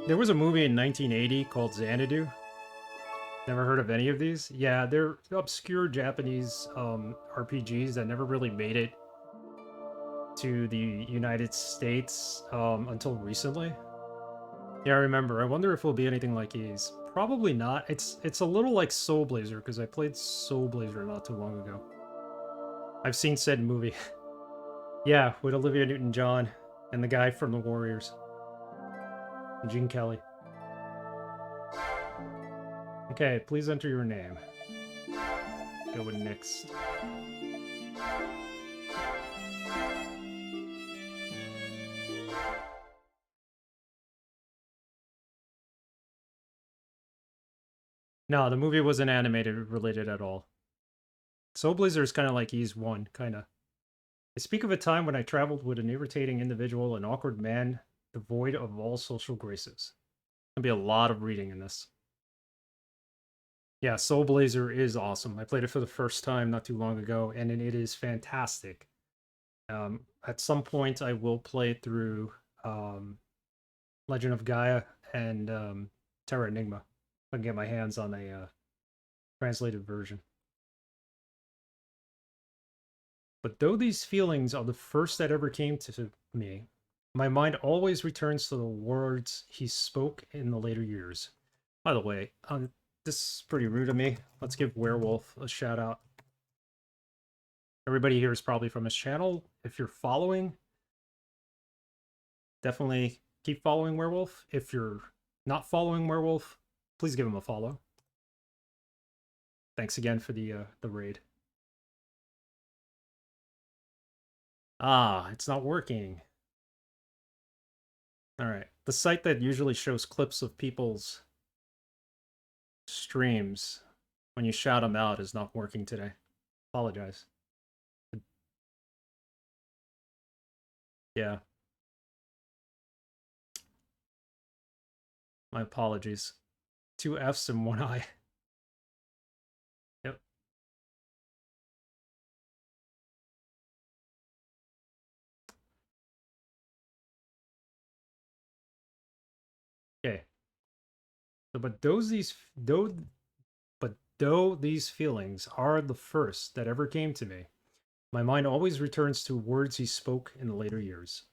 There was a movie in 1980 called Xanadu. Never heard of any of these? Yeah, they're obscure Japanese RPGs that never really made it to the United States until recently. Yeah, I remember. I wonder if it'll be anything like these. Probably not. It's a little like Soul Blazer because I played Soul Blazer not too long ago. I've seen said movie. Yeah, with Olivia Newton-John and the guy from the Warriors, Gene Kelly. Okay, please enter your name. Go with next. No, the movie wasn't animated related at all. Soul Blazer is kind of like Ease 1, kind of. I speak of a time when I traveled with an irritating individual, an awkward man, devoid of all social graces. There'll be a lot of reading in this. Yeah, Soul Blazer is awesome. I played it for the first time not too long ago, and it is fantastic. At some point, I will play through Legend of Gaia and Terra Enigma. If I can get my hands on a translated version. But though these feelings are the first that ever came to me, my mind always returns to the words he spoke in the later years. By the way, this is pretty rude of me. Let's give Werewolf a shout out. Everybody here is probably from his channel. If you're following, definitely keep following Werewolf. If you're not following Werewolf, please give him a follow. Thanks again for the raid. Ah, it's not working. All right. The site that usually shows clips of people's streams when you shout them out is not working today. Apologize. Yeah. My apologies. 2 F's and 1 I. Yep. Okay. So, though these feelings are the first that ever came to me, my mind always returns to words he spoke in the later years.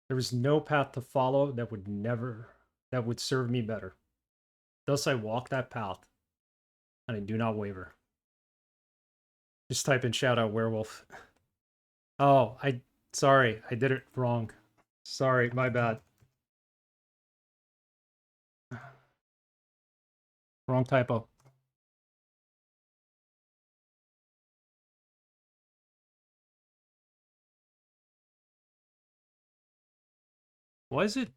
There is no path to follow that would serve me better. Thus I walk that path, and I do not waver. Just type in shout out werewolf. Oh, sorry, I did it wrong. Sorry, my bad. Wrong typo. Why is it?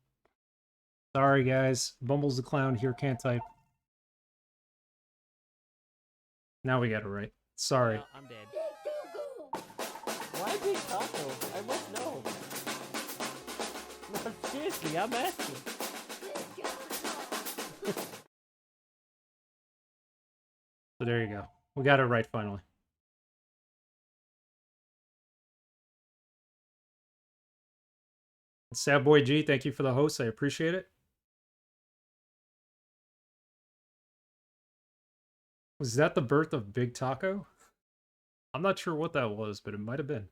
Sorry, guys. Bumbles the clown here can't type. Now we got it right. Sorry. Well, I'm dead. Why Big Taco? I must know. No, seriously, I'm asking. So there you go. We got it right finally. Sad Boy G, thank you for the host. I appreciate it. Was that the birth of Big Taco? I'm not sure what that was, but it might have been.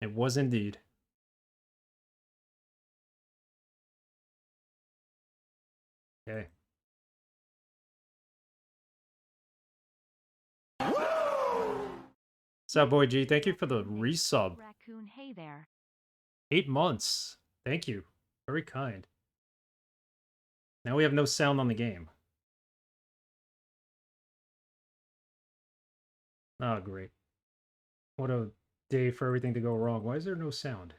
It was indeed. Okay. Sad Boy G, thank you for the resub. Raccoon, hey there. 8 months. Thank you. Very kind. Now we have no sound on the game. Oh, great. What a day for everything to go wrong. Why is there no sound?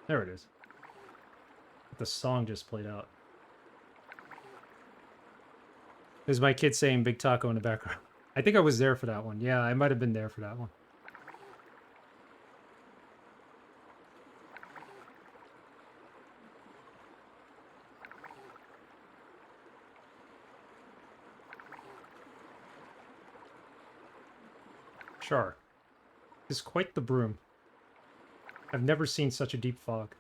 There it is. The song just played out. There's my kid saying Big Taco in the background. I think I was there for that one. Yeah, I might have been there for that one. Sure. is quite the broom. I've never seen such a deep fog.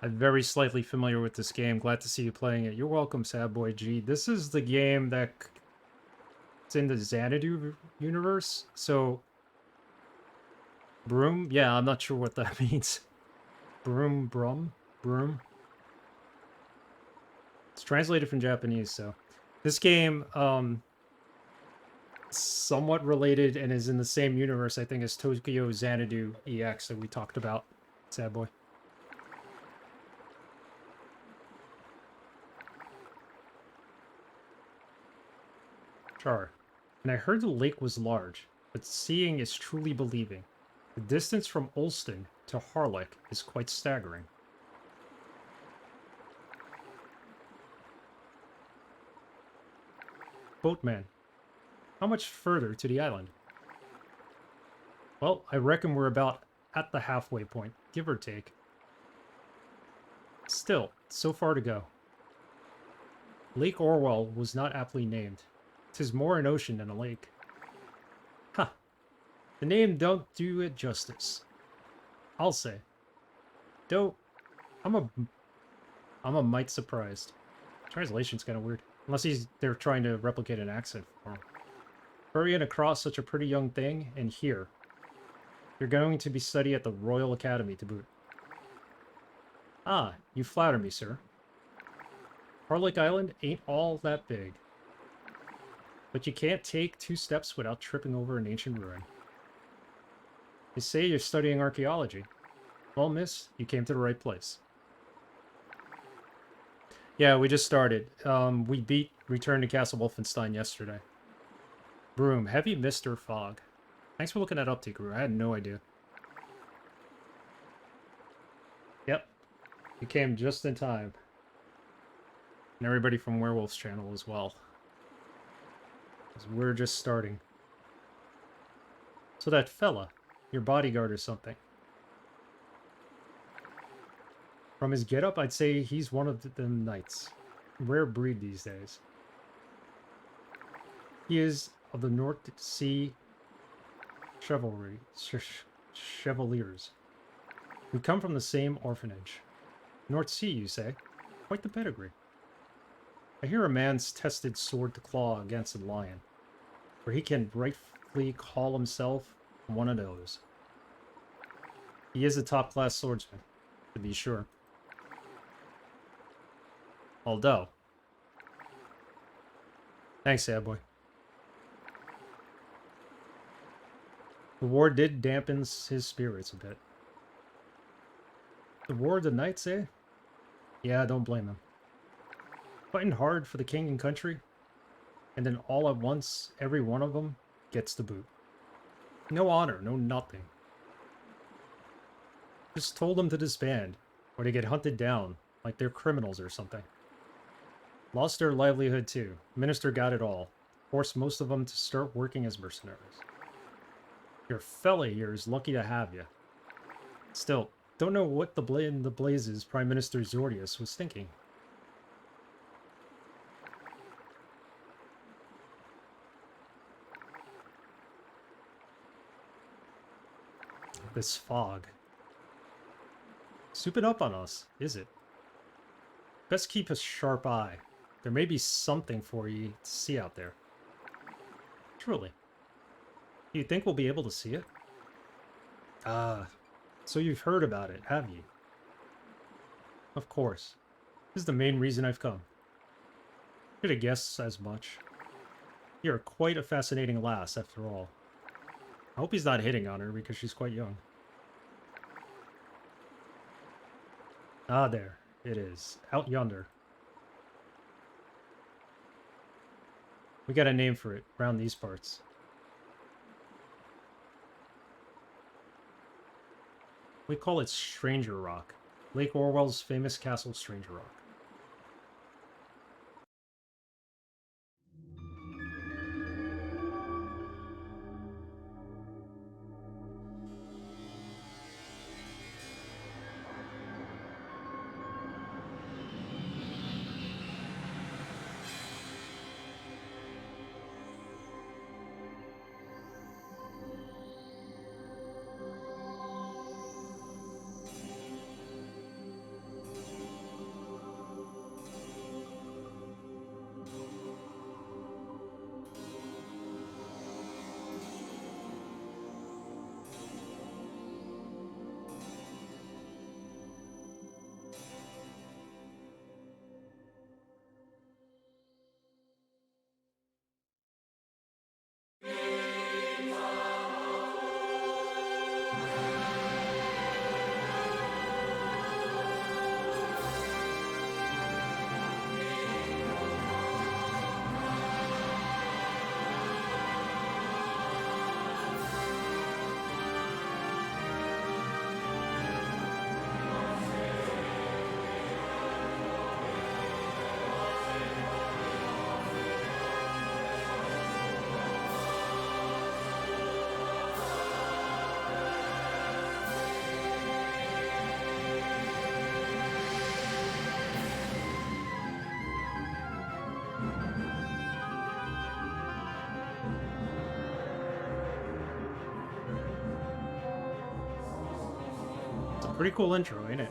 I'm very slightly familiar with this game. Glad to see you playing it. You're welcome, Sad Boy G. This is the game that's in the Xanadu universe. So, broom? Yeah, I'm not sure what that means. Broom, broom? It's translated from Japanese, so. This game, somewhat related and is in the same universe, I think, as Tokyo Xanadu EX that we talked about. Sad Boy. Char. And I heard the lake was large, but seeing is truly believing. The distance from Ulston to Harlech is quite staggering. Boatman, how much further to the island? Well, I reckon we're about at the halfway point, give or take. Still, so far to go. Lake Orwell was not aptly named. 'Tis more an ocean than a lake. Ha! The name don't do it justice. I'll say. Though, I'm a mite surprised. Translation's kind of weird. Unless they're trying to replicate an accent for him. Hurrying across such a pretty young thing, and here. You're going to be study at the Royal Academy to boot. Ah, you flatter me, sir. Harlech Island ain't all that big. But you can't take 2 steps without tripping over an ancient ruin. They say you're studying archaeology. Well, miss, you came to the right place. Yeah, we just started. We beat Return to Castle Wolfenstein yesterday. Broom, heavy mist or fog. Thanks for looking that up, Tikaru. I had no idea. Yep. You came just in time. And everybody from Werewolf's channel as well. Because we're just starting. So that fella, your bodyguard or something. From his getup, I'd say he's one of them knights. Rare breed these days. He is of the North Sea Chivalry, Chevaliers. We come from the same orphanage. North Sea, you say? Quite the pedigree. I hear a man's tested sword to claw against a lion, where he can rightfully call himself one of those. He is a top-class swordsman, to be sure. Although... Thanks, sad boy. The war did dampen his spirits a bit. The War of the Knights, eh? Yeah, don't blame him. Fighting hard for the king and country, and then all at once, every one of them gets the boot. No honor, no nothing. Just told them to disband, or to get hunted down, like they're criminals or something. Lost their livelihood too. Minister got it all. Forced most of them to start working as mercenaries. Your fella here is lucky to have you. Still, don't know what the blazes Prime Minister Zordius was thinking. This fog. Souping up on us, is it? Best keep a sharp eye. There may be something for you to see out there. Truly. Do you think we'll be able to see it? Ah, so you've heard about it, have you? Of course. This is the main reason I've come. Could have guessed as much. You're quite a fascinating lass, after all. I hope he's not hitting on her, because she's quite young. Ah, there. It is. Out yonder. We got a name for it, around these parts. We call it Stranger Rock. Lake Orwell's famous castle, Stranger Rock. Pretty cool intro, ain't it?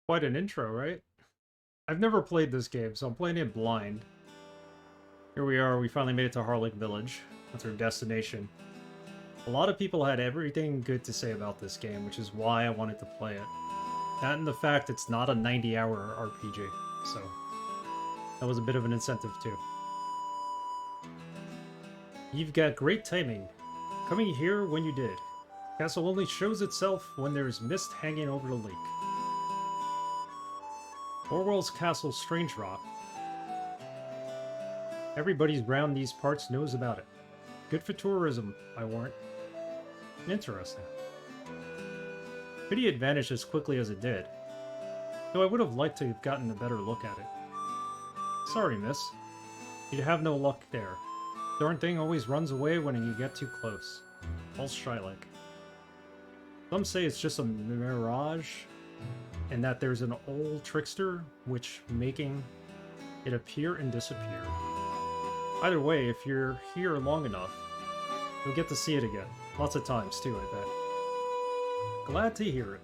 Quite an intro, right? I've never played this game, so I'm playing it blind. Here we are, we finally made it to Harlech Village. That's our destination. A lot of people had everything good to say about this game, which is why I wanted to play it. That and the fact it's not a 90-hour RPG, so that was a bit of an incentive too. You've got great timing. Coming here when you did. Castle only shows itself when there's mist hanging over the lake. Orwell's Castle Strange Rock. Everybody round these parts knows about it. Good for tourism, I warrant. Interesting. Pity it vanished as quickly as it did. Though I would have liked to have gotten a better look at it. Sorry, miss. You'd have no luck there. Darn thing always runs away when you get too close. All shy-like. Some say it's just a mirage, and that there's an old trickster which making it appear and disappear. Either way, if you're here long enough, you'll get to see it again. Lots of times too, I bet. Glad to hear it.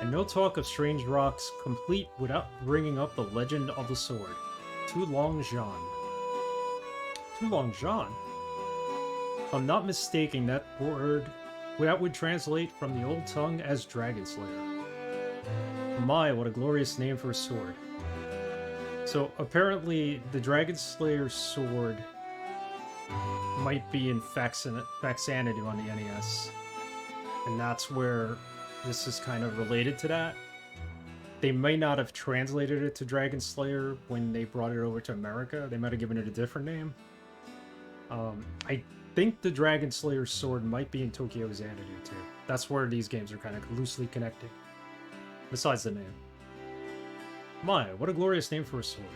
And no talk of strange rocks complete without bringing up the legend of the sword. Tulong Zhan. Tulong Zhan? If I'm not mistaken, that word would translate from the old tongue as Dragon Slayer. My, what a glorious name for a sword. So apparently the Dragon Slayer sword might be in Xanadu on the NES. And that's where this is kind of related to that. They may not have translated it to Dragon Slayer when they brought it over to America. They might have given it a different name. I think the Dragon Slayer sword might be in Tokyo Xanadu too. That's where these games are kind of loosely connected. Besides the name. My, what a glorious name for a sword.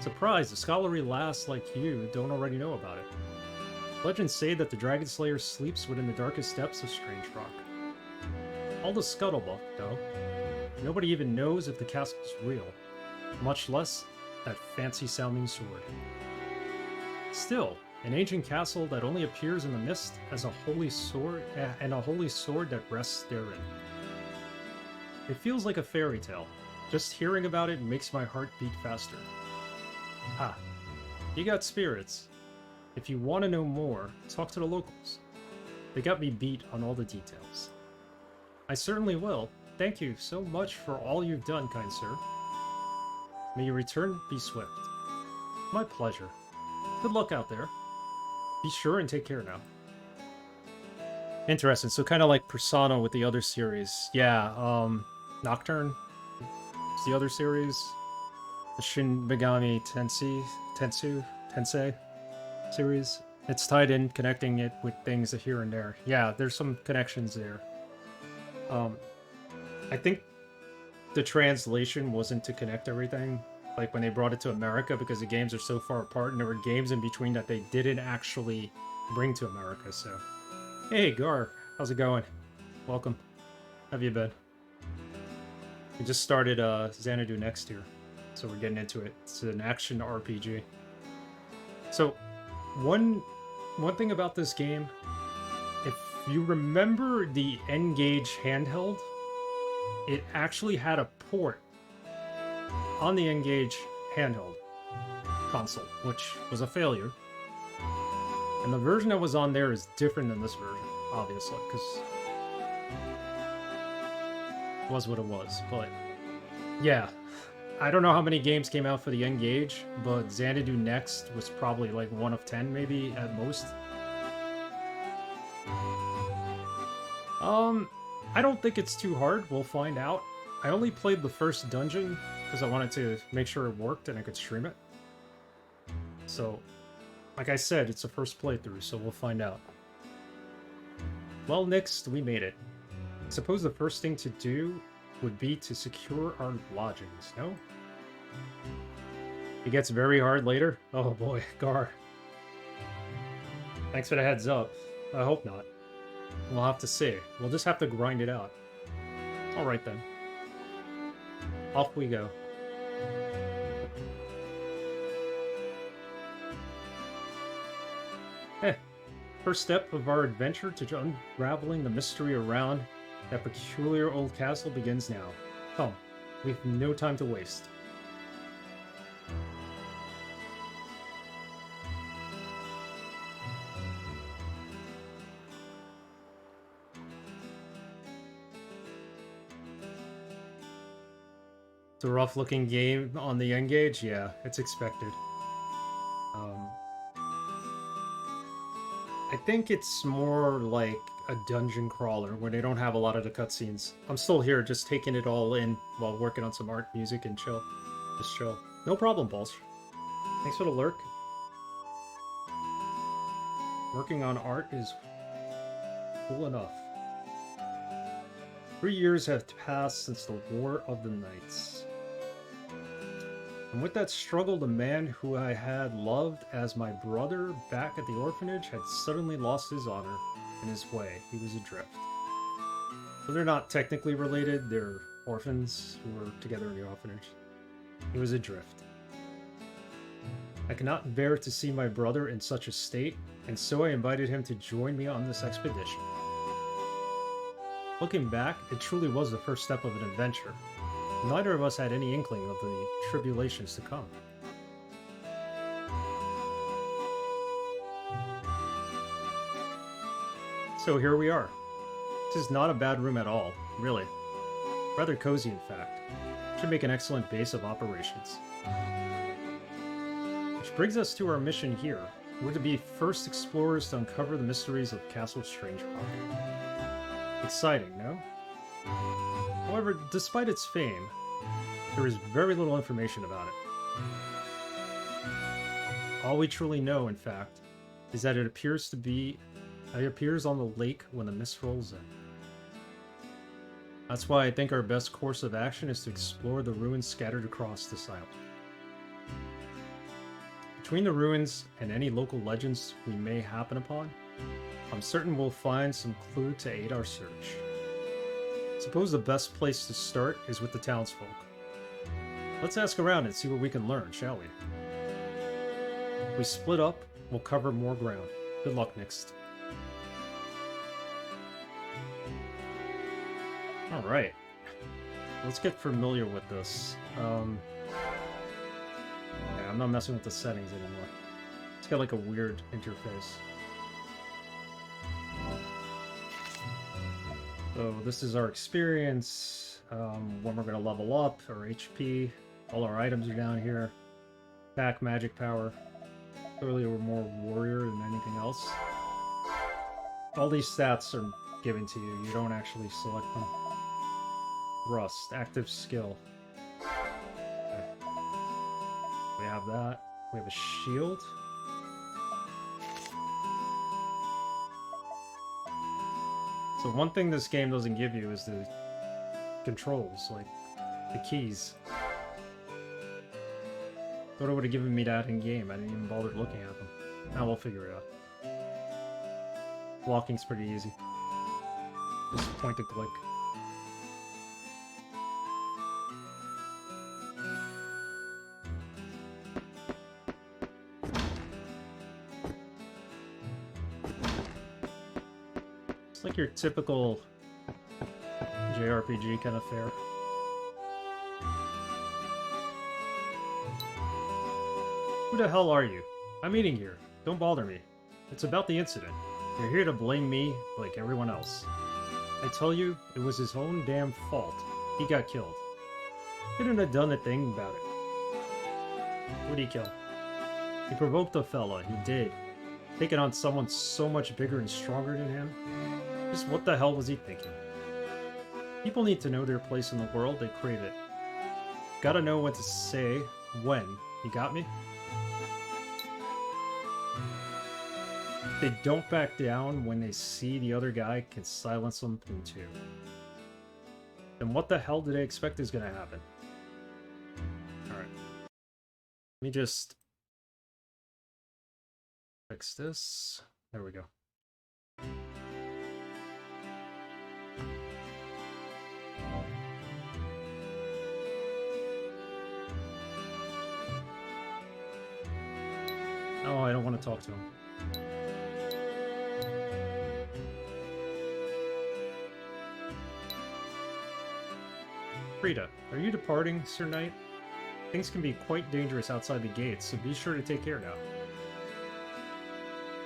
Surprised, a scholarly lass like you don't already know about it. Legends say that the Dragon Slayer sleeps within the darkest depths of Strange Rock. All the scuttlebutt, though. Nobody even knows if the castle's real, much less that fancy-sounding sword. Still, an ancient castle that only appears in the mist as a holy sword, and a holy sword that rests therein. It feels like a fairy tale. Just hearing about it makes my heart beat faster. Ha! You got spirits. If you want to know more, talk to the locals. They got me beat on all the details. I certainly will. Thank you so much for all you've done, kind sir. May you return be swift. My pleasure. Good luck out there. Be sure and take care now. Interesting. So kind of like Persona with the other series. Yeah, Nocturne is the other series. The Shin Megami Tensei series. It's tied in, connecting it with things here and there. Yeah, there's some connections there. I think the translation wasn't to connect everything, like when they brought it to America, because the games are so far apart, and there were games in between that they didn't actually bring to America, so... Hey, Gar, how's it going? Welcome. How have you been? We just started Xanadu Next here, so we're getting into it. It's an action RPG. So, one thing about this game, if you remember the N-Gage handheld, it actually had a port on the N-Gage handheld console, which was a failure. And the version that was on there is different than this version, obviously, because it was what it was. But yeah, I don't know how many games came out for the N-Gage, but Xanadu Next was probably like 1 of 10, maybe at most. I don't think it's too hard. We'll find out. I only played the first dungeon because I wanted to make sure it worked and I could stream it. So, like I said, it's a first playthrough, so we'll find out. Well, next, we made it. I suppose the first thing to do would be to secure our lodgings, no? It gets very hard later? Oh boy, Gar. Thanks for the heads up. I hope not. We'll have to see. We'll just have to grind it out. Alright then. Off we go. First step of our adventure to unraveling the mystery around that peculiar old castle begins now. Come, we have no time to waste. It's a rough-looking game on the N-Gage? Yeah, it's expected. I think it's more like a dungeon crawler where they don't have a lot of the cutscenes. I'm still here just taking it all in while working on some art, music, and chill. Just chill. No problem, Balls. Thanks for the lurk. Working on art is cool enough. 3 years have passed since the War of the Knights. And with that struggle, the man who I had loved as my brother back at the orphanage had suddenly lost his honor and his way. He was adrift. So they're not technically related, they're orphans who were together in the orphanage. He was adrift. I cannot bear to see my brother in such a state, and so I invited him to join me on this expedition. Looking back, it truly was the first step of an adventure. Neither of us had any inkling of the tribulations to come. So here we are. This is not a bad room at all, really. Rather cozy, in fact. Should make an excellent base of operations. Which brings us to our mission here. We're to be first explorers to uncover the mysteries of Castle Strangerock. Exciting, no? However, despite its fame, there is very little information about it. All we truly know, in fact, is that it appears on the lake when the mist rolls in. That's why I think our best course of action is to explore the ruins scattered across this island. Between the ruins and any local legends we may happen upon, I'm certain we'll find some clue to aid our search. Suppose the best place to start is with the townsfolk. Let's ask around and see what we can learn, shall we? If we split up, we'll cover more ground. Good luck, Next. Alright. Let's get familiar with this. Yeah, I'm not messing with the settings anymore. It's got like a weird interface. So this is our experience, when we're going to level up, our HP. All our items are down here. Attack, magic power. Clearly we're more warrior than anything else. All these stats are given to you. You don't actually select them. Rust, active skill. Okay. We have that. We have a shield. So one thing this game doesn't give you is the controls, like the keys. Thought it would have given me that in game. I didn't even bother looking at them. Now we'll figure it out. Walking's pretty easy. Just point and click. It's like your typical JRPG kind of fare. Who the hell are you? I'm eating here. Don't bother me. It's about the incident. You're here to blame me like everyone else. I tell you, it was his own damn fault. He got killed. He couldn't have done a thing about it. Who'd he kill? He provoked a fella. He did. Taking on someone so much bigger and stronger than him? Just what the hell was he thinking? People need to know their place in the world. They crave it. Gotta know what to say when. You got me? They don't back down when they see the other guy can silence them in two. Then what the hell do they expect is gonna happen? Alright. Let me just fix this. There we go. Oh, I don't want to talk to him. Frida, are you departing, Sir Knight? Things can be quite dangerous outside the gates, so be sure to take care now.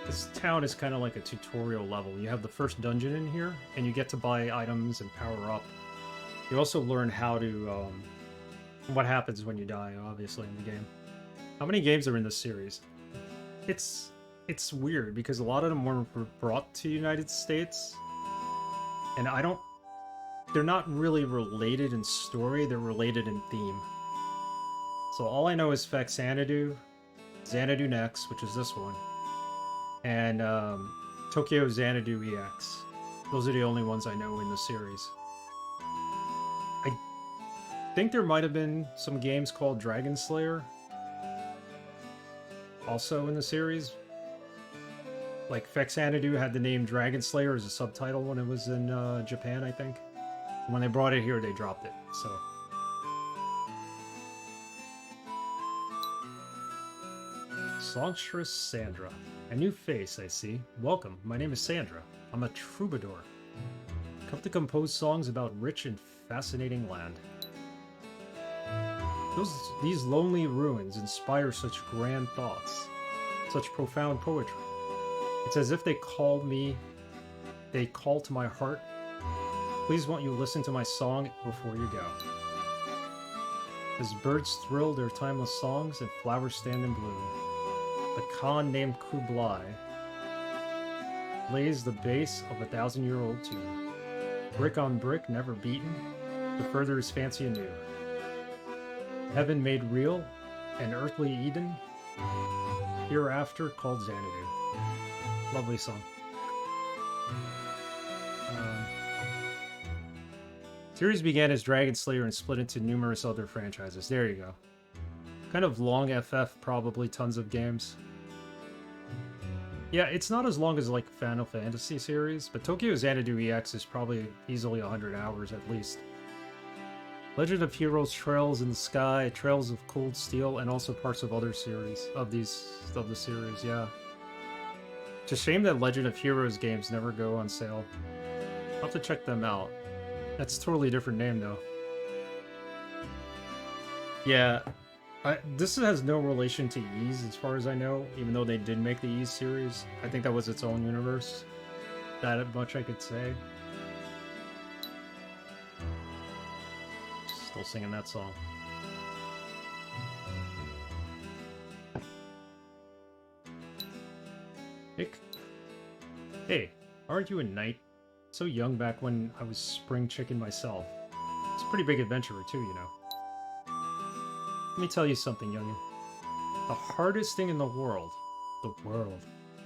This town is kind of like a tutorial level. You have the first dungeon in here, and you get to buy items and power up. You also learn how to, what happens when you die, obviously, in the game. How many games are in this series? It's weird, because a lot of them were brought to the United States, and they're not really related in story, they're related in theme. So all I know is Xanadu, Xanadu Next, which is this one, and Tokyo Xanadu EX. Those are the only ones I know in the series. I think there might have been some games called Dragon Slayer also in the series. Like Xanadu had the name Dragon Slayer as a subtitle when it was in Japan, I think. When they brought it here, they dropped it, so. Songstress Sandra. A new face, I see. Welcome, my name is Sandra. I'm a troubadour. Come to compose songs about rich and fascinating land. These lonely ruins inspire such grand thoughts, such profound poetry. It's as if they call to my heart. Please won't you listen to my song before you go. As birds thrill their timeless songs and flowers stand in bloom, the Khan named Kublai lays the base of a 1,000-year-old tomb. Brick on brick, never beaten, to further his fancy anew. Heaven made real, an earthly Eden, hereafter called Xanadu. Lovely song. Series began as Dragon Slayer and split into numerous other franchises. There you go. Kind of long FF, probably tons of games. Yeah, it's not as long as like Final Fantasy series, but Tokyo Xanadu EX is probably easily 100 hours at least. Legend of Heroes, Trails in the Sky, Trails of Cold Steel, and also parts of other series of the series. Yeah, it's a shame that Legend of Heroes games never go on sale. I'll have to check them out. That's a totally different name though. Yeah, this has no relation to Ys as far as I know, even though they did make the Ys series. I think that was its own universe. That much I could say. Still singing that song. Nick? Hey, aren't you a knight? So young back when I was spring chicken myself. It's a pretty big adventurer too, you know. Let me tell you something, youngin. The hardest thing in the world,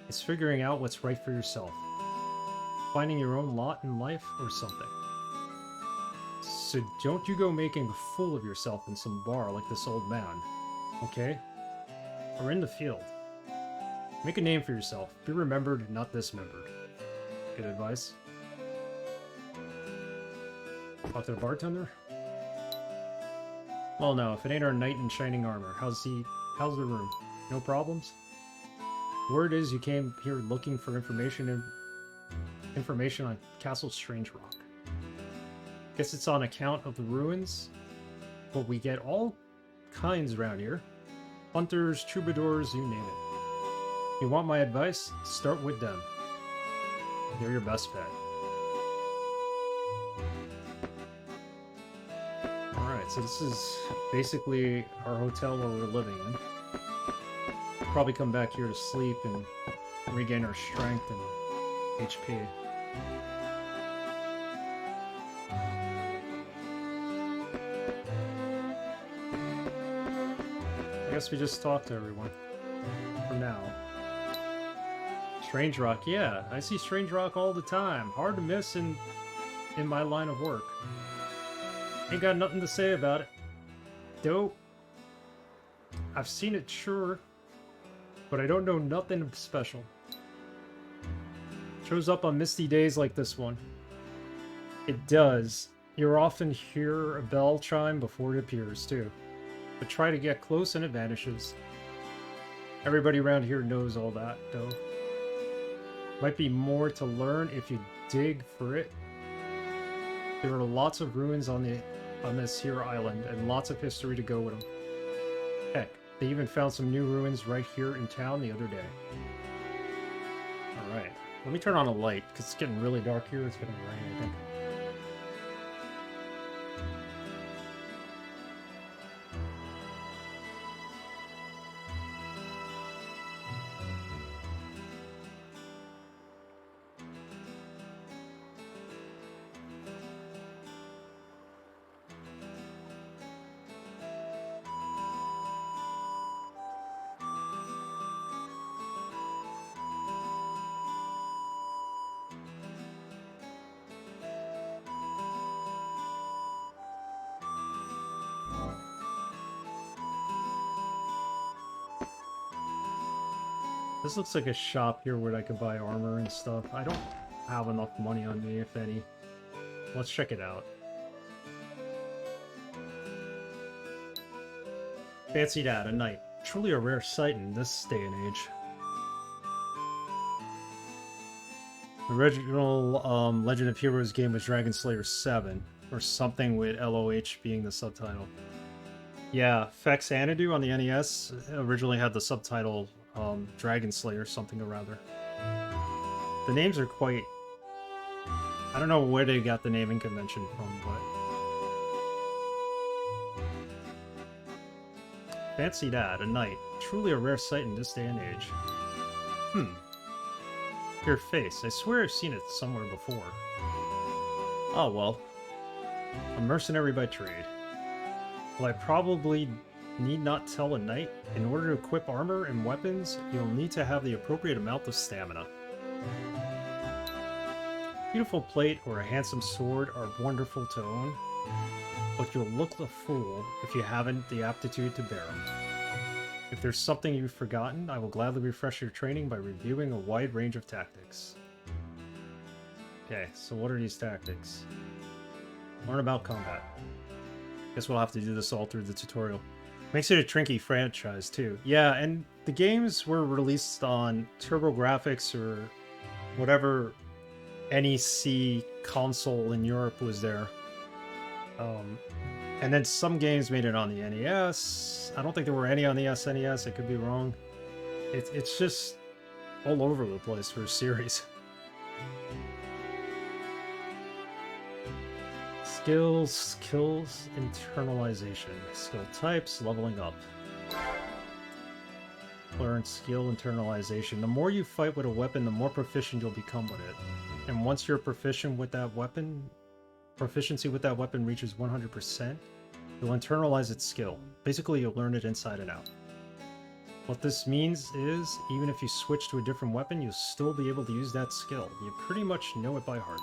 is figuring out what's right for yourself. Finding your own lot in life or something. So don't you go making a fool of yourself in some bar like this old man, okay? Or in the field. Make a name for yourself. Be remembered, not dismembered. Good advice. Talk to the bartender? Well, no, if it ain't our knight in shining armor. How's the room? No problems? Word is you came here looking for information on Castle Strange Rock. Guess it's on account of the ruins, but we get all kinds around here. Hunters, troubadours, you name it. You want my advice? Start with them. They're your best bet. Alright, so this is basically our hotel where we're living in. We'll probably come back here to sleep and regain our strength and HP. I guess we just talk to everyone. For now. Strange Rock, yeah. I see Strange Rock all the time. Hard to miss in my line of work. Ain't got nothing to say about it. Dope. I've seen it, sure. But I don't know nothing special. Shows up on misty days like this one. It does. You'll often hear a bell chime before it appears, too. But try to get close and it vanishes. Everybody around here knows all that, though. Might be more to learn if you dig for it. There are lots of ruins on this here island, and lots of history to go with them. Heck, they even found some new ruins right here in town the other day. Alright, let me turn on a light, because it's getting really dark here. It's gonna rain, I think. This looks like a shop here where I could buy armor and stuff. I don't have enough money on me, if any. Let's check it out. Fancy that, a knight. Truly a rare sight in this day and age. The original Legend of Heroes game was Dragon Slayer 7, or something with LOH being the subtitle. Yeah, Xanadu on the NES originally had the subtitle Dragon Slayer something or other. The names are quite... I don't know where they got the naming convention from, but... Fancy that, a knight. Truly a rare sight in this day and age. Your face. I swear I've seen it somewhere before. Oh well. A mercenary by trade. Well, I probably need not tell a knight, in order to equip armor and weapons, you'll need to have the appropriate amount of stamina. Beautiful plate or a handsome sword are wonderful to own, but you'll look the fool if you haven't the aptitude to bear them. If there's something you've forgotten, I will gladly refresh your training by reviewing a wide range of tactics. Okay, so what are these tactics? Learn about combat. Guess we'll have to do this all through the tutorial. Makes it a tricky franchise, too. Yeah, and the games were released on TurboGrafx or whatever NEC console in Europe was there. And then some games made it on the NES. I don't think there were any on the SNES. I could be wrong. It's just all over the place for a series. Skills, internalization. Skill types, leveling up. Learn learn skill internalization. The more you fight with a weapon, the more proficient you'll become with it. And once you're proficient with that weapon, proficiency with that weapon reaches 100%, you'll internalize its skill. Basically, you'll learn it inside and out. What this means is, even if you switch to a different weapon, you'll still be able to use that skill. You pretty much know it by heart.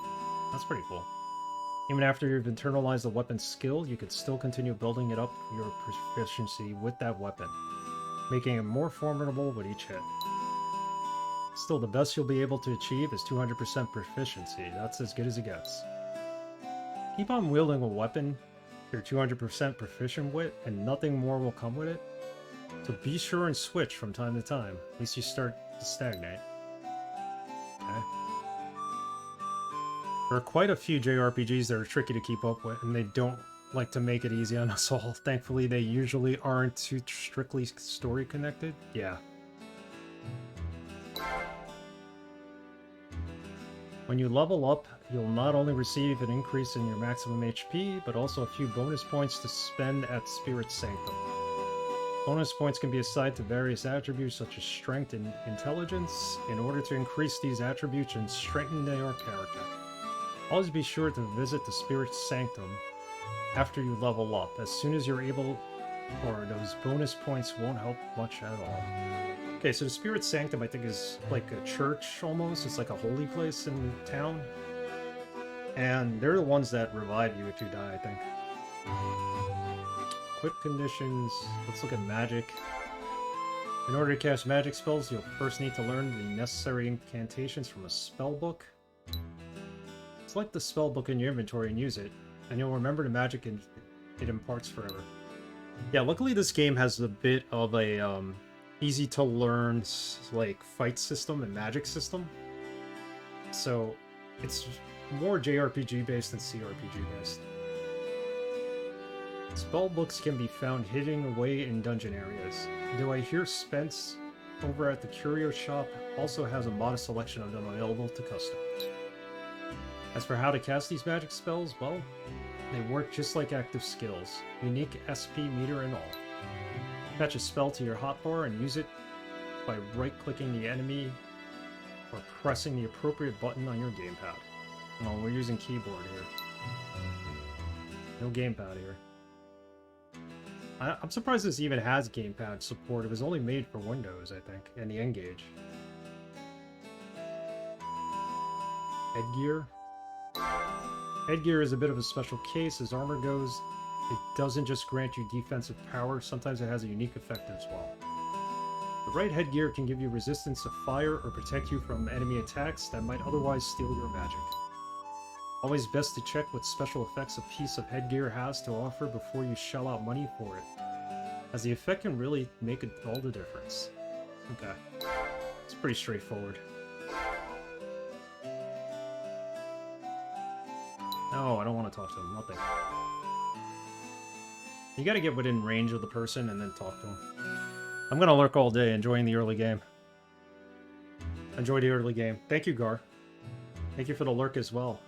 That's pretty cool. Even after you've internalized the weapon's skill, you could still continue building it up your proficiency with that weapon, making it more formidable with each hit. Still, the best you'll be able to achieve is 200% proficiency. That's as good as it gets. Keep on wielding a weapon you're 200% proficient with, and nothing more will come with it. So be sure and switch from time to time, at least you start to stagnate. Okay. There are quite a few JRPGs that are tricky to keep up with, and they don't like to make it easy on us all. Thankfully, they usually aren't too strictly story connected. Yeah. When you level up, you'll not only receive an increase in your maximum HP, but also a few bonus points to spend at Spirit Sanctum. Bonus points can be assigned to various attributes such as strength and intelligence in order to increase these attributes and strengthen your character. Always be sure to visit the Spirit Sanctum after you level up. As soon as you're able, or those bonus points won't help much at all. Okay, so the Spirit Sanctum, I think, is like a church almost. It's like a holy place in town. And they're the ones that revive you if you die, I think. Equip conditions. Let's look at magic. In order to cast magic spells, you'll first need to learn the necessary incantations from a spell book. Select the spell book in your inventory and use it, and you'll remember the magic it imparts forever. Yeah, luckily this game has a bit of a easy to learn like fight system and magic system. So it's more JRPG based than CRPG based. Spell books can be found hidden away in dungeon areas. Though I hear Spence over at the curio shop also has a modest selection of them available to customers. As for how to cast these magic spells, well, they work just like active skills, unique SP meter and all. Attach a spell to your hotbar and use it by right-clicking the enemy or pressing the appropriate button on your gamepad. Well, we're using keyboard here. No gamepad here. I'm surprised this even has gamepad support. It was only made for Windows, I think, and the N-Gage. Headgear. Headgear is a bit of a special case. As armor goes, it doesn't just grant you defensive power, sometimes it has a unique effect as well. The right headgear can give you resistance to fire or protect you from enemy attacks that might otherwise steal your magic. Always best to check what special effects a piece of headgear has to offer before you shell out money for it, as the effect can really make all the difference. Okay, it's pretty straightforward. No, I don't want to talk to him, nothing. You gotta get within range of the person and then talk to him. I'm gonna lurk all day, enjoying the early game. Enjoy the early game. Thank you, Gar. Thank you for the lurk as well.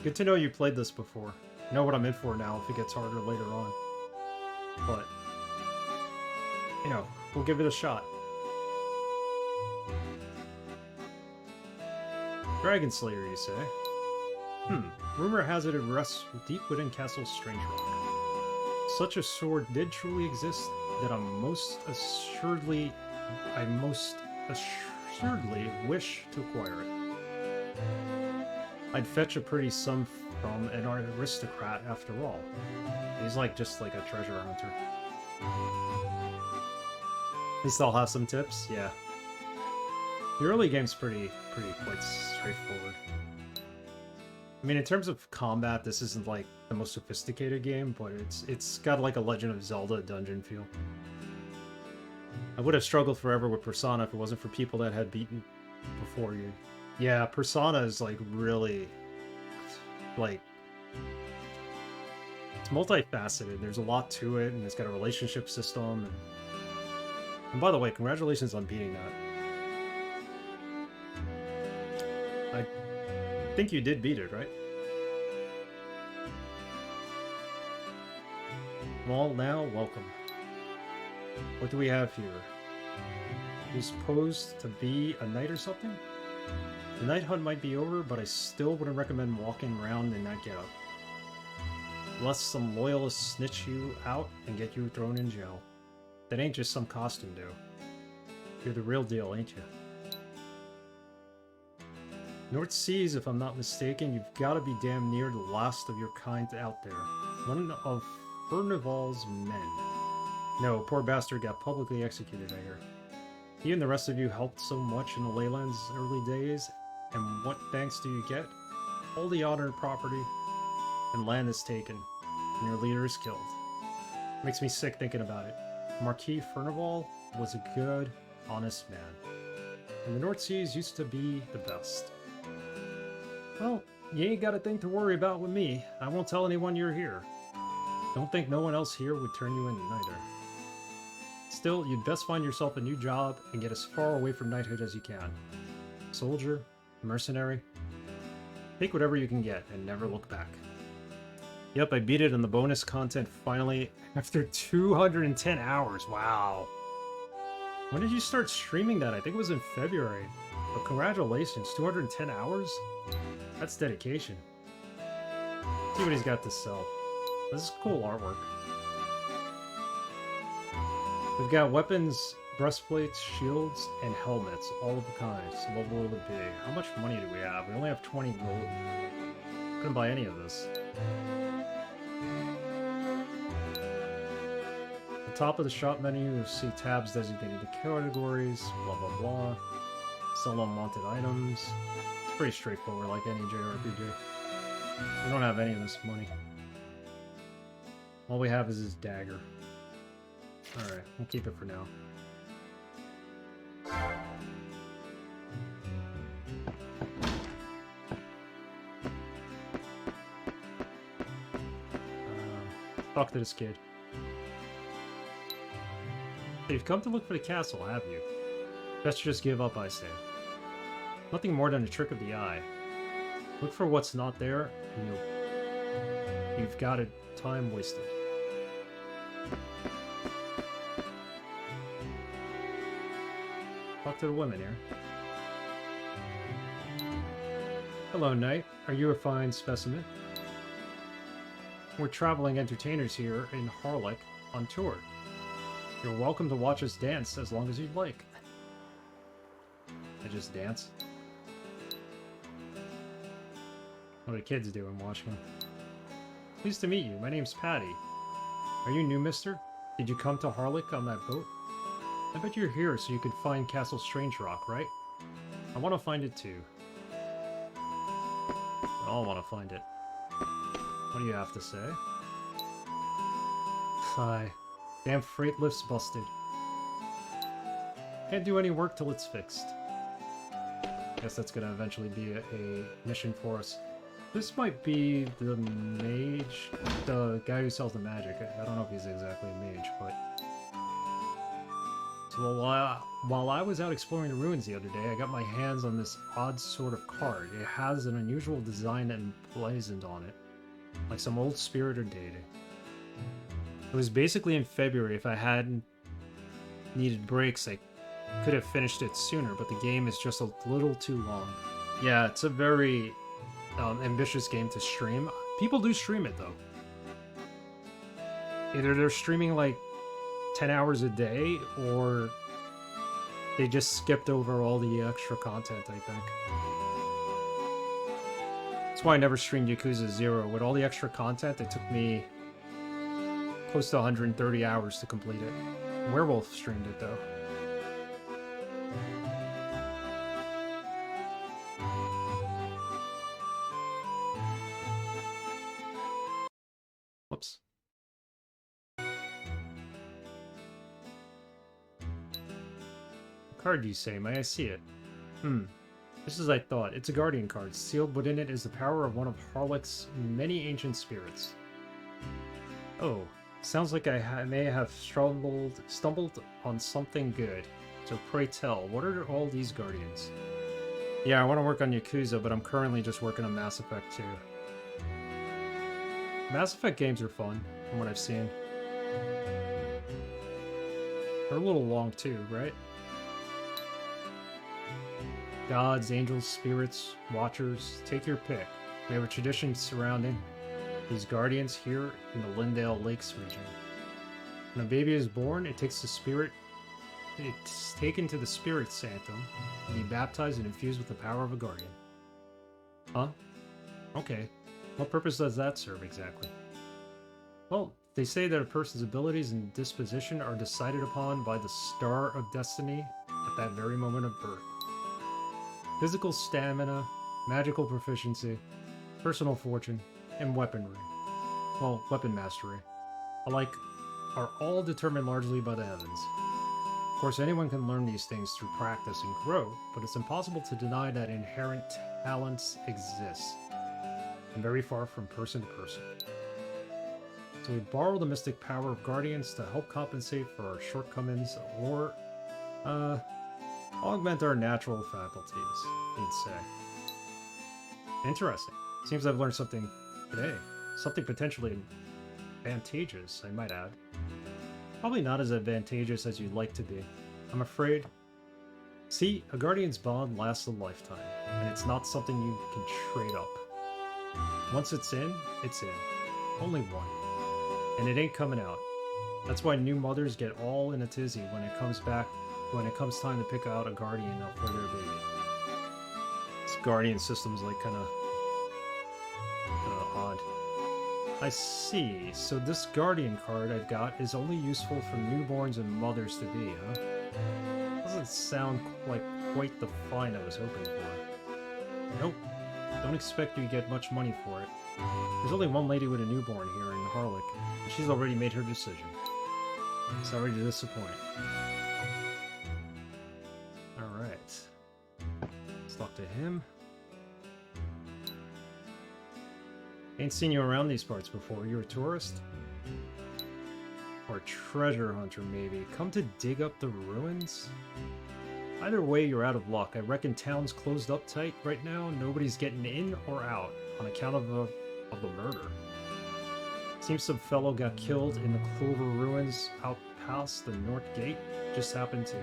Good to know you played this before. I know what I'm in for now if it gets harder later on. But, you know, we'll give it a shot. Dragon Slayer, you say? Rumor has it rests deep within Castle Strangerock. Such a sword did truly exist that I most assuredly wish to acquire it. I'd fetch a pretty sum from an aristocrat after all. He's like just like a treasure hunter. At least I'll have some tips, yeah. The early game's pretty quite straightforward. I mean, in terms of combat, this isn't like the most sophisticated game, but it's got like a Legend of Zelda dungeon feel. I would have struggled forever with Persona if it wasn't for people that had beaten before you. Yeah, Persona is like really, like, it's multifaceted. There's a lot to it, and it's got a relationship system. And by the way, congratulations on beating that. I think you did beat it, right? Well, now, welcome. What do we have here? You're supposed to be a knight or something? The night hunt might be over, but I still wouldn't recommend walking around in that getup. Lest some loyalists snitch you out and get you thrown in jail. That ain't just some costume, dude. You're the real deal, ain't you? North Seas, if I'm not mistaken, you've got to be damn near the last of your kind out there. One of Furnival's men. No, poor bastard got publicly executed, I hear. He and the rest of you helped so much in the Leyland's early days, and what thanks do you get? All the honored property and land is taken, and your leader is killed. Makes me sick thinking about it. Marquis Furnival was a good, honest man. And the North Seas used to be the best. Well, you ain't got a thing to worry about with me. I won't tell anyone you're here. Don't think no one else here would turn you in neither. Still, you'd best find yourself a new job and get as far away from knighthood as you can. Soldier, mercenary. Take whatever you can get and never look back. Yep, I beat it in the bonus content finally after 210 hours. Wow. When did you start streaming that? I think it was in February. But congratulations, 210 hours? That's dedication. See what he's got to sell. This is cool artwork. We've got weapons, breastplates, shields, and helmets, all of the kinds. What will it be? How much money do we have? We only have 20 gold. Couldn't buy any of this. At the top of the shop menu, you'll see tabs designated to categories, blah blah blah. Sell unwanted items. It's pretty straightforward, like any JRPG. We don't have any of this money. All we have is his dagger. Alright, we'll keep it for now. Talk to this kid. You've come to look for the castle, have you? Best just give up, I say. Nothing more than a trick of the eye. Look for what's not there, and you've got it time wasted. Talk to the women here. Hello, knight. Are you a fine specimen? We're traveling entertainers here in Harlech on tour. You're welcome to watch us dance as long as you'd like. I just dance. What do kids do? I'm watching them. Pleased to meet you. My name's Patty. Are you new, mister? Did you come to Harlech on that boat? I bet you're here so you could find Castle Strange Rock, right? I want to find it too. I all want to find it. What do you have to say? Sigh. Damn freight lift's busted. Can't do any work till it's fixed. Guess that's gonna eventually be a mission for us. This might be the mage, the guy who sells the magic. I don't know if he's exactly a mage, but... So while I was out exploring the ruins the other day, I got my hands on this odd sort of card. It has an unusual design emblazoned on it, like some old spirit or deity. It was basically in February. If I hadn't needed breaks, I could have finished it sooner, but the game is just a little too long. Yeah, it's a very ambitious game to stream. People do stream it, though. Either they're streaming like 10 hours a day, or they just skipped over all the extra content, I think. That's why I never streamed Yakuza 0. With all the extra content, it took me close to 130 hours to complete it. Werewolf streamed it, though. Whoops. Card you say? May I see it? Just as I thought. It's a guardian card. Sealed within it is the power of one of Harlech's many ancient spirits. Oh, sounds like I may have stumbled on something good. So pray tell, what are all these guardians? Yeah, I want to work on Yakuza, but I'm currently just working on Mass Effect 2. Mass Effect games are fun, from what I've seen. They're a little long too, right? Gods, angels, spirits, watchers, take your pick. We have a tradition surrounding these guardians here in the Lindale Lakes region. When a baby is born, it's taken to the spirit sanctum and be baptized and infused with the power of a guardian. Huh? Okay. What purpose does that serve exactly? Well, they say that a person's abilities and disposition are decided upon by the star of destiny at that very moment of birth. Physical stamina, magical proficiency, personal fortune, and weaponry. Well, weapon mastery. Alike are all determined largely by the heavens. Of course, anyone can learn these things through practice and grow, but it's impossible to deny that inherent talents exist, and very far from person to person. So we borrow the mystic power of guardians to help compensate for our shortcomings or, augment our natural faculties, you'd say. Interesting. Seems I've learned something today. Something potentially advantageous, I might add. Probably not as advantageous as you'd like to be, I'm afraid. See, a guardian's bond lasts a lifetime, and it's not something you can trade up. Once it's in, it's in. Only one. And it ain't coming out. That's why new mothers get all in a tizzy when it comes time to pick out a guardian for their baby. This guardian system's like kinda odd. I see. So this guardian card I've got is only useful for newborns and mothers to be, huh? Doesn't sound like quite the find I was hoping for. Nope. Don't expect you to get much money for it. There's only one lady with a newborn here in Harlock, and she's already made her decision. Sorry to disappoint. Alright. Let's talk to him. Ain't seen you around these parts before. You're a tourist? Or a treasure hunter, maybe. Come to dig up the ruins? Either way, you're out of luck. I reckon town's closed up tight right now. Nobody's getting in or out on account of the murder. Seems some fellow got killed in the Clover ruins out past the North Gate. Just happened to.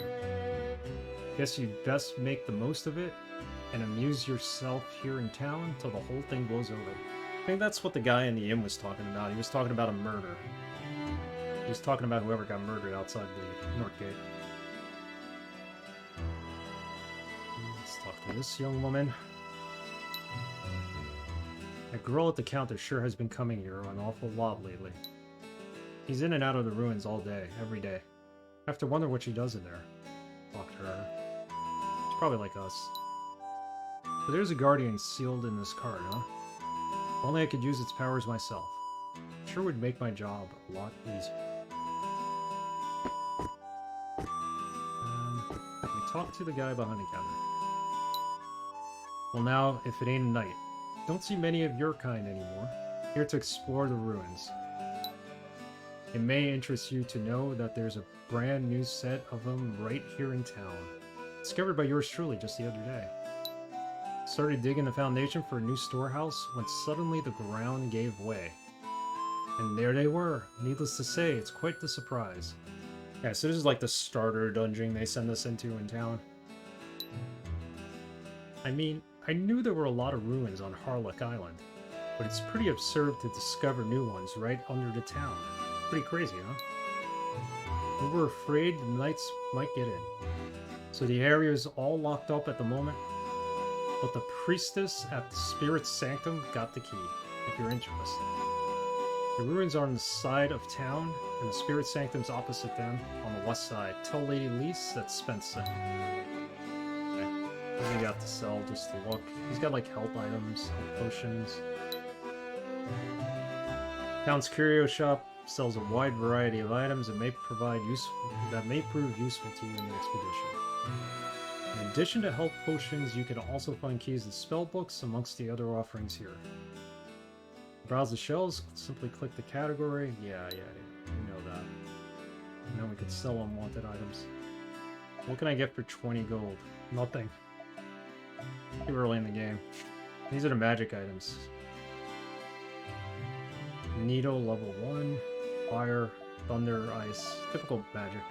Guess you'd best make the most of it and amuse yourself here in town till the whole thing blows over. I think that's what the guy in the inn was talking about. He was talking about a murder. He was talking about whoever got murdered outside the North Gate. Let's talk to this young woman. That girl at the counter sure has been coming here an awful lot lately. He's in and out of the ruins all day, every day. I have to wonder what she does in there. Talk to her. She's probably like us. But there's a guardian sealed in this card, huh? If only I could use its powers myself. Sure would make my job a lot easier. Let me talk to the guy behind the counter. Well now, if it ain't a knight. Don't see many of your kind anymore. Here to explore the ruins. It may interest you to know that there's a brand new set of them right here in town. Discovered by yours truly just the other day. Started digging the foundation for a new storehouse when suddenly the ground gave way. And there they were. Needless to say, it's quite the surprise. Yeah, so this is like the starter dungeon they send us into in town. I mean, I knew there were a lot of ruins on Harlock Island, but it's pretty absurd to discover new ones right under the town. Pretty crazy, huh? We were afraid the knights might get in. So the area is all locked up at the moment, but the priestess at the Spirit Sanctum got the key, if you're interested. The ruins are on the side of town, and the Spirit Sanctum's opposite them, on the west side. Tell Lady Lise that Spence sent. What do we got to sell, just to look? He's got like health items, health potions. Town's curio shop sells a wide variety of items that may prove useful to you in the expedition. In addition to health potions, you can also find keys to spell books amongst the other offerings here. Browse the shelves, simply click the category. Yeah, you know that. And then we could sell unwanted items. What can I get for 20 gold? Nothing. Too early in the game. These are the magic items. Needle level 1, fire, thunder, ice, typical magic.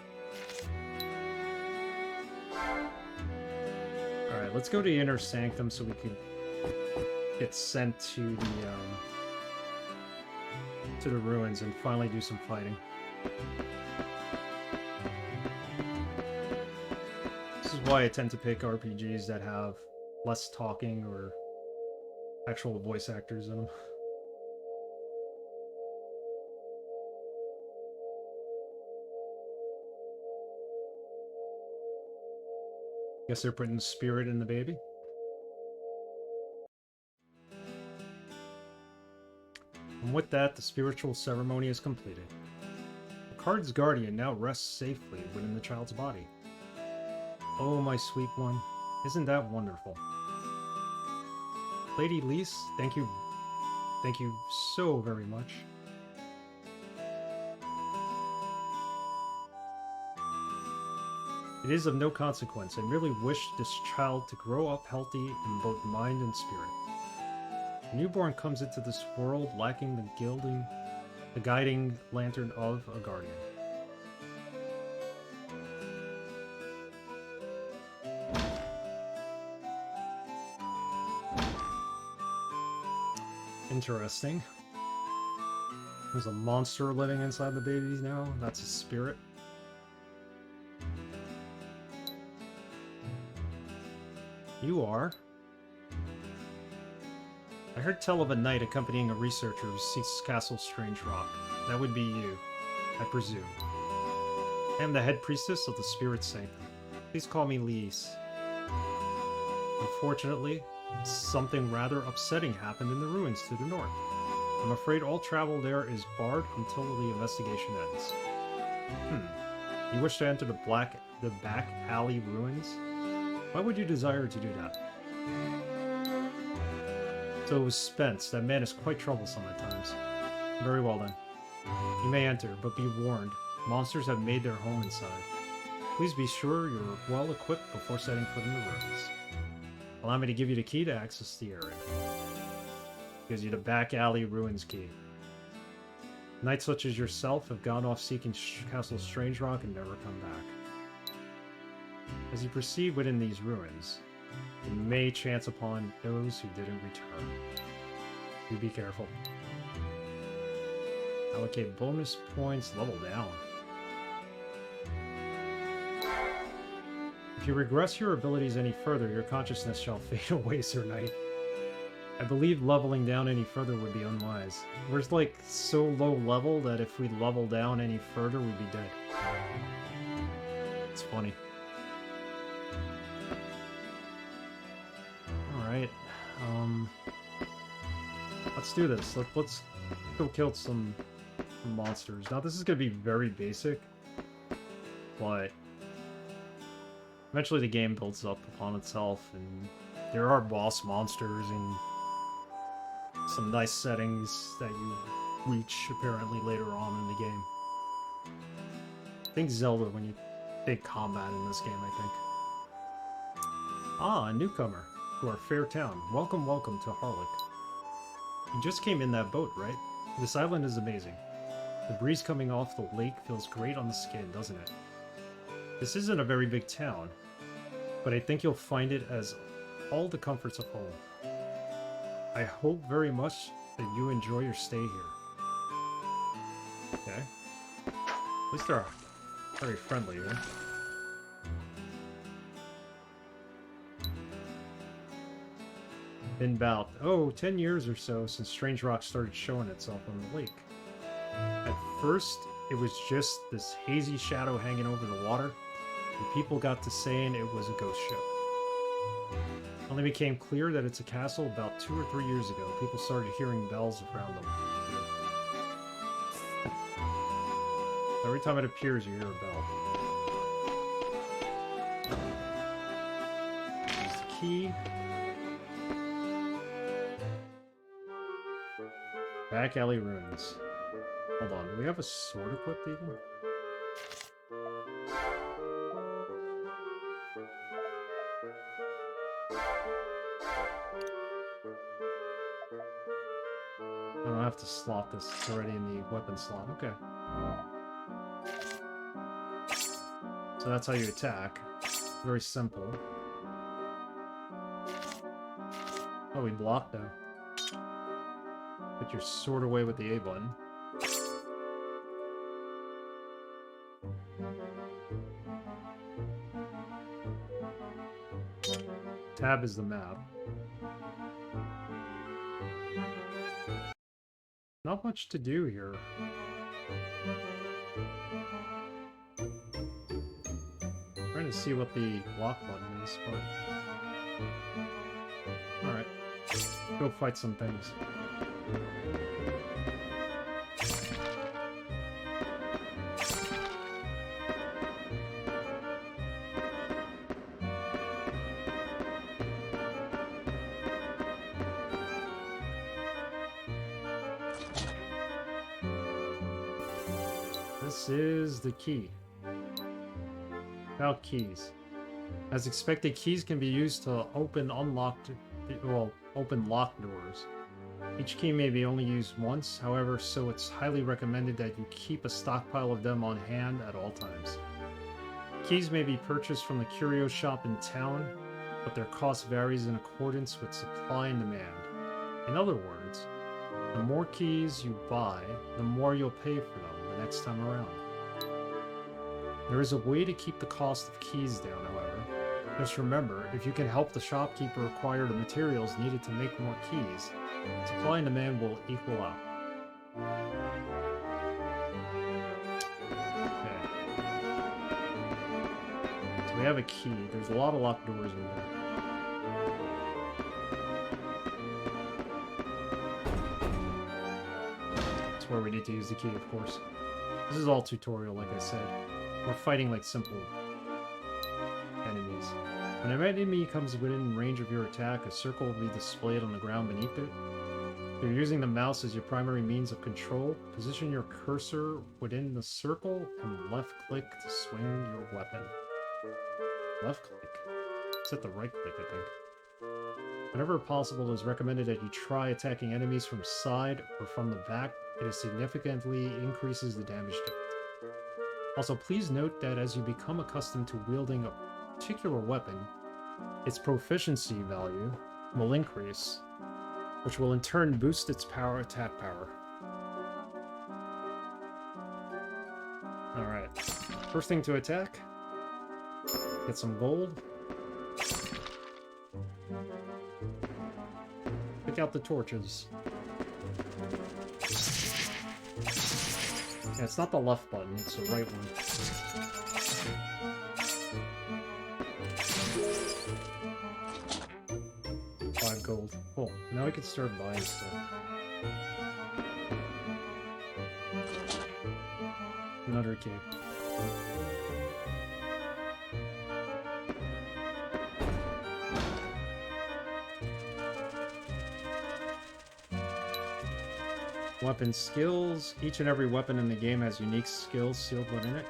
let's go to Inner Sanctum so we can get sent to the ruins and finally do some fighting. This is why I tend to pick RPGs that have less talking or actual voice actors in them. Guess they're putting spirit in the baby. And with that, the spiritual ceremony is completed. The card's guardian now rests safely within the child's body. Oh, my sweet one, isn't that wonderful? Lady Lise, thank you so very much. It is of no consequence. I merely wish this child to grow up healthy in both mind and spirit. A newborn comes into this world lacking the guiding lantern of a guardian. Interesting. There's a monster living inside the babies now. That's a spirit. You are. I heard tell of a knight accompanying a researcher who seeks Castle Strange Rock. That would be you, I presume. I am the head priestess of the Spirit Sanctum. Please call me Lise. Unfortunately, something rather upsetting happened in the ruins to the north. I'm afraid all travel there is barred until the investigation ends. You wish to enter the back alley ruins? Why would you desire to do that? So it was Spence. That man is quite troublesome at times. Very well then. You may enter, but be warned. Monsters have made their home inside. Please be sure you're well equipped before setting foot in the ruins. Allow me to give you the key to access the area. Gives you the back alley ruins key. Knights such as yourself have gone off seeking Castle Strange Rock and never come back. As you proceed within these ruins, you may chance upon those who didn't return. You be careful. Allocate bonus points, level down. If you regress your abilities any further, your consciousness shall fade away, Sir Knight. I believe leveling down any further would be unwise. We're like so low level that if we level down any further, we'd be dead. It's funny. Alright. Let's do this. Let's go kill some monsters. Now this is gonna be very basic, but eventually the game builds up upon itself, and there are boss monsters and some nice settings that you reach apparently later on in the game. I think Zelda when you big combat in this game, I think. Ah, a newcomer to our fair town. Welcome, welcome to Harlech. You just came in that boat, right? This island is amazing. The breeze coming off the lake feels great on the skin, doesn't it? This isn't a very big town, but I think you'll find it as all the comforts of home. I hope very much that you enjoy your stay here. Okay. At least they're very friendly here. Been about, 10 years or so since Strange Rock started showing itself on the lake. At first, it was just this hazy shadow hanging over the water, and people got to saying it was a ghost ship. It only became clear that it's a castle about 2 or 3 years ago. People started hearing bells around them. Every time it appears, you hear a bell. Here's the key. Back alley ruins. Hold on, do we have a sword equipped even? I don't have to slot this, it's already in the weapon slot. Okay. So that's how you attack. Very simple. Oh, we blocked though. Put your sword away with the A button. Tab is the map. Not much to do here. Trying to see what the block button is, but... Alright. Go fight some things. This is the key. About keys. As expected, keys can be used to open locked doors. Each key may be only used once, however, so it's highly recommended that you keep a stockpile of them on hand at all times. Keys may be purchased from the curio shop in town, but their cost varies in accordance with supply and demand. In other words, the more keys you buy, the more you'll pay for them the next time around. There is a way to keep the cost of keys down, however. Just remember, if you can help the shopkeeper acquire the materials needed to make more keys, supply and demand will equal out. Okay. So we have a key. There's a lot of locked doors in there. That's where we need to use the key, of course. This is all tutorial, like I said. We're fighting like simple enemies. When an enemy comes within range of your attack, a circle will be displayed on the ground beneath it. If you're using the mouse as your primary means of control, position your cursor within the circle and left-click to swing your weapon. Left-click? Set the right-click, I think. Whenever possible, it is recommended that you try attacking enemies from side or from the back. It significantly increases the damage done. Also, please note that as you become accustomed to wielding a particular weapon, its proficiency value will increase, which will in turn boost its attack power. Alright, first thing to attack, get some gold, pick out the torches. Yeah, it's not the left button, it's the right one. 5 gold. Cool. Now we can start buying stuff. Another key. Weapon skills. Each and every weapon in the game has unique skills sealed within it.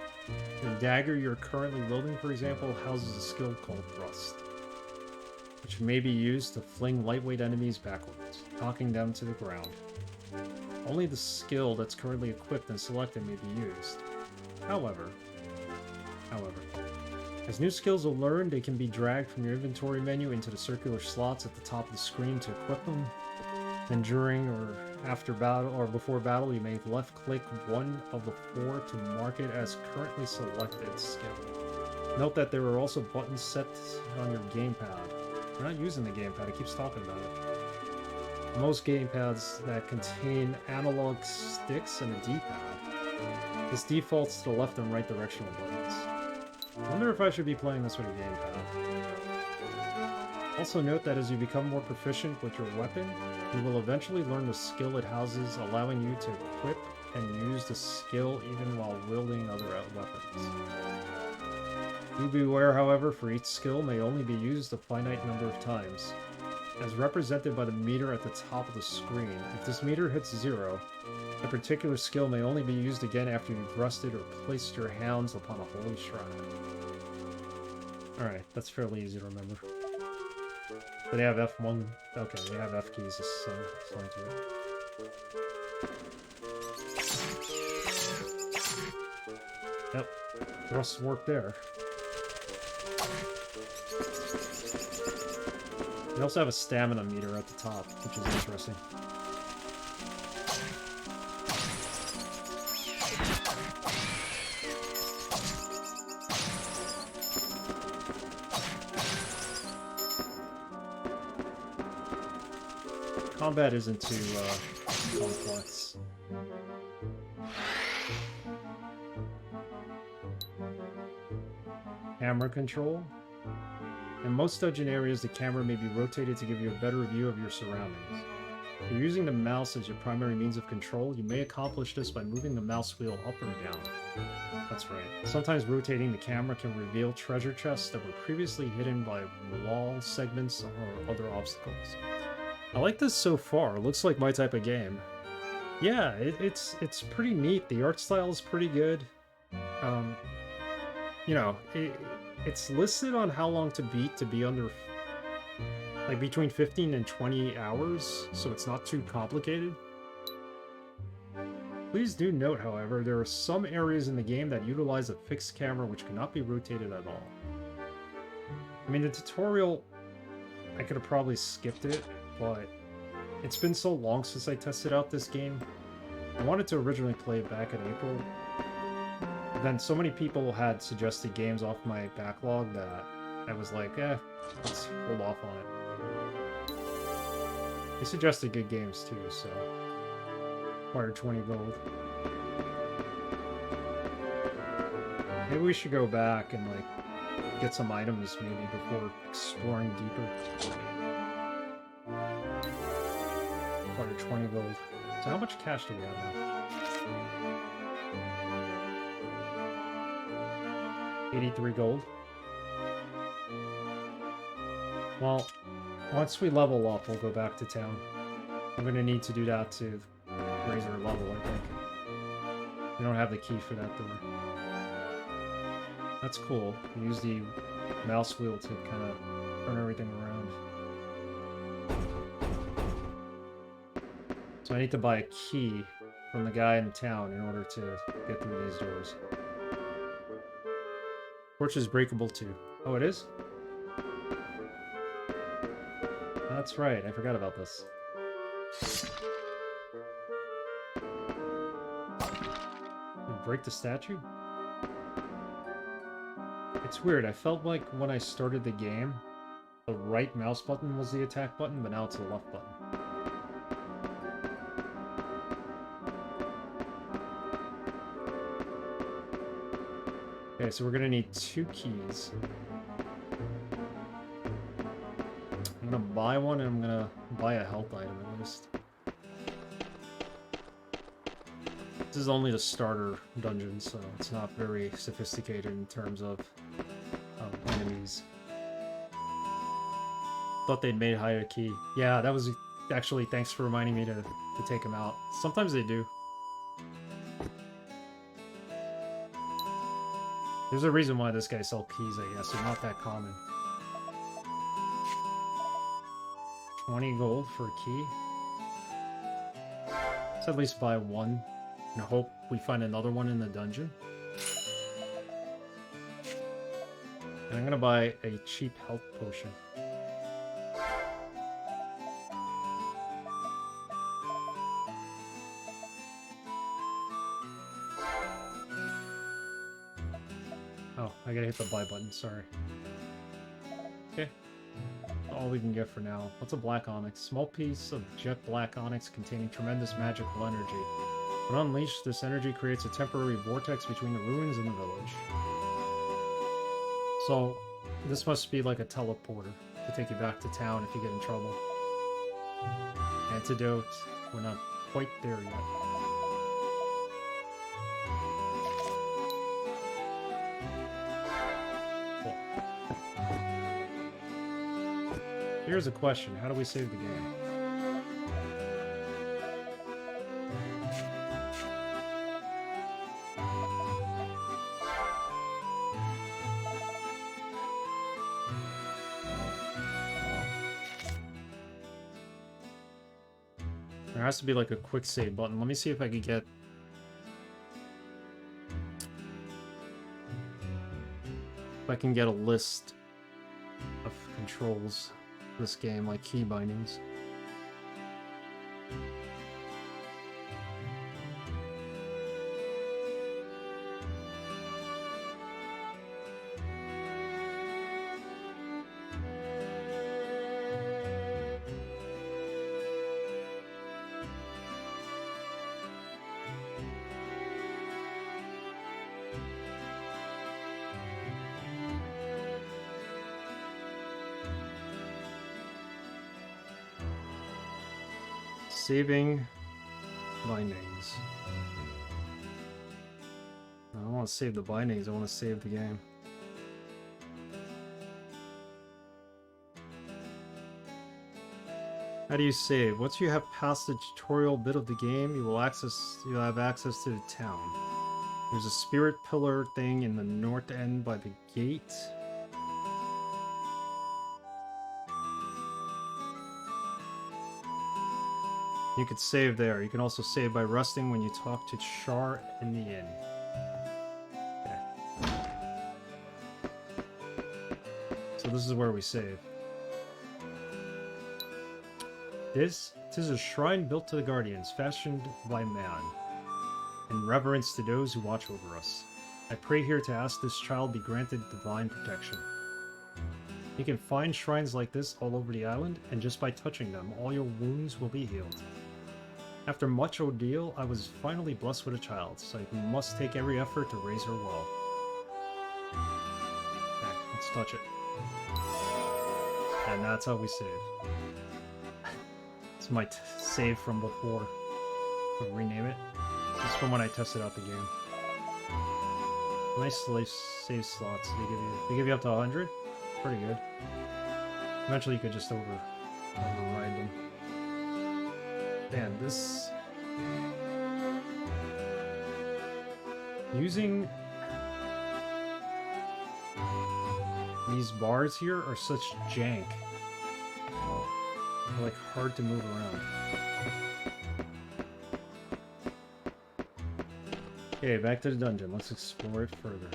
The dagger you're currently wielding, for example, houses a skill called Thrust, which may be used to fling lightweight enemies backwards, knocking them to the ground. Only the skill that's currently equipped and selected may be used. However, as new skills are learned, they can be dragged from your inventory menu into the circular slots at the top of the screen to equip them. Then during or after battle or before battle, you may left-click one of the 4 to mark it as currently selected skill. Note that there are also buttons set on your gamepad. We're not using the gamepad, it keeps talking about it. Most gamepads that contain analog sticks and a D-pad. This defaults to the left and right directional buttons. I wonder if I should be playing this with a gamepad. Also note that as you become more proficient with your weapon, you will eventually learn the skill it houses, allowing you to equip and use the skill even while wielding other weapons. Do beware, however, for each skill may only be used a finite number of times. As represented by the meter at the top of the screen, if this meter hits 0, a particular skill may only be used again after you've rested or placed your hands upon a holy shrine. Alright, that's fairly easy to remember. But they have F1. Okay, they have F keys assigned to it. Yep, thrusts work there. They also have a stamina meter at the top, which is interesting. Combat isn't too complex. Camera control. In most dungeon areas, the camera may be rotated to give you a better view of your surroundings. If you're using the mouse as your primary means of control, you may accomplish this by moving the mouse wheel up or down. That's right. Sometimes rotating the camera can reveal treasure chests that were previously hidden by wall segments or other obstacles. I like this so far. It looks like my type of game. Yeah, it's pretty neat. The art style is pretty good. You know, it's listed on how long to beat to be under, like, between 15 and 20 hours, so it's not too complicated. Please do note, however, there are some areas in the game that utilize a fixed camera which cannot be rotated at all. I mean, the tutorial, I could have probably skipped it, but it's been so long since I tested out this game. I wanted to originally play it back in April, but then so many people had suggested games off my backlog that I was like, let's hold off on it. They suggested good games too, so acquired 20 gold. Maybe we should go back and like get some items maybe before exploring deeper. Acquired 20 gold. So how much cash do we have now? 83 gold. Well, once we level up, we'll go back to town. I'm gonna need to do that to raise our level, I think. We don't have the key for that door. That's cool. We use the mouse wheel to kind of turn everything around. So I need to buy a key from the guy in town in order to get through these doors. Porch is breakable too. Oh, it is? That's right, I forgot about this. Break the statue? It's weird, I felt like when I started the game, the right mouse button was the attack button, but now it's the left button. Okay, so we're gonna need 2 keys. I'm gonna buy one and I'm gonna buy a health item at least. This is only the starter dungeon, so it's not very sophisticated in terms of enemies. Thought they'd made hide a key. Yeah, that was actually, thanks for reminding me to take them out. Sometimes they do. There's a reason why this guy sells keys, I guess. They're not that common. 20 gold for a key. Let's at least buy one. And hope we find another one in the dungeon. And I'm gonna buy a cheap health potion. Oh, I gotta hit the buy button, sorry. Okay. All we can get for now. What's a black onyx? Small piece of jet black onyx containing tremendous magical energy. When unleashed, this energy creates a temporary vortex between the ruins and the village. So, this must be like a teleporter to take you back to town if you get in trouble. Antidote. We're not quite there yet. Cool. Here's a question. How do we save the game? There has to be like a quick save button. Let me see if I can get... If I can get a list of controls. this game, like key bindings. Saving bindings. I don't want to save the bindings, I want to save the game. How do you save? Once you have passed the tutorial bit of the game, you'll have access to the town. There's a spirit pillar thing in the north end by the gate. You could save there. You can also save by resting when you talk to Char in the inn. Okay. So this is where we save. This is a shrine built to the Guardians, fashioned by man, in reverence to those who watch over us. I pray here to ask this child be granted divine protection. You can find shrines like this all over the island, and just by touching them, all your wounds will be healed. After much ordeal, I was finally blessed with a child, so I must take every effort to raise her well. Okay, let's touch it. And that's how we save. This is my save from before. I'll rename it. This is from when I tested out the game. Nice save slots they give you up to 100? Pretty good. Eventually you could just override them. Man, this... Using these bars here are such jank. They're like hard to move around. Okay, back to the dungeon. Let's explore it further.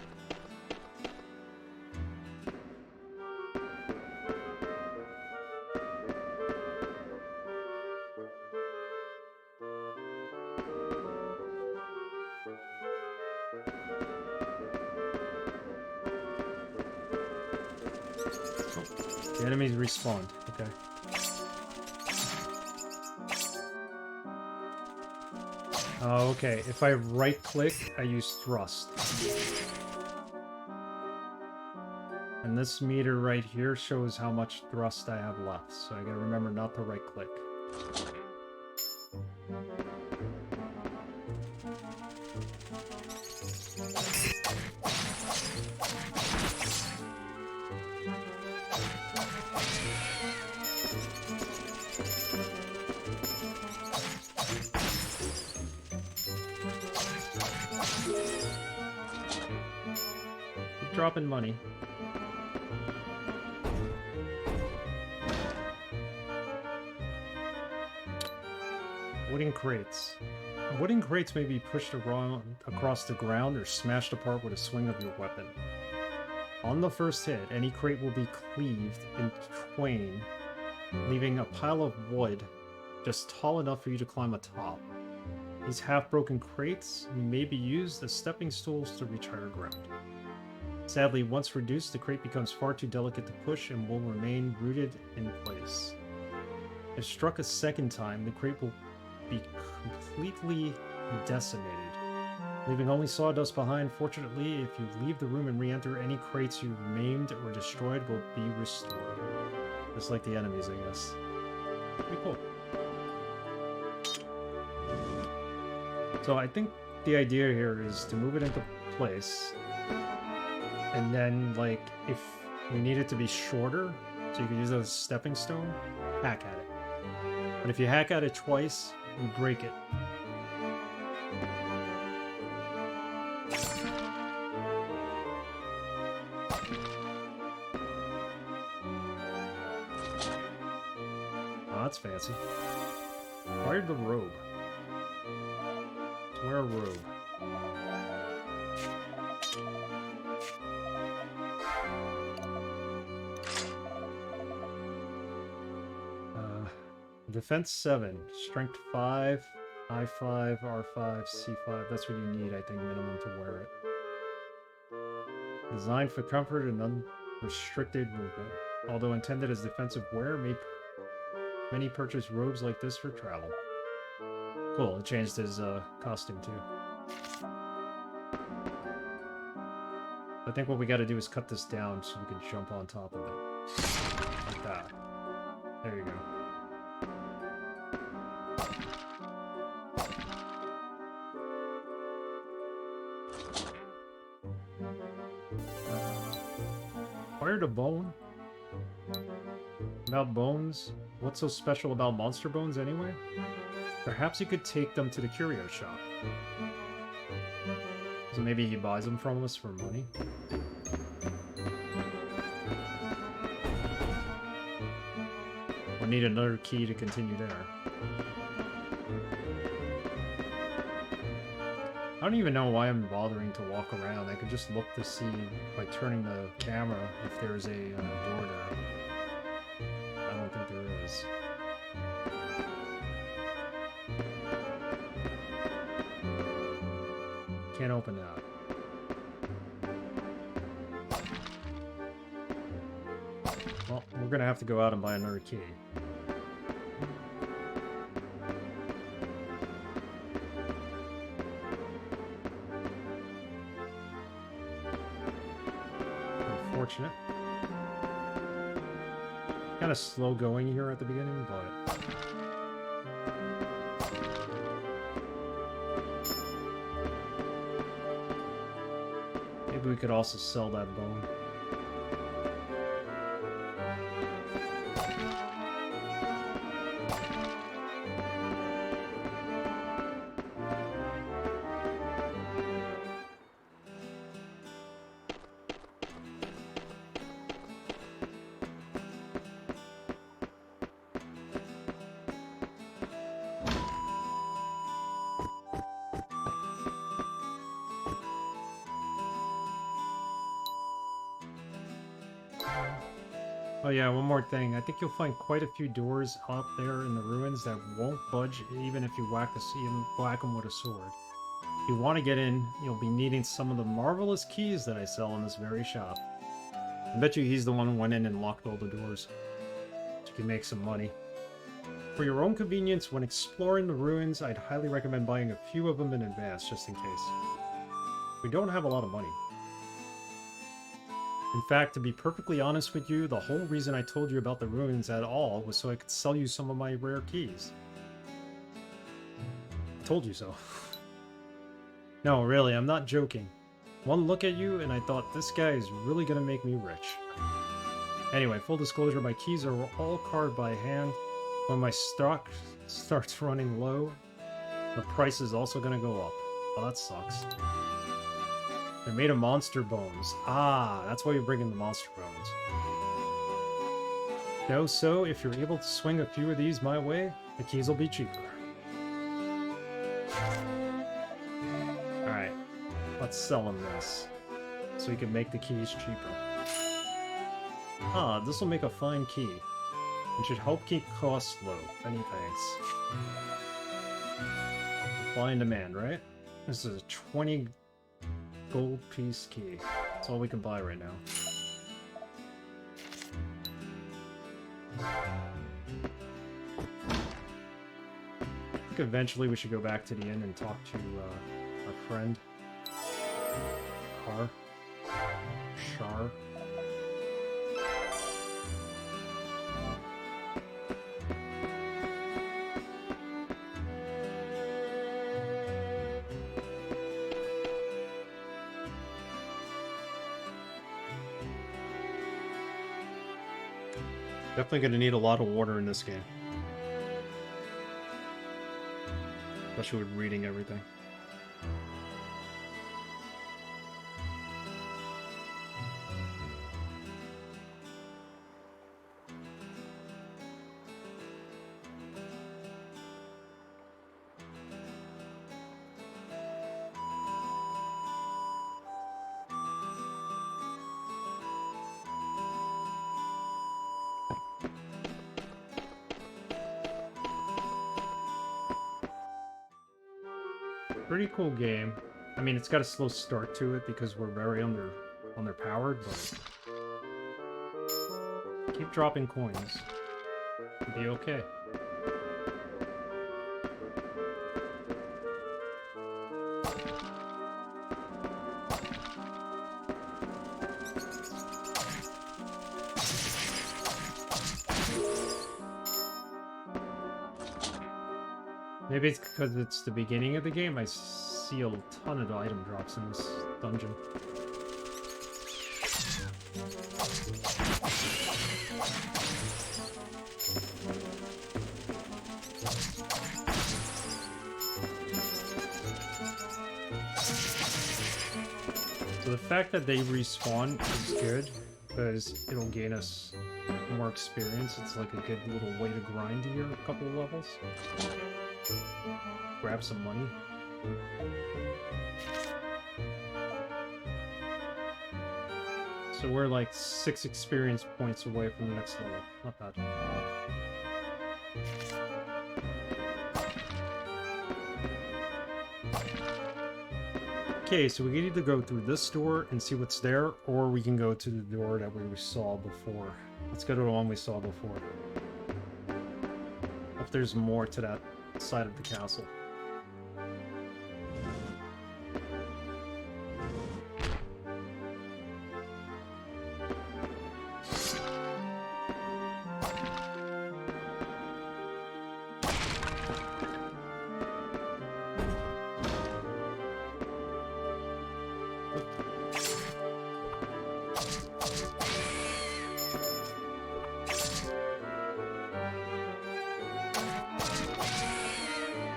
The enemies respawned. Okay. Oh, okay. If I right-click, I use thrust. And this meter right here shows how much thrust I have left, so I gotta remember not to right-click. Dropping money. Wooden crates. Wooden crates may be pushed around across the ground or smashed apart with a swing of your weapon. On the first hit, any crate will be cleaved in twain, leaving a pile of wood just tall enough for you to climb atop. These half-broken crates may be used as stepping stools to reach higher ground. Sadly, once reduced, the crate becomes far too delicate to push and will remain rooted in place. If struck a second time, the crate will be completely decimated, leaving only sawdust behind. Fortunately, if you leave the room and re-enter, any crates you maimed or destroyed will be restored. Just like the enemies, I guess. Pretty cool. So I think the idea here is to move it into place, and then, like, if we need it to be shorter, so you can use it as a stepping stone, hack at it. But if you hack at it twice, you break it. Oh, that's fancy. Acquired the robe. Let's wear a robe. Defense 7, Strength 5, I5, R5, C5. That's what you need, I think, minimum to wear it. Designed for comfort and unrestricted movement. Although intended as defensive wear, many purchase robes like this for travel. Cool, it changed his costume too. I think what we gotta do is cut this down so we can jump on top of it. Like that. There you go. Acquired a bone? About bones? What's so special about monster bones anyway? Perhaps you could take them to the curio shop. So maybe he buys them from us for money? We'll need another key to continue there. I don't even know why I'm bothering to walk around. I could just look to see by turning the camera if there's a door there. I don't think there is. Can't open that. Well, we're gonna have to go out and buy another key. Unfortunate. Kind of slow going here at the beginning, but... maybe we could also sell that bone. Oh yeah, one more thing. I think you'll find quite a few doors up there in the ruins that won't budge even if you whack them with a sword. If you want to get in, you'll be needing some of the marvelous keys that I sell in this very shop. I bet you he's the one who went in and locked all the doors. So you can make some money. For your own convenience, when exploring the ruins, I'd highly recommend buying a few of them in advance, just in case. We don't have a lot of money. In fact, to be perfectly honest with you, the whole reason I told you about the ruins at all was so I could sell you some of my rare keys. I told you so. No, really, I'm not joking. One look at you and I thought, this guy is really gonna make me rich. Anyway, full disclosure, my keys are all carved by hand. When my stock starts running low, the price is also gonna go up. Oh, that sucks. They're made of monster bones. Ah, that's why you're bringing the monster bones. So if you're able to swing a few of these my way, the keys will be cheaper. Alright, let's sell him this, so he can make the keys cheaper. Ah, this will make a fine key, and should help keep costs low. Many thanks. Supply and demand, right? This is a 20 gold piece key. That's all we can buy right now. I think eventually we should go back to the inn and talk to our friend. Shar. Definitely going to need a lot of water in this game. Especially with reading everything. Pretty cool game. I mean, it's got a slow start to it because we're very underpowered, but keep dropping coins. It'll be okay. Maybe it's because it's the beginning of the game. I see a ton of item drops in this dungeon. So the fact that they respawn is good, because it'll gain us more experience. It's like a good little way to grind here a couple of levels. Grab some money. So we're like 6 experience points away from the next level. Not bad. Okay, so we can either go through this door and see what's there, or we can go to the door that we saw before. Let's go to the one we saw before. Hope there's more to that side of the castle.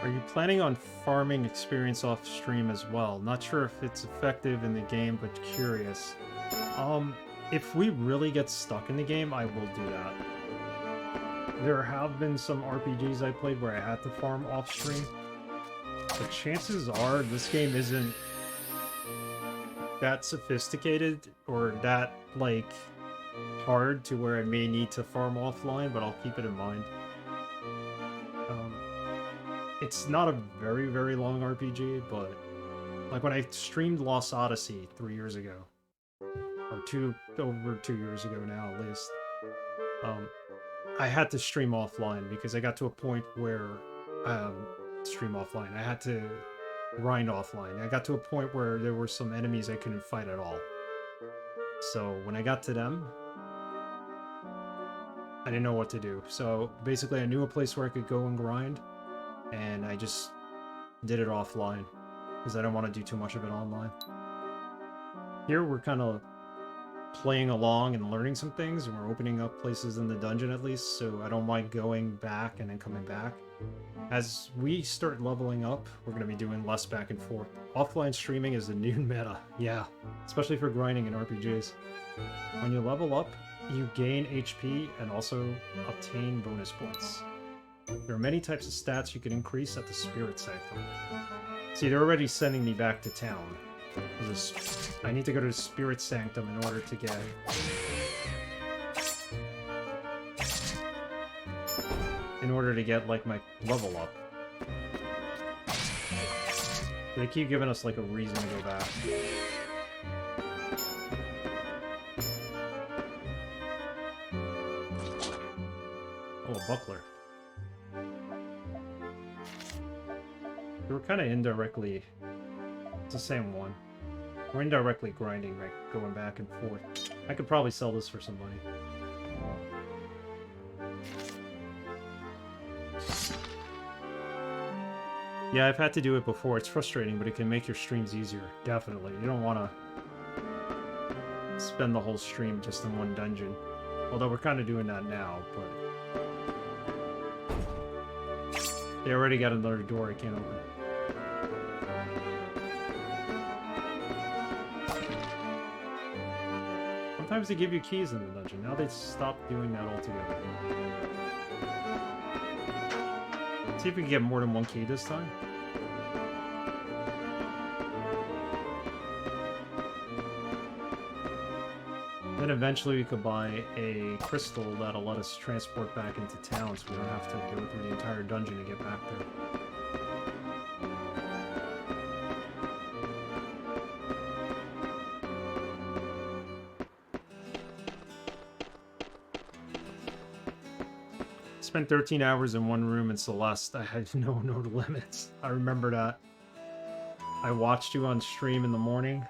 Are you planning on farming experience off stream as well? Not sure if it's effective in the game, but curious. If we really get stuck in the game, I will do that. There have been some RPGs I played where I had to farm off stream, but chances are this game isn't that sophisticated or that, like, hard to where I may need to farm offline, but I'll keep it in mind. It's not a very, very long RPG, but like when I streamed Lost Odyssey 3 years ago, or over 2 years ago now at least, I had to stream offline because I got to a point where stream offline. I had to grind offline. I got to a point where there were some enemies I couldn't fight at all. So when I got to them, I didn't know what to do. So basically I knew a place where I could go and grind, and I just did it offline because I don't want to do too much of it online. Here we're kind of playing along and learning some things, and we're opening up places in the dungeon at least, so I don't mind going back and then coming back. As we start leveling up, we're going to be doing less back and forth. Offline streaming is the new meta, yeah, especially for grinding in RPGs. When you level up, you gain HP and also obtain bonus points. There are many types of stats you can increase at the Spirit Sanctum. See, they're already sending me back to town. I need to go to the Spirit Sanctum in order to get... like, my level up. They keep giving us, like, a reason to go back. Oh, a buckler. They were kind of indirectly... It's the same one. We're indirectly grinding, like, going back and forth. I could probably sell this for some money. Yeah, I've had to do it before. It's frustrating, but it can make your streams easier. Definitely. You don't want to spend the whole stream just in one dungeon. Although we're kind of doing that now, but... They already got another door I can't open. Sometimes they give you keys in the dungeon. Now they stopped doing that altogether. See if we can get more than one key this time. Then eventually we could buy a crystal that'll let us transport back into town, so we don't have to go through the entire dungeon to get back there. Spent 13 hours in one room in Celeste. I had no limits. I remember that. I watched you on stream in the morning.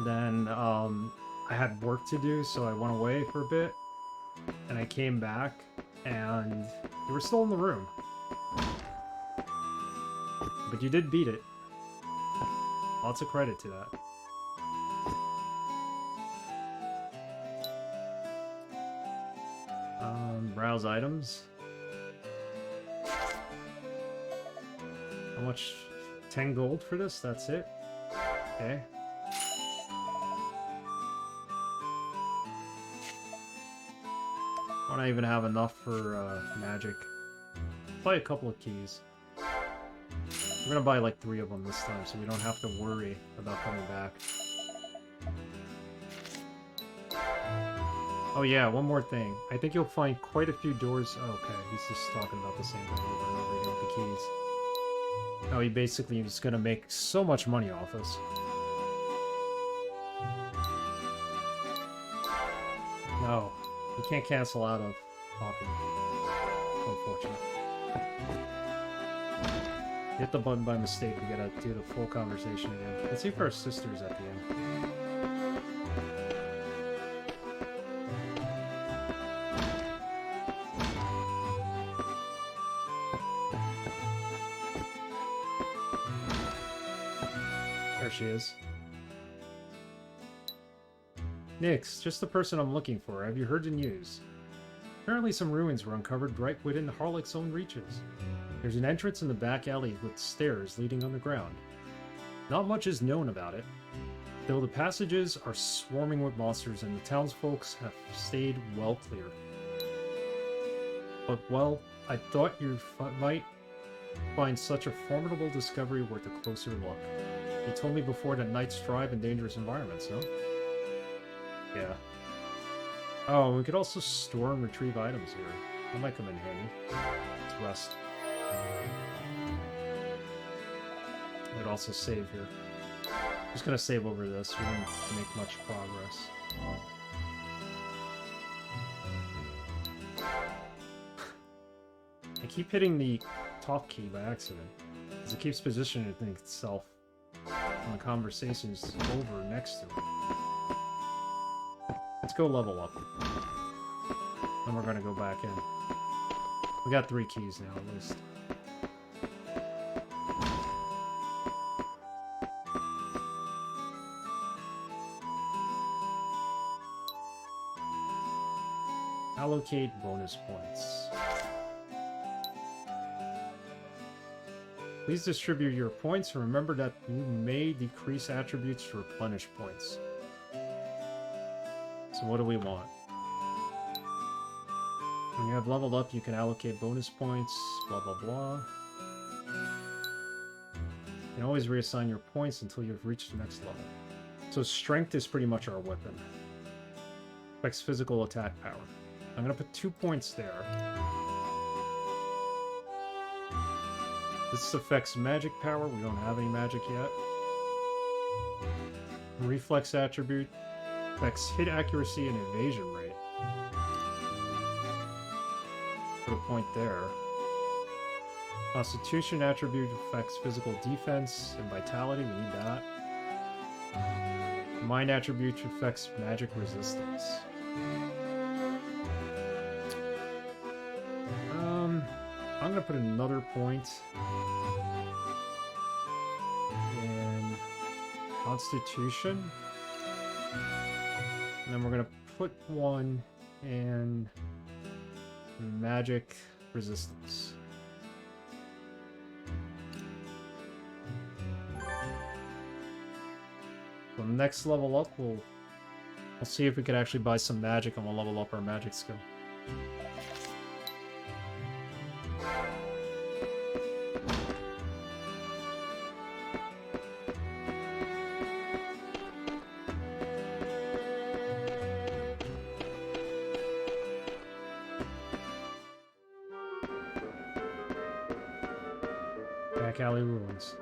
Then I had work to do, so I went away for a bit. And I came back, and you were still in the room. But you did beat it. Lots of credit to that. Browse items. How much? 10 gold for this? That's it? Okay. I don't even have enough for magic. Buy a couple of keys. We're gonna buy like 3 of them this time, so we don't have to worry about coming back. Oh yeah, one more thing. I think you'll find quite a few doors... Oh, okay, he's just talking about the same thing over and over again with the keys. Oh, he basically is gonna make so much money off us. No, you can't cancel out of talking. Unfortunate. Hit the button by mistake, we gotta do the full conversation again. Let's see if our sister's at the end. There she is. Nix, just the person I'm looking for. Have you heard the news? Apparently some ruins were uncovered right within Harlech's own reaches. There's an entrance in the back alley with stairs leading underground. Not much is known about it, though the passages are swarming with monsters and the townsfolk have stayed well clear. But well, I thought you might find such a formidable discovery worth a closer look. You told me before that knights thrive in dangerous environments, no? Yeah. Oh, we could also store and retrieve items here. That might come in handy. Let's rest. We'd also save here. Just gonna save over this. We didn't make much progress. I keep hitting the top key by accident, as it keeps positioning itself when the conversation's over next to it. Let's go level up. Then we're gonna go back in. We got 3 keys now, at least. Allocate bonus points. Please distribute your points and remember that you may decrease attributes to replenish points. So what do we want? When you have leveled up, you can allocate bonus points, blah blah blah. You can always reassign your points until you've reached the next level. So strength is pretty much our weapon. Affects physical attack power. I'm gonna put 2 points there. This affects magic power. We don't have any magic yet. Reflex attribute affects hit accuracy and evasion rate. Put a point there. Constitution attribute affects physical defense and vitality. We need that. Mind attribute affects magic resistance. I'm gonna put another point in Constitution, and then we're gonna put one in Magic Resistance. So next level up, we'll see if we could actually buy some magic, and we'll level up our magic skill. Back alley ruins.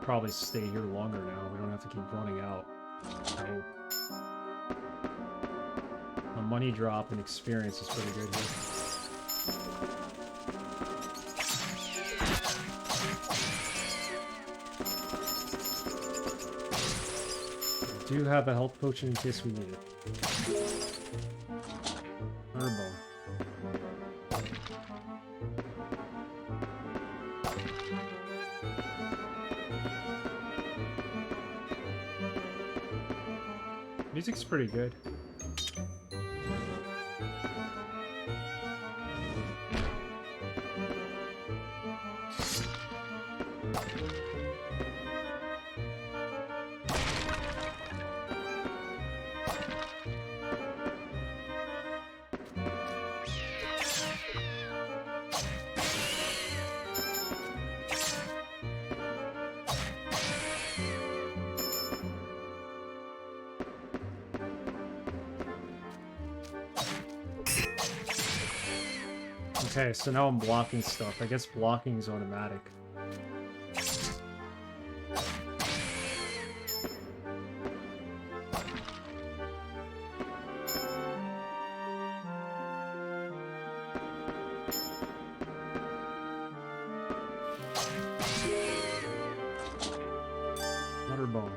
probably stay here longer now. We don't have to keep running out. So, a money drop and experience is pretty good here. I do have a health potion in case we need it. Herbal. Music's pretty good. Okay, so now I'm blocking stuff. I guess blocking is automatic. Another bone.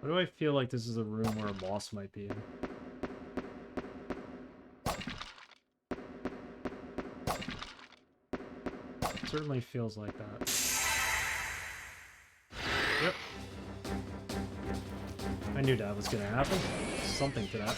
Why do I feel like this is a room where a boss might be in? Certainly feels like that. Yep. I knew that was gonna happen. Something to that.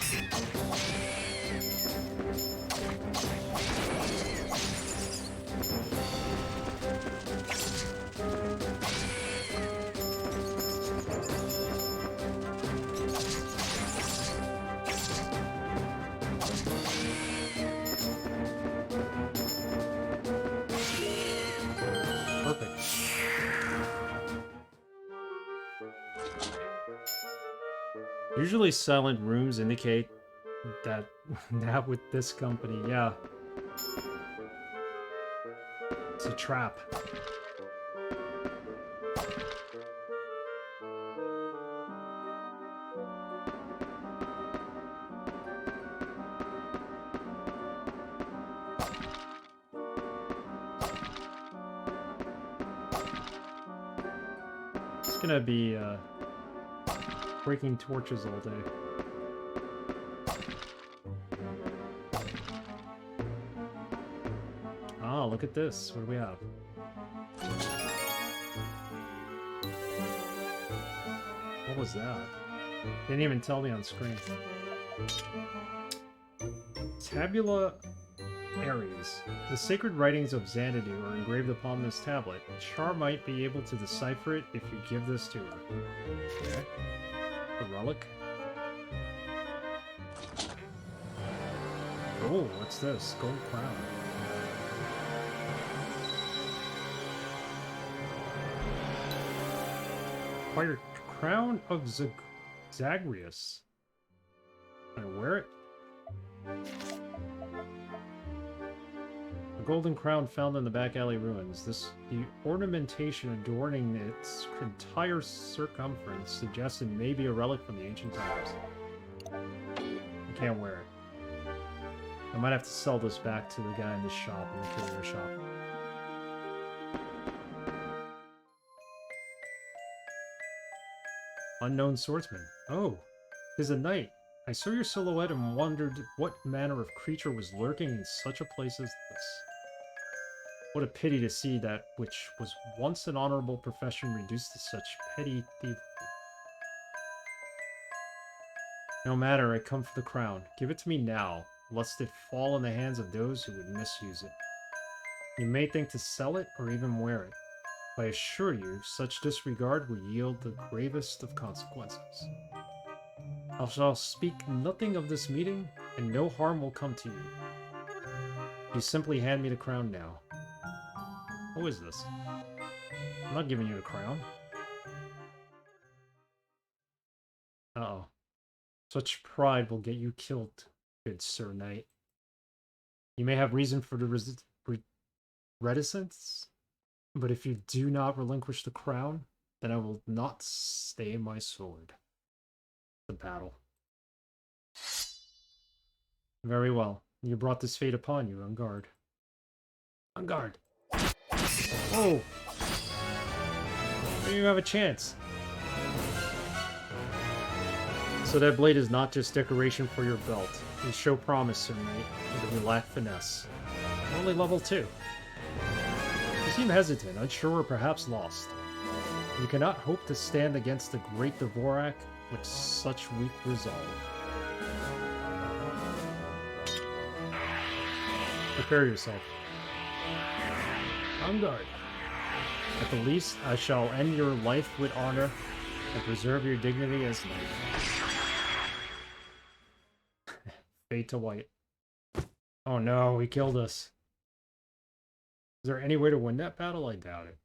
Usually silent rooms indicate that that with this company, yeah. It's a trap. It's gonna be breaking torches all day. Ah, look at this. What do we have? What was that? Didn't even tell me on screen. Tabula Aries. The sacred writings of Xanadu are engraved upon this tablet. Char might be able to decipher it if you give this to her. Okay. A relic? Oh, what's this? Gold crown. Acquired crown of Zagreus. Can I wear it? A golden crown found in the back alley ruins. The ornamentation adorning its entire circumference suggests it may be a relic from the ancient times. I can't wear it. I might have to sell this back to the guy in the shop, in the curio shop. Unknown swordsman. Oh, 'tis a knight. I saw your silhouette and wondered what manner of creature was lurking in such a place as this. What a pity to see that which was once an honorable profession reduced to such petty thievery. No matter, I come for the crown. Give it to me now, lest it fall in the hands of those who would misuse it. You may think to sell it or even wear it, but I assure you, such disregard will yield the gravest of consequences. I shall speak nothing of this meeting, and no harm will come to you. You simply hand me the crown now. Who is this? I'm not giving you the crown. Uh-oh. Such pride will get you killed, good Sir Knight. You may have reason for the reticence, but if you do not relinquish the crown, then I will not stay my sword. The battle. Very well. You brought this fate upon you. On guard. On guard. Whoa! You have a chance. So that blade is not just decoration for your belt. You show promise, Sir Knight, but you lack finesse. Only level 2. You seem hesitant, unsure, or perhaps lost. You cannot hope to stand against the great Dvorak with such weak resolve. Prepare yourself. On guard. At the least, I shall end your life with honor and preserve your dignity as knight. Fade to white. Oh no, he killed us. Is there any way to win that battle? I doubt it.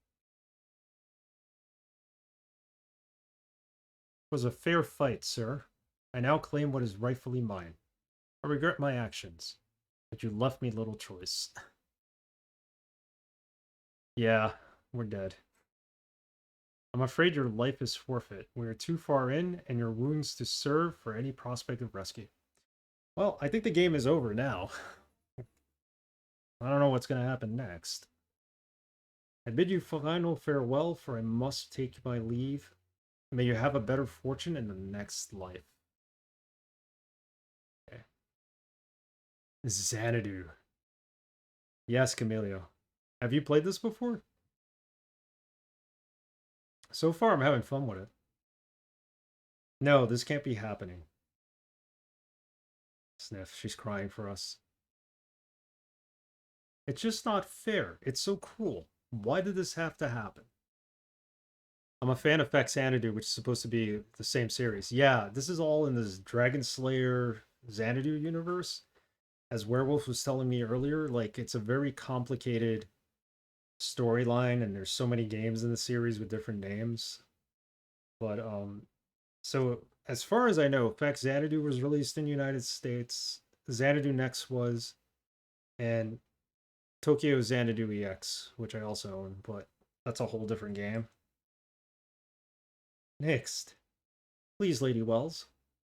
It was a fair fight, sir. I now claim what is rightfully mine. I regret my actions, but you left me little choice. Yeah, we're dead. I'm afraid your life is forfeit. We are too far in, and your wounds to serve for any prospect of rescue. Well, I think the game is over now. I don't know what's going to happen next. I bid you final farewell, for I must take my leave. May you have a better fortune in the next life. Okay. Xanadu. Yes, Camilio. Have you played this before? So far, I'm having fun with it. No, this can't be happening. Sniff, she's crying for us. It's just not fair. It's so cruel. Why did this have to happen? I'm a fan of Xanadu, which is supposed to be the same series. Yeah, this is all in this Dragon Slayer Xanadu universe. As Werewolf was telling me earlier, like, it's a very complicated storyline, and there's so many games in the series with different names. But, so as far as I know, Xanadu was released in the United States. Xanadu Next was, and Tokyo Xanadu EX, which I also own, but that's a whole different game. Next. Please, Lady Wells.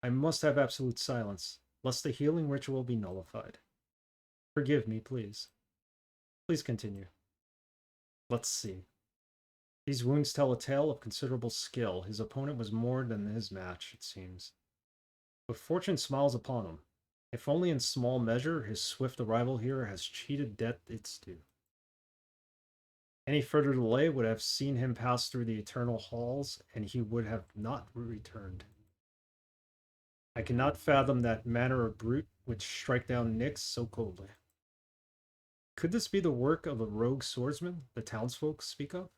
I must have absolute silence, lest the healing ritual be nullified. Forgive me, please. Please continue. Let's see. These wounds tell a tale of considerable skill. His opponent was more than his match, it seems. But fortune smiles upon him. If only in small measure, his swift arrival here has cheated death its due. Any further delay would have seen him pass through the eternal halls, and he would have not returned. I cannot fathom that manner of brute which strike down Nyx so coldly. Could this be the work of a rogue swordsman the townsfolk speak of?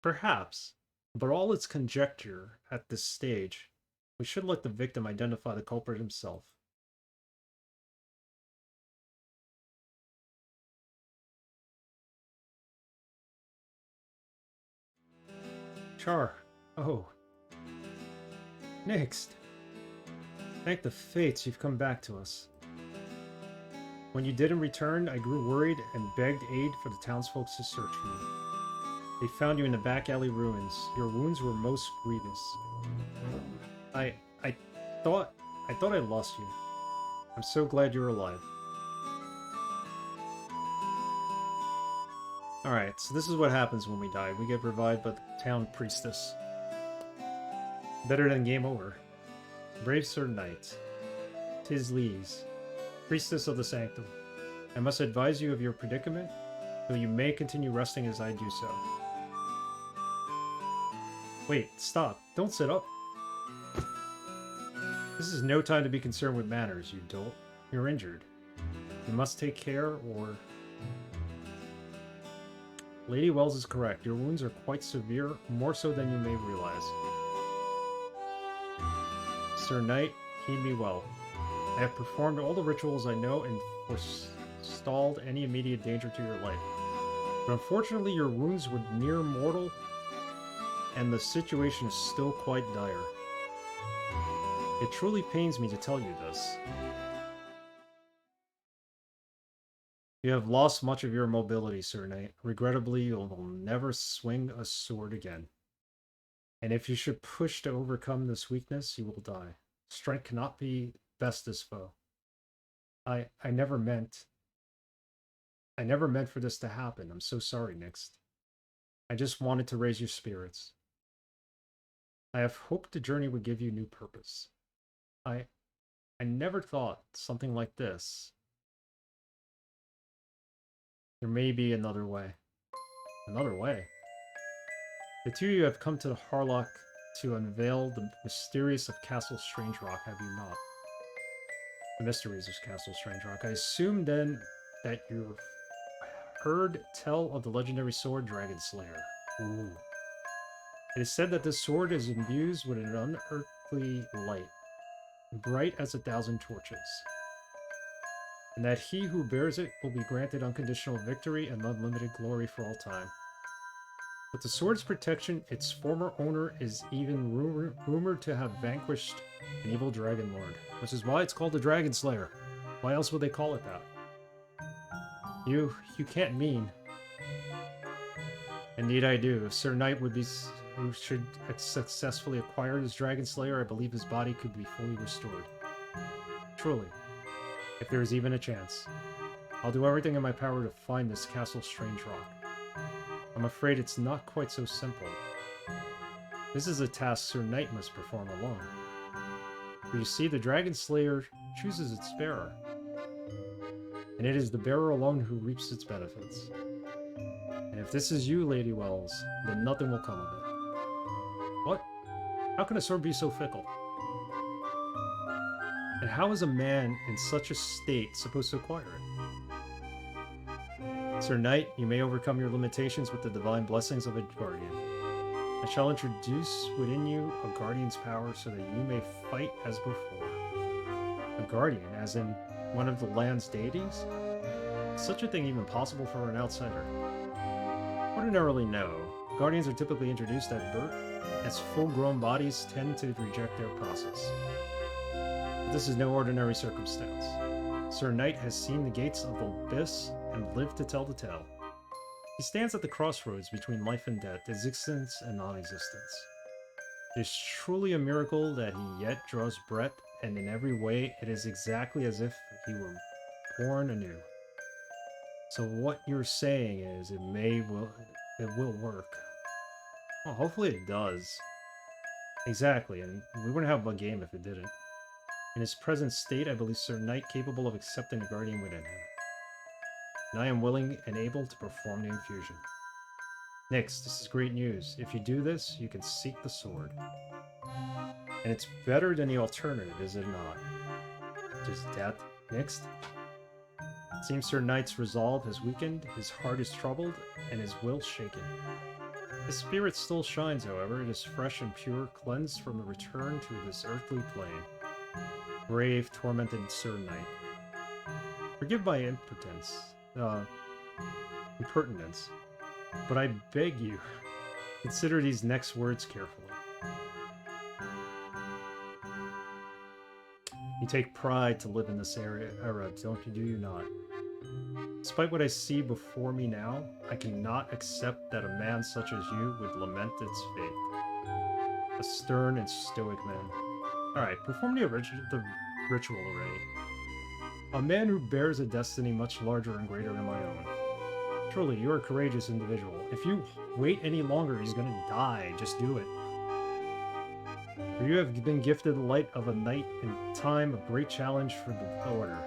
Perhaps, but all its conjecture at this stage. We should let the victim identify the culprit himself. Char. Oh. Next. Thank the fates you've come back to us. When you didn't return, I grew worried and begged aid for the townsfolk to search for you. They found you in the back alley ruins. Your wounds were most grievous. I thought I lost you. I'm so glad you're alive. Alright, so this is what happens when we die. We get revived by the town priestess. Better than game over. Brave Sir Knight. 'Tis Lise, priestess of the sanctum. I must advise you of your predicament, though you may continue resting as I do so. Wait, stop. Don't sit up. This is no time to be concerned with manners, you dolt. You're injured. You must take care, or... Lady Wells is correct. Your wounds are quite severe, more so than you may realize. Sir Knight, heed me well. I have performed all the rituals I know and forestalled any immediate danger to your life. But unfortunately, your wounds were near mortal, and the situation is still quite dire. It truly pains me to tell you this. You have lost much of your mobility, Sir Knight. Regrettably, you will never swing a sword again. And if you should push to overcome this weakness, you will die. Strength cannot be bestest foe. I never meant for this to happen. I'm so sorry, Next. I just wanted to raise your spirits. I have hoped the journey would give you new purpose. I never thought something like this. There may be another way. Another way? The two of you have come to the Harlock to unveil the mysterious of Castle Strange Rock, have you not? The mysteries of Castle Strange Rock. I assume then that you've heard tell of the legendary sword Dragon Slayer. Ooh. It is said that this sword is imbued with an unearthly light, bright as 1,000 torches, and that he who bears it will be granted unconditional victory and unlimited glory for all time. With the sword's protection, its former owner is even rumored to have vanquished an evil dragon lord, which is why it's called the Dragon Slayer. Why else would they call it that? You can't mean. Indeed I do. If Sir Knight who should successfully acquire this Dragon Slayer, I believe his body could be fully restored. Truly. If there is even a chance. I'll do everything in my power to find this Castle Strange Rock. I'm afraid it's not quite so simple. This is a task Sir Knight must perform alone. For you see, the Dragon Slayer chooses its bearer. And it is the bearer alone who reaps its benefits. And if this is you, Lady Wells, then nothing will come of it. What? How can a sword be so fickle? And how is a man in such a state supposed to acquire it? Sir Knight, you may overcome your limitations with the divine blessings of a guardian. I shall introduce within you a guardian's power so that you may fight as before. A guardian, as in one of the land's deities? Is such a thing even possible for an outsider? Ordinarily, no. Guardians are typically introduced at birth, as full-grown bodies tend to reject their process. But this is no ordinary circumstance. Sir Knight has seen the gates of the abyss and lived to tell the tale. He stands at the crossroads between life and death, existence and non-existence. It is truly a miracle that he yet draws breath, and in every way it is exactly as if he were born anew. So what you're saying is it will work. Well, hopefully it does. Exactly, and we wouldn't have a game if it didn't. In his present state, I believe Sir Knight capable of accepting the guardian within him. And I am willing and able to perform the infusion. Next, this is great news. If you do this, you can seek the sword. And it's better than the alternative, is it not? Just death. Next. It seems Sir Knight's resolve has weakened, his heart is troubled, and his will shaken. His spirit still shines, however. It is fresh and pure, cleansed from the return to this earthly plane. Brave, tormented Sir Knight. Forgive my impertinence, but I beg you, consider these next words carefully. You take pride to live in this era, don't you? Do you not? Despite what I see before me now, I cannot accept that a man such as you would lament its fate. A stern and stoic man. Alright, perform the ritual already. A man who bears a destiny much larger and greater than my own. Truly, you're a courageous individual. If you wait any longer, he's gonna die. Just do it. For you have been gifted the light of a night in time of great challenge for the order.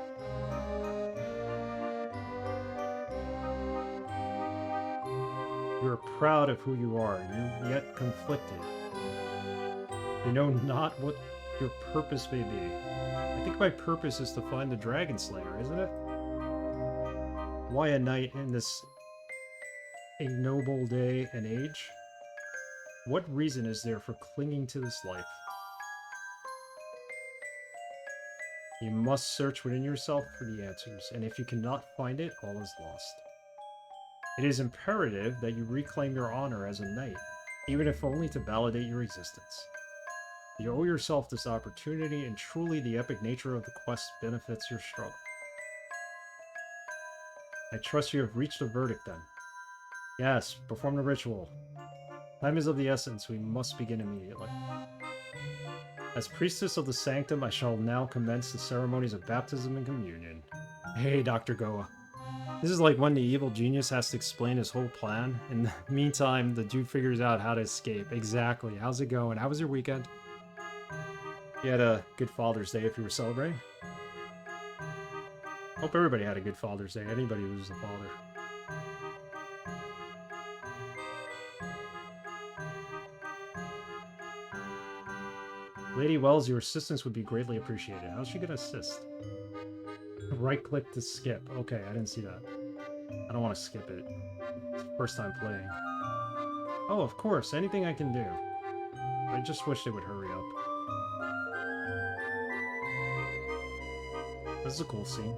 You are proud of who you are, you yet conflicted. You know not what your purpose may be. I think my purpose is to find the Dragon Slayer, isn't it? Why a knight in this ignoble day and age? What reason is there for clinging to this life? You must search within yourself for the answers, and if you cannot find it, all is lost. It is imperative that you reclaim your honor as a knight, even if only to validate your existence. You owe yourself this opportunity, and truly the epic nature of the quest benefits your struggle. I trust you have reached a verdict then. Yes, perform the ritual. Time is of the essence, we must begin immediately. As priestess of the sanctum, I shall now commence the ceremonies of baptism and communion. Hey, Dr. Goa. This is like when the evil genius has to explain his whole plan. In the meantime, the dude figures out how to escape. Exactly. How's it going? How was your weekend? You had a good Father's Day if you were celebrating. Hope everybody had a good Father's Day. Anybody who's a father. Lady Wells, your assistance would be greatly appreciated. How's she gonna assist? Right-click to skip. Okay, I didn't see that. I don't want to skip it. It's the first time playing. Oh, of course. Anything I can do. I just wish they would hurry up. This is a cool scene.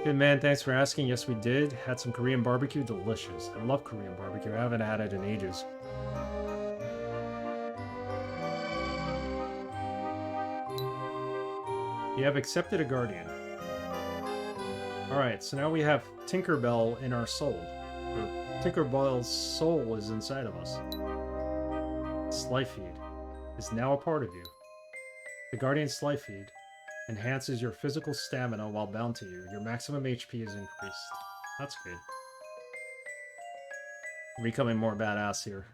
Good man, thanks for asking. Yes, we did. Had some Korean barbecue. Delicious. I love Korean barbecue. I haven't had it in ages. You have accepted a guardian. Alright, so now we have Tinkerbell in our soul. Or Tinkerbell's soul is inside of us. Life feed is now a part of you. The Guardian's life feed enhances your physical stamina while bound to you. Your maximum HP is increased. That's good. Becoming more badass here.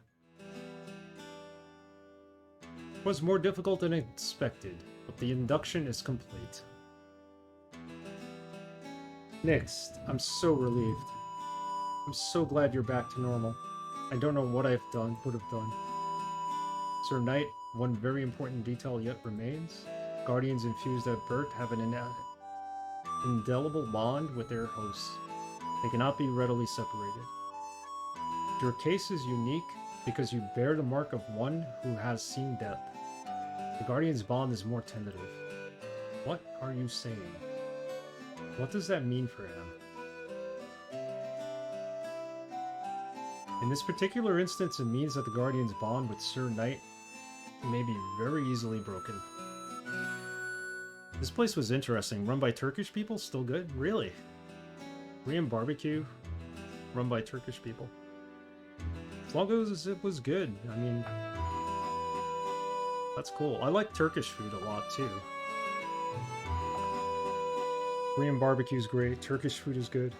It was more difficult than expected, but the induction is complete. Next, I'm so relieved. I'm so glad you're back to normal. I don't know what would have done. Sir Knight, one very important detail yet remains. Guardians infused at birth have an indelible bond with their hosts. They cannot be readily separated. Your case is unique because you bear the mark of one who has seen death. The Guardian's bond is more tentative. What are you saying? What does that mean for him? In this particular instance, it means that the Guardian's bond with Sir Knight may be very easily broken. This place was interesting. Run by Turkish people? Still good? Really? Korean barbecue? Run by Turkish people. As long as it was good. I mean, that's cool. I like Turkish food a lot too. Korean barbecue is great. Turkish food is good.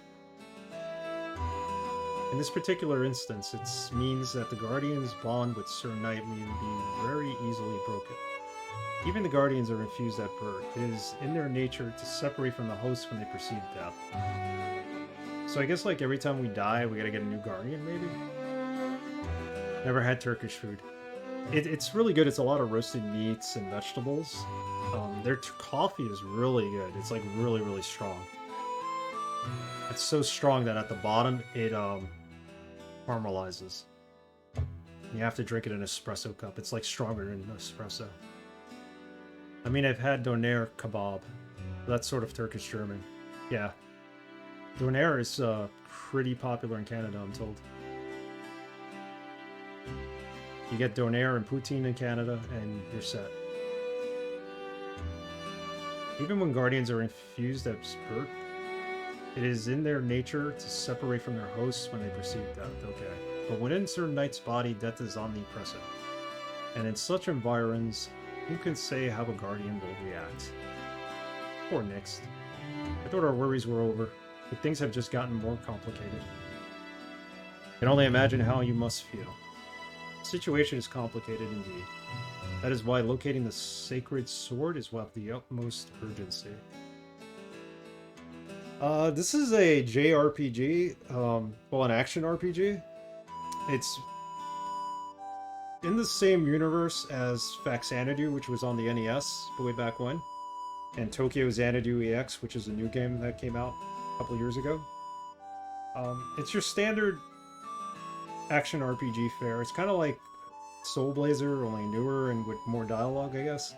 In this particular instance, it means that the Guardian's bond with Sir Knight may be very easily broken. Even the Guardians are infused at birth. It is in their nature to separate from the host when they perceive death. So I guess like every time we die, we gotta get a new Guardian, maybe? Never had Turkish food. It's really good. It's a lot of roasted meats and vegetables. Their coffee is really good. It's like really, really strong. It's so strong that at the bottom, it caramelizes. You have to drink it in an espresso cup. It's like stronger than espresso. I mean, I've had doner kebab. That's sort of Turkish-German. Yeah. Doner is pretty popular in Canada, I'm told. You get doner and poutine in Canada, and you're set. Even when Guardians are infused at birth, it is in their nature to separate from their hosts when they perceive death, okay. But within Sir Knight's body, death is omnipresent. And in such environs, who can say how a Guardian will react? Poor Nyx. I thought our worries were over, but things have just gotten more complicated. I can only imagine how you must feel. The situation is complicated indeed. That is why locating the sacred sword is of the utmost urgency. This is a JRPG, well, an action RPG. It's in the same universe as Xanadu, which was on the NES way back when, and Tokyo Xanadu EX, which is a new game that came out a couple years ago. It's your standard action RPG fare. It's kind of like Soul Blazer, only newer and with more dialogue, I guess.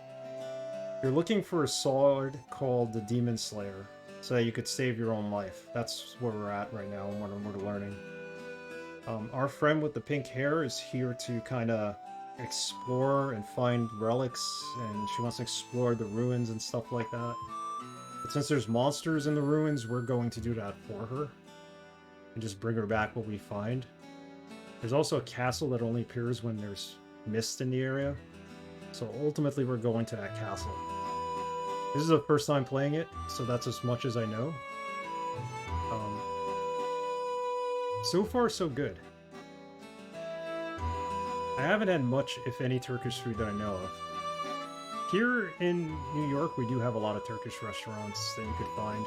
You're looking for a sword called the Demon Slayer, so that you could save your own life. That's where we're at right now and what we're learning. Our friend with the pink hair is here to kind of explore and find relics, and she wants to explore the ruins and stuff like that. But since there's monsters in the ruins, we're going to do that for her and just bring her back what we find. There's also a castle that only appears when there's mist in the area. So ultimately we're going to that castle. This is the first time playing it, so that's as much as I know. So far, so good. I haven't had much, if any, Turkish food that I know of. Here in New York, we do have a lot of Turkish restaurants that you could find.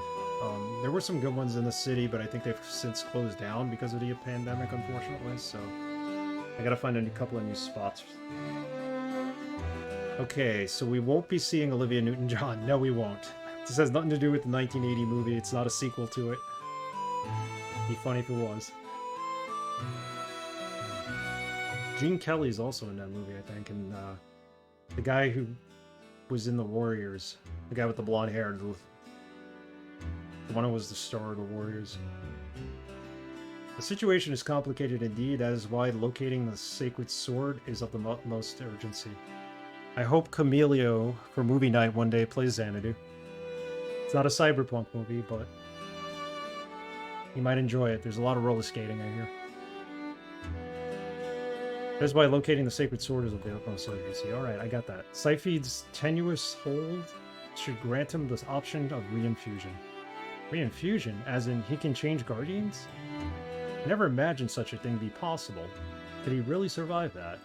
There were some good ones in the city, but I think they've since closed down because of the pandemic, unfortunately, so I gotta find a couple of new spots. Okay, so we won't be seeing Olivia Newton-John. No, we won't. This has nothing to do with the 1980 movie. It's not a sequel to it. It'd be funny if it was. Gene Kelly's also in that movie, I think, and the guy who was in The Warriors, the guy with the blonde hair, the one who was the star of The Warriors. The situation is complicated indeed. That is why locating the sacred sword is of the utmost urgency. I hope Camilio for movie night one day plays Xanadu. It's not a cyberpunk movie, but you might enjoy it. There's a lot of roller skating, I hear. That's why locating the sacred sword is of the utmost urgency. Alright, I got that. Seyfried's tenuous hold should grant him the option of reinfusion. Reinfusion? As in, he can change guardians? I never imagined such a thing be possible. Could he really survive that?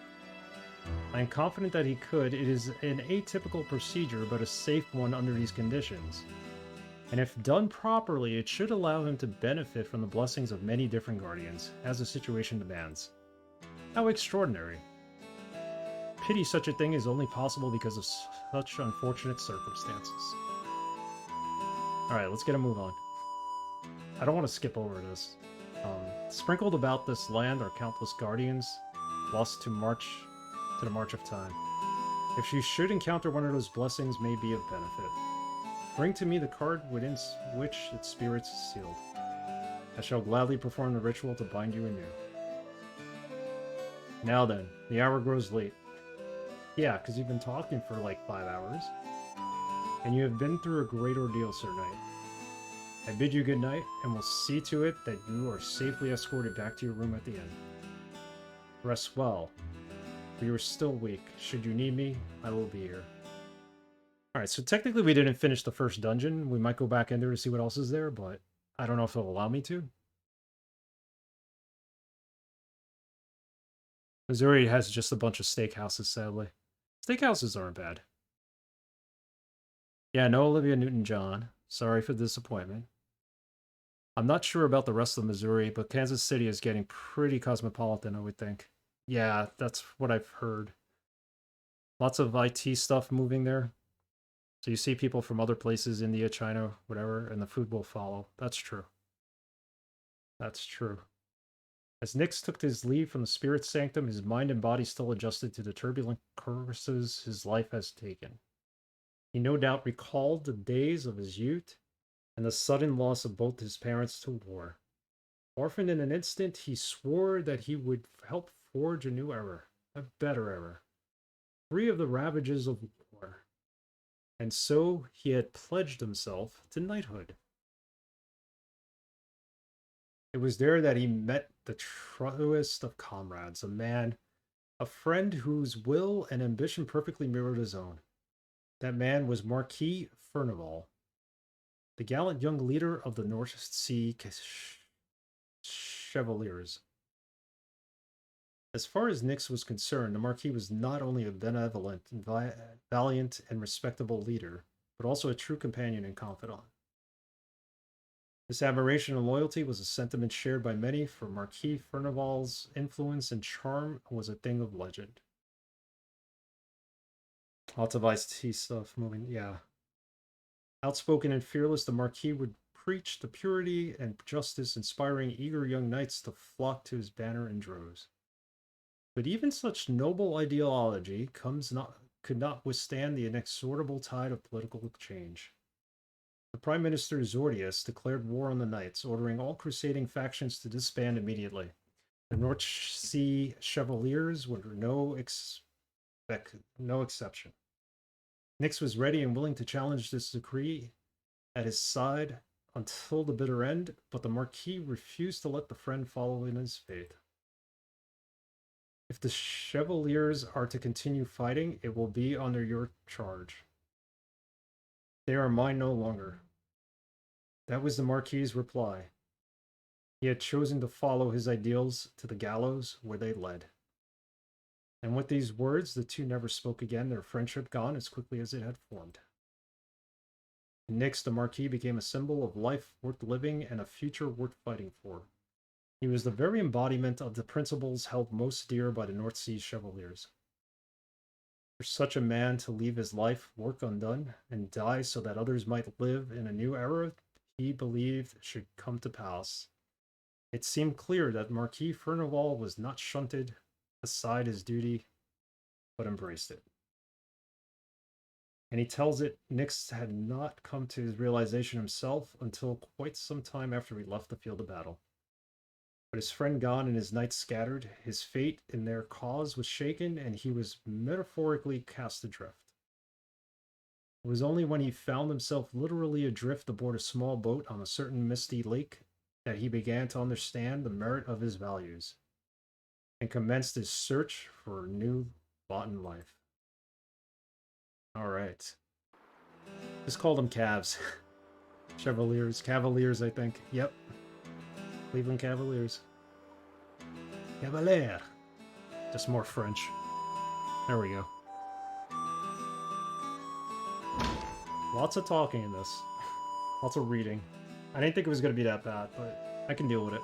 I am confident that he could. It is an atypical procedure, but a safe one under these conditions. And if done properly, it should allow him to benefit from the blessings of many different guardians, as the situation demands. How extraordinary. Pity such a thing is only possible because of such unfortunate circumstances. Alright, let's get a move on. I don't want to skip over this. Sprinkled about this land are countless guardians, lost to the march of time. If you should encounter one of those blessings, may be of benefit. Bring to me the card within which its spirit is sealed. I shall gladly perform the ritual to bind you anew. Now then, the hour grows late. Yeah, because you've been talking for like 5 hours. And you have been through a great ordeal, Sir Knight. I bid you good night, and will see to it that you are safely escorted back to your room at the inn. Rest well, for you are still weak. Should you need me, I will be here. Alright, so technically we didn't finish the first dungeon. We might go back in there to see what else is there, but I don't know if it'll allow me to. Missouri has just a bunch of steakhouses, sadly. Steakhouses aren't bad. Yeah, no Olivia Newton-John. Sorry for the disappointment. I'm not sure about the rest of Missouri, but Kansas City is getting pretty cosmopolitan, I would think. Yeah, that's what I've heard. Lots of IT stuff moving there. So you see people from other places, India, China, whatever, and the food will follow. That's true. That's true. As Nix took his leave from the spirit sanctum, his mind and body still adjusted to the turbulent courses his life has taken. He no doubt recalled the days of his youth and the sudden loss of both his parents to war. Orphaned in an instant, he swore that he would help forge a new era, a better era, free of the ravages of war. And so he had pledged himself to knighthood. It was there that he met the truest of comrades, a friend whose will and ambition perfectly mirrored his own. That man was Marquis Furnival, the gallant young leader of the North Sea Chevaliers. As far as Nix was concerned, the Marquis was not only a benevolent, valiant, and respectable leader, but also a true companion and confidant. This admiration and loyalty was a sentiment shared by many, for Marquis Furnival's influence and charm was a thing of legend. Lots of iced tea stuff moving, yeah. Outspoken and fearless, the Marquis would preach the purity and justice, inspiring eager young knights to flock to his banner in droves. But even such noble ideology comes could not withstand the inexorable tide of political change. The Prime Minister Zordius declared war on the Knights, ordering all crusading factions to disband immediately. The North Sea Chevaliers were no exception. Nix was ready and willing to challenge this decree at his side until the bitter end, but the Marquis refused to let the friend follow in his fate. If the Chevaliers are to continue fighting, it will be under your charge. They are mine no longer. That was the Marquis's reply. He had chosen to follow his ideals to the gallows where they led. And with these words, the two never spoke again, their friendship gone as quickly as it had formed. Next, the Marquis became a symbol of life worth living and a future worth fighting for. He was the very embodiment of the principles held most dear by the North Sea Chevaliers. For such a man to leave his life work undone and die so that others might live in a new era, he believed should come to pass. It seemed clear that Marquis Furnival was not shunted aside his duty, but embraced it. And he tells it Nix had not come to his realization himself until quite some time after he left the field of battle. But his friend gone and his knights scattered, his fate in their cause was shaken, and he was metaphorically cast adrift. It was only when he found himself literally adrift aboard a small boat on a certain misty lake that he began to understand the merit of his values, and commenced his search for a new lot in life. Alright. Just called them Cavs. Cavaliers, I think. Yep. Cleveland Cavaliers. Cavalier. Just more French. There we go. Lots of talking in this. Lots of reading. I didn't think it was going to be that bad, but I can deal with it.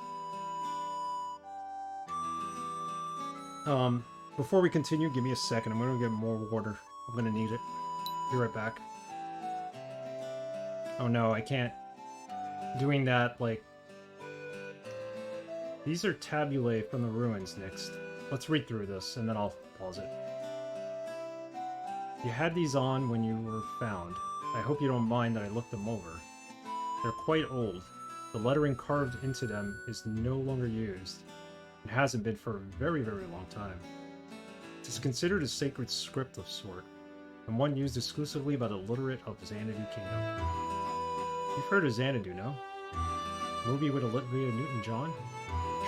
Before we continue, give me a second. I'm going to get more water. I'm going to need it. Be right back. Oh no, I can't. Doing that, like... These are tabulae from the ruins next. Let's read through this, and then I'll pause it. You had these on when you were found. I hope you don't mind that I looked them over. They're quite old. The lettering carved into them is no longer used. It hasn't been for a very, very long time. It is considered a sacred script of sort, and one used exclusively by the literate of Xanadu Kingdom. You've heard of Xanadu, no? Movie with Olivia Newton-John?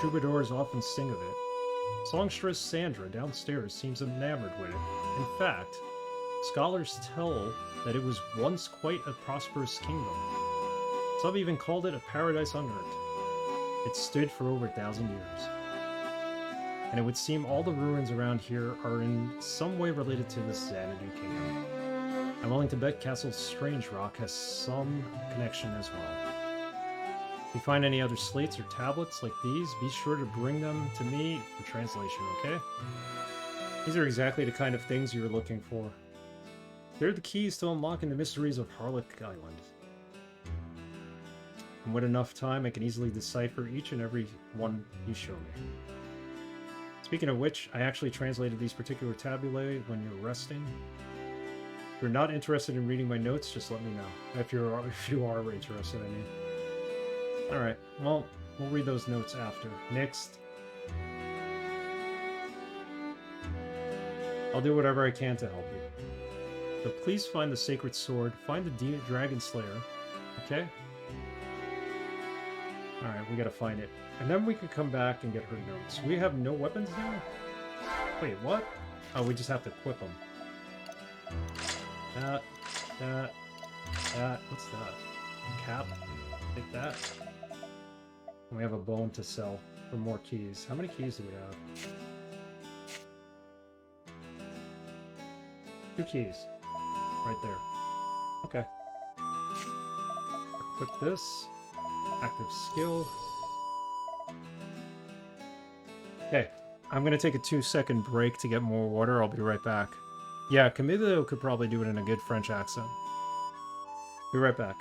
Troubadours often sing of it. Songstress Sandra downstairs seems enamored with it. In fact, scholars tell that it was once quite a prosperous kingdom. Some even called it a paradise on earth. It stood for over 1,000 years. And it would seem all the ruins around here are in some way related to this Xanadu kingdom. I'm willing to bet Castle Strange Rock has some connection as well. If you find any other slates or tablets like these, be sure to bring them to me for translation, okay? These are exactly the kind of things you were looking for. They're the keys to unlocking the mysteries of Harlech Island. And with enough time, I can easily decipher each and every one you show me. Speaking of which, I actually translated these particular tabulae when you're resting. If you're not interested in reading my notes, just let me know. If you are interested, I mean. Alright, well, we'll read those notes after. Next. I'll do whatever I can to help you. But please find the sacred sword, find the dragon slayer, okay? Alright, we gotta find it. And then we can come back and get her notes. We have no weapons now? Wait, what? Oh, we just have to equip them. That. What's that? Cap? Take that. And we have a bone to sell for more keys. How many keys do we have? 2 keys. Right there. Okay. Equip this. Active skill. Okay. I'm gonna take a 2-second break to get more water. I'll be right back. Yeah, Camilo could probably do it in a good French accent. Be right back.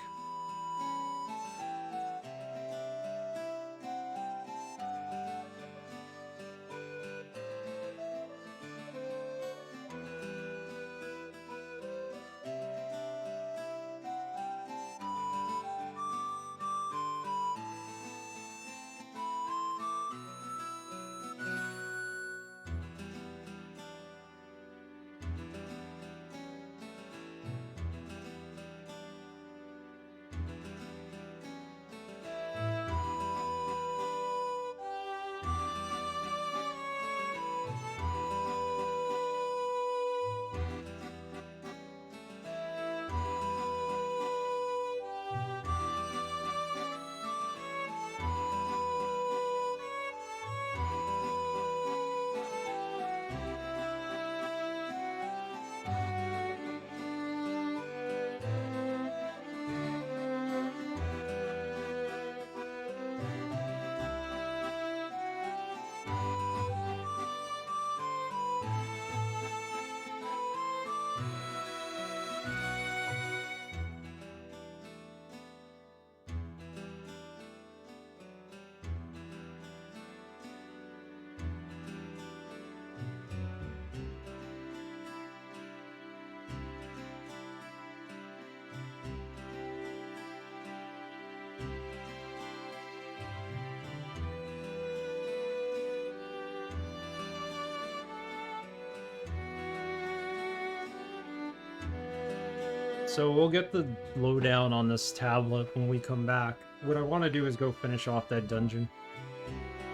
So we'll get the lowdown on this tablet when we come back. What I want to do is go finish off that dungeon.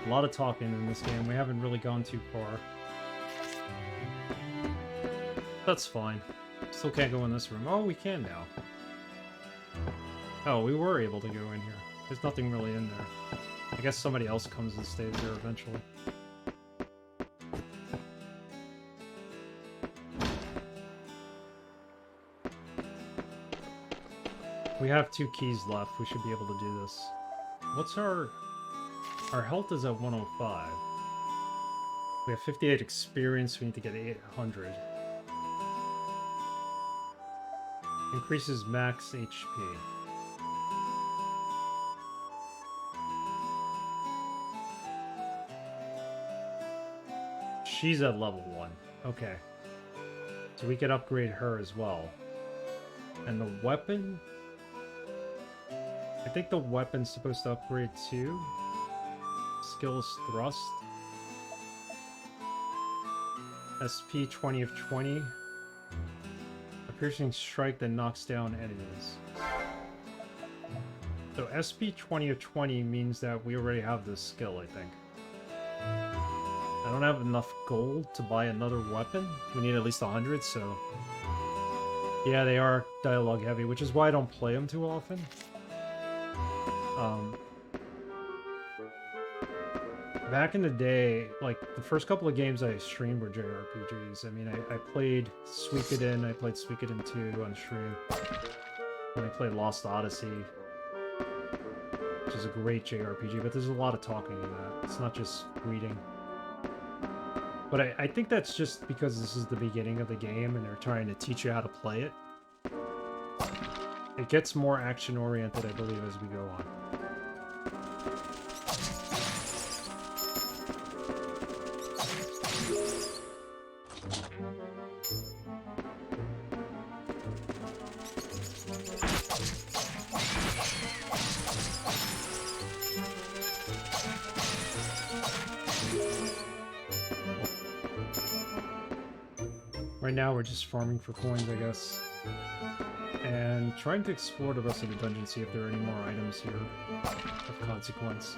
A lot of talking in this game. We haven't really gone too far. That's fine. Still can't go in this room. Oh, we can now. Oh, we were able to go in here. There's nothing really in there. I guess somebody else comes and stays there eventually. We have 2 keys left. We should be able to do this. What's our health is at 105. We have 58 experience. We need to get 800. Increases max HP. She's at level 1. Okay. So we could upgrade her as well. And the weapon? I think the weapon's supposed to upgrade too. Skills thrust. SP 20 of 20. A piercing strike that knocks down enemies. So SP 20 of 20 means that we already have this skill, I think. I don't have enough gold to buy another weapon. We need at least 100, so... Yeah, they are dialogue heavy, which is why I don't play them too often. Back in the day, like, the first couple of games I streamed were JRPGs. I mean, I played Suikoden, I played Suikoden 2 on stream. And I played Lost Odyssey, which is a great JRPG, but there's a lot of talking in that. It's not just reading. But I think that's just because this is the beginning of the game and they're trying to teach you how to play it. It gets more action-oriented, I believe, as we go on. Right now we're just farming for coins, I guess. And trying to explore the rest of the dungeon, see if there are any more items here of consequence.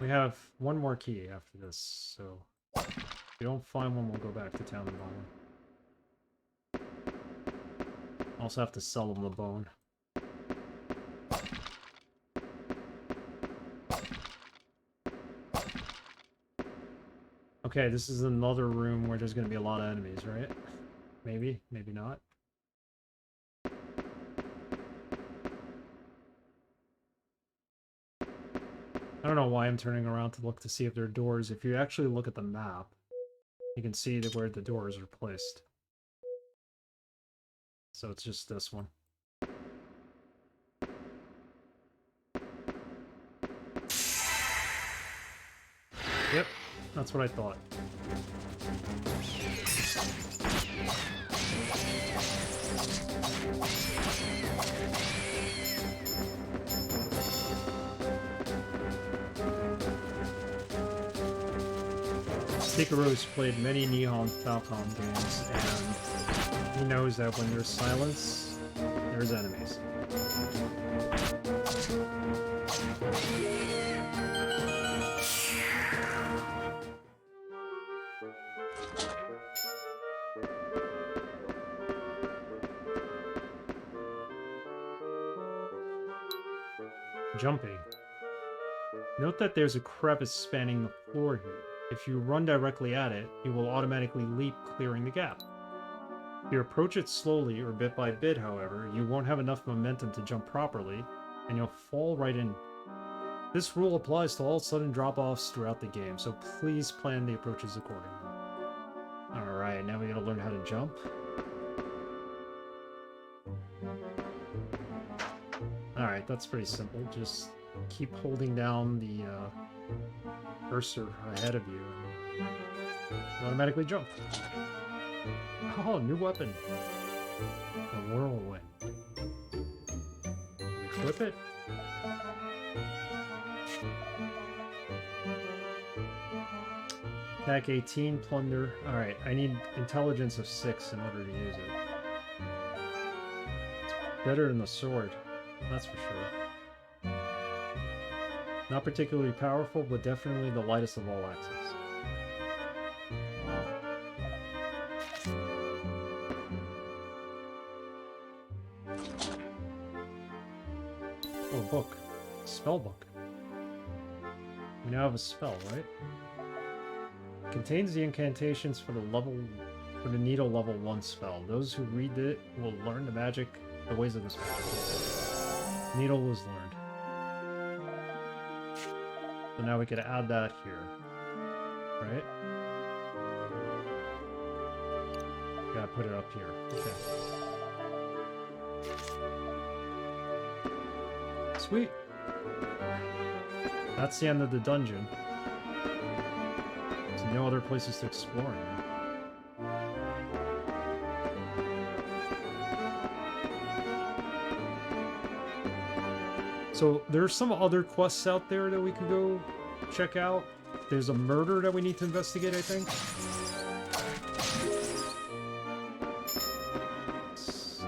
We have one more key after this, so if we don't find one, we'll go back to town and buy one. Also have to sell them the bone. Okay, this is another room where there's going to be a lot of enemies, right? Maybe, maybe not. I don't know why I'm turning around to look to see if there are doors. If you actually look at the map, you can see where the doors are placed. So it's just this one. Yep. That's what I thought. Hikaru's played many Nihon Falcom games, and he knows that when there's silence, there's enemies. Jumping. Note that there's a crevice spanning the floor here. If you run directly at it, it will automatically leap, clearing the gap. If you approach it slowly or bit by bit, however, you won't have enough momentum to jump properly, and you'll fall right in. This rule applies to all sudden drop-offs throughout the game, so please plan the approaches accordingly. Alright, now we gotta learn how to jump. Alright, that's pretty simple. Just keep holding down the cursor ahead of you and you automatically jump. Oh, new weapon. A whirlwind. Equip it. Attack 18, plunder. Alright, I need intelligence of 6 in order to use it. It's better than the sword, that's for sure. Not particularly powerful, but definitely the lightest of all axes. Oh, a book. Spell book. We now have a spell, right? Contains the incantations for the needle level 1 spell. Those who read it will learn the ways of this magic. Needle was learned. So now we could add that here. Right? Gotta put it up here. Okay. Sweet. That's the end of the dungeon. There's no other places to explore. So there's some other quests out there that we could go check out. There's a murder that we need to investigate, I think.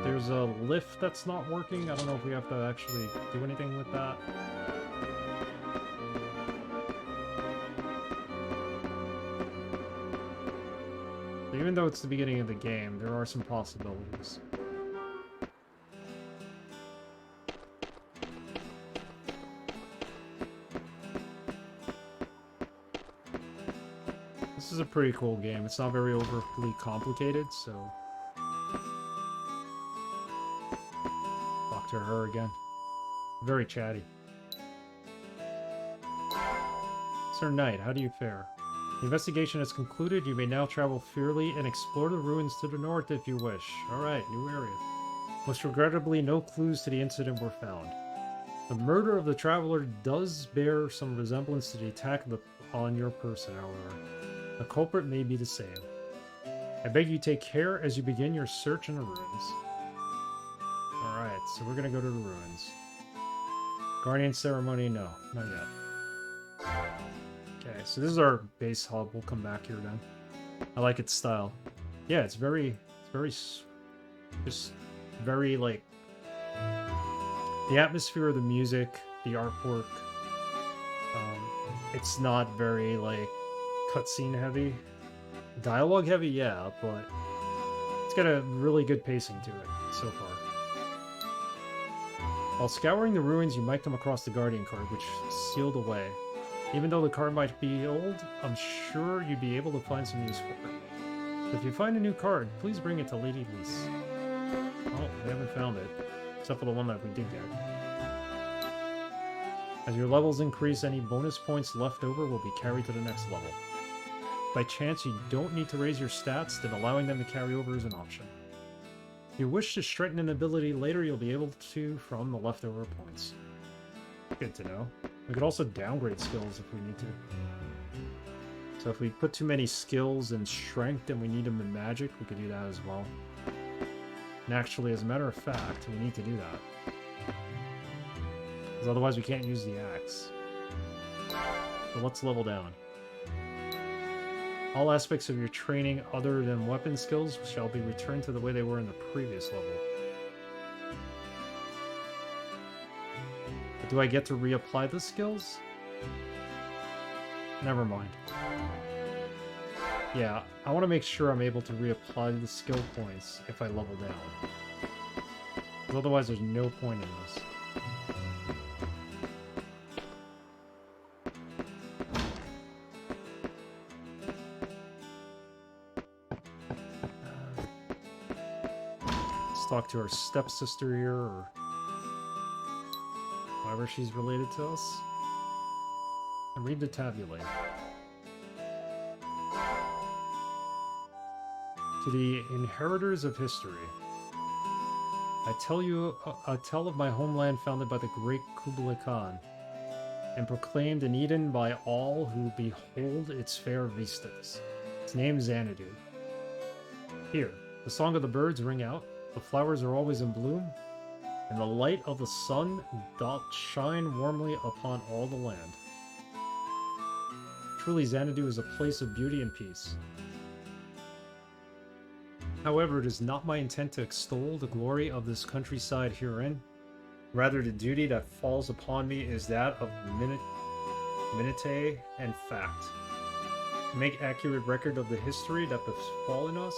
There's a lift that's not working. I don't know if we have to actually do anything with that. Even though it's the beginning of the game, there are some possibilities. This is a pretty cool game. It's not very overly complicated, so... Talk to her again. Very chatty. Sir Knight, how do you fare? The investigation has concluded. You may now travel freely and explore the ruins to the north if you wish. Alright, new area. Most regrettably, no clues to the incident were found. The murder of the traveler does bear some resemblance to the attack on your person, however. The culprit may be the same. I beg you take care as you begin your search in the ruins. Alright, so we're gonna go to the ruins. Guardian ceremony, no, not yet. Okay, so this is our base hub. We'll come back here then. I like its style. Yeah, it's very, just very, like, the atmosphere of the music, the artwork. It's not very, like, cutscene heavy. Dialogue heavy, yeah, but it's got a really good pacing to it so far. While scouring the ruins, you might come across the Guardian card, which is sealed away. Even though the card might be old, I'm sure you'd be able to find some use for it. So if you find a new card, please bring it to Lady Lise. Oh, we haven't found it. Except for the one that we did get. As your levels increase, any bonus points left over will be carried to the next level. By chance, you don't need to raise your stats, then allowing them to carry over is an option. If you wish to strengthen an ability later, you'll be able to from the leftover points. Good to know. We could also downgrade skills if we need to. So if we put too many skills in strength and we need them in magic, we could do that as well. And actually, as a matter of fact, we need to do that. Because otherwise we can't use the axe. So let's level down. All aspects of your training other than weapon skills shall be returned to the way they were in the previous level. But do I get to reapply the skills? Never mind. Yeah, I want to make sure I'm able to reapply the skill points if I level down. Because otherwise there's no point in this. Let's talk to our stepsister here, or whoever she's related to us. And read the tabulate. To the inheritors of history, I tell you a tale of my homeland founded by the great Kublai Khan, and proclaimed in Eden by all who behold its fair vistas. Its name is Xanadu. Here, the song of the birds ring out, the flowers are always in bloom, and the light of the sun doth shine warmly upon all the land. Truly, Xanadu is a place of beauty and peace. However, it is not my intent to extol the glory of this countryside herein. Rather, the duty that falls upon me is that of minute and fact. To make accurate record of the history that befallen us,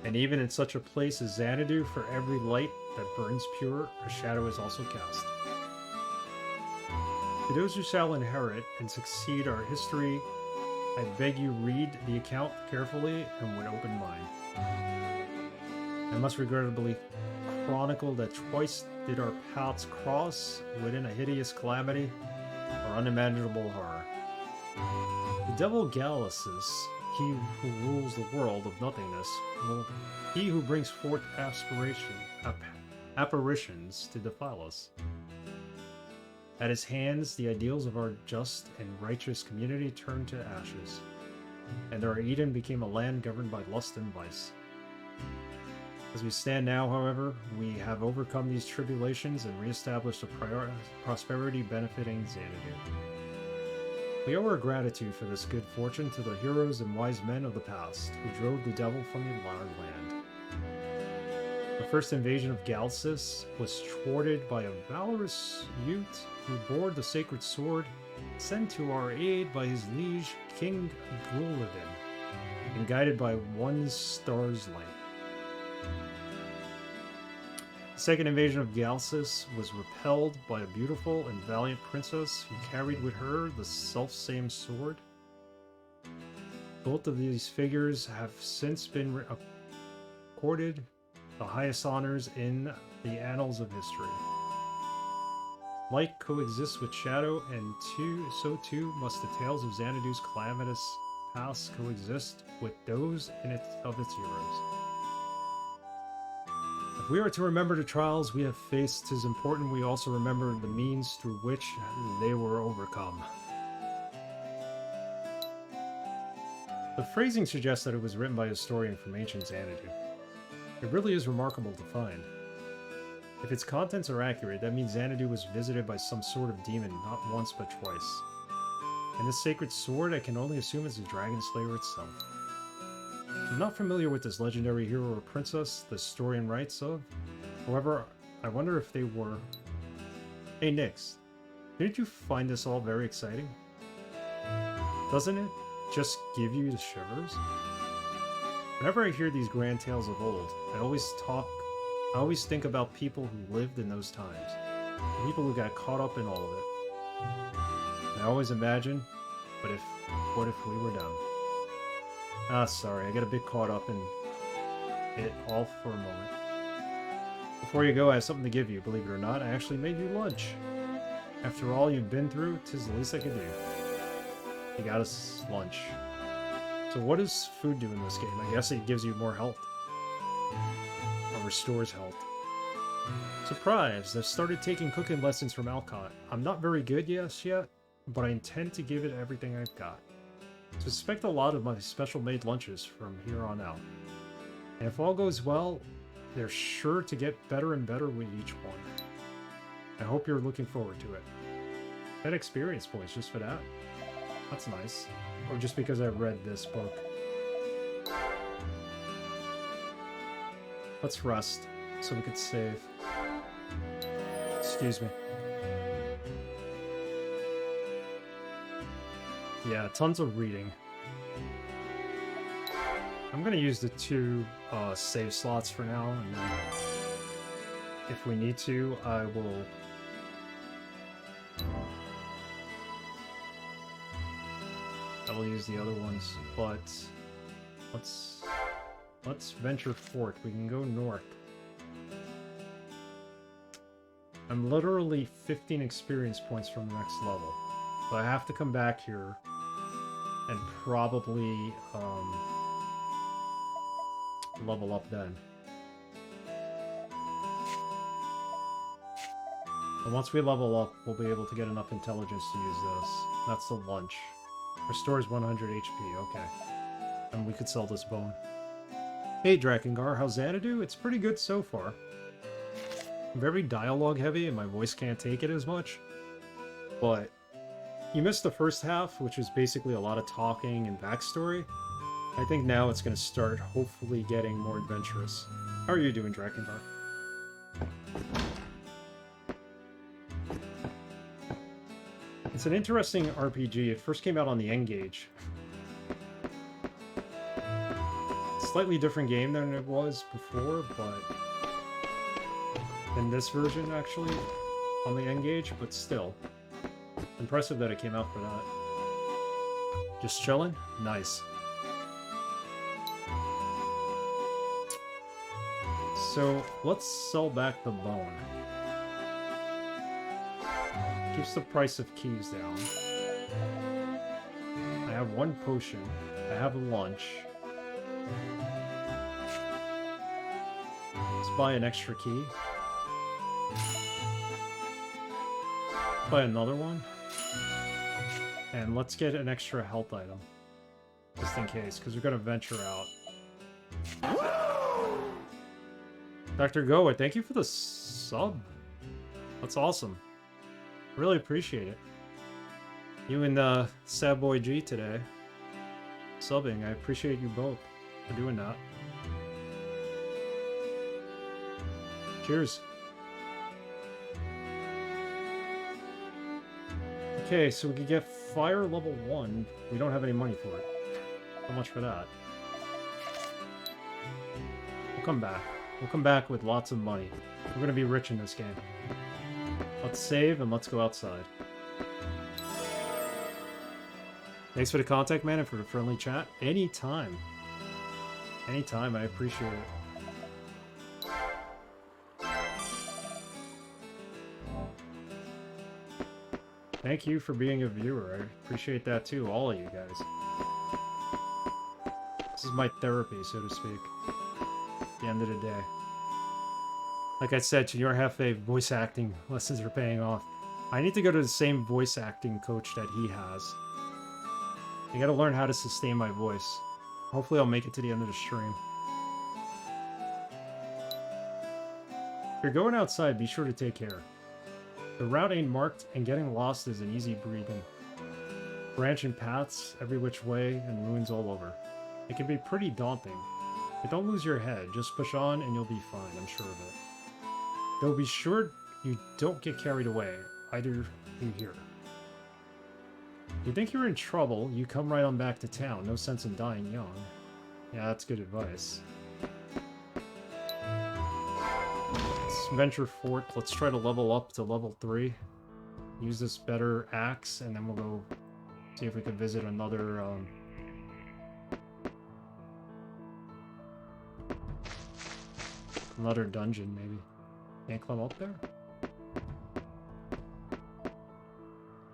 and even in such a place as Xanadu, for every light that burns pure, a shadow is also cast. To those who shall inherit and succeed our history, I beg you read the account carefully and with open mind. I must regrettably chronicle that twice did our paths cross within a hideous calamity or unimaginable horror. The devil Galasus, he who rules the world of nothingness, he who brings forth apparitions to defile us. At his hands, the ideals of our just and righteous community turned to ashes, and our Eden became a land governed by lust and vice. As we stand now, however, we have overcome these tribulations and reestablished a prosperity benefiting Xanadu. We owe our gratitude for this good fortune to the heroes and wise men of the past, who drove the devil from the land. The first invasion of Galsus was thwarted by a valorous youth who bore the sacred sword, sent to our aid by his liege, King Gullidan, and guided by one star's light. The second invasion of Galsus was repelled by a beautiful and valiant princess who carried with her the selfsame sword. Both of these figures have since been accorded the highest honors in the annals of history. Light coexists with shadow, and so too must the tales of Xanadu's calamitous past coexist with those of its heroes. If we are to remember the trials we have faced, 'tis important we also remember the means through which they were overcome. The phrasing suggests that it was written by a historian from ancient Xanadu. It really is remarkable to find. If its contents are accurate, that means Xanadu was visited by some sort of demon not once but twice. And this sacred sword, I can only assume, is the Dragon Slayer itself. I'm not familiar with this legendary hero or princess the historian writes of. However, I wonder if they were... Hey Nix, didn't you find this all very exciting? Doesn't it just give you the shivers? Whenever I hear these grand tales of old, I always think about people who lived in those times. People who got caught up in all of it. And I always imagine, what if we were them? Ah, sorry, I got a bit caught up in it all for a moment. Before you go, I have something to give you. Believe it or not, I actually made you lunch. After all you've been through, 'tis the least I could do. You got us lunch. So what does food do in this game? I guess it gives you more health. Or restores health. Surprise! I've started taking cooking lessons from Alcott. I'm not very good yet, but I intend to give it everything I've got. So expect a lot of my special-made lunches from here on out. And if all goes well, they're sure to get better and better with each one. I hope you're looking forward to it. 10 experience points just for that. That's nice. Or just because I read this book. Let's rest, so we could save. Excuse me. Yeah, tons of reading. I'm gonna use the 2 save slots for now, and then if we need to, I will... use the other ones, but let's venture forth. We can go north. I'm literally 15 experience points from the next level, so I have to come back here and probably level up then. And once we level up, we'll be able to get enough intelligence to use this. That's the lunch. Restores 100 HP, okay. And we could sell this bone. Hey Drakengard, how's Xanadu? It's pretty good so far. Very dialogue heavy and my voice can't take it as much. But you missed the first half, which was basically a lot of talking and backstory. I think now it's going to start hopefully getting more adventurous. How are you doing, Drakenbar? It's an interesting RPG. It first came out on the N-Gage. Slightly different game than it was before, but in this version actually on the N-Gage, but still impressive that it came out for that. Just chilling? Nice. So let's sell back the bone. Keeps the price of keys down. I have one potion. I have a lunch. Let's buy an extra key. Buy another one. And let's get an extra health item. Just in case, because we're going to venture out. Dr. Goa, thank you for the sub. That's awesome. Really appreciate it. You and Sad Boy G today. Subbing. I appreciate you both for doing that. Cheers. Okay, so we could get fire level 1. We don't have any money for it. How much for that? We'll come back. We'll come back with lots of money. We're gonna be rich in this game. Let's save and let's go outside. Thanks for the contact, man, and for the friendly chat. Anytime. Anytime, I appreciate it. Thank you for being a viewer. I appreciate that too, all of you guys. This is my therapy, so to speak. At the end of the day. Like I said, to your Hefe, voice acting lessons are paying off. I need to go to the same voice acting coach that he has. I gotta learn how to sustain my voice. Hopefully I'll make it to the end of the stream. If you're going outside, be sure to take care. The route ain't marked, and getting lost is an easy breathing. Branching paths every which way, and ruins all over. It can be pretty daunting. But don't lose your head, just push on and you'll be fine, I'm sure of it. Though be sure you don't get carried away, either you here. You think you're in trouble, you come right on back to town. No sense in dying young. Yeah, that's good advice. Let's venture forth. Let's try to level up to level 3. Use this better axe, and then we'll go see if we can visit another, another dungeon, maybe. Can't climb up there?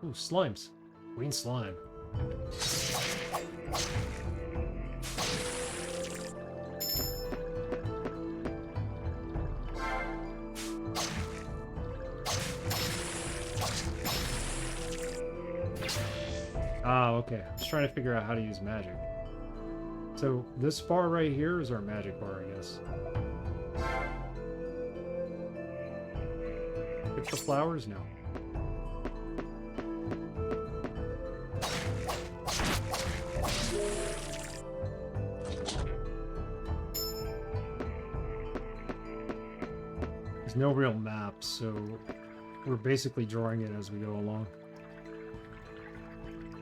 Ooh, slimes. Green slime. Ah, okay. I was trying to figure out how to use magic. So, this bar right here is our magic bar, I guess. Pick the flowers? No. There's no real map, so we're basically drawing it as we go along.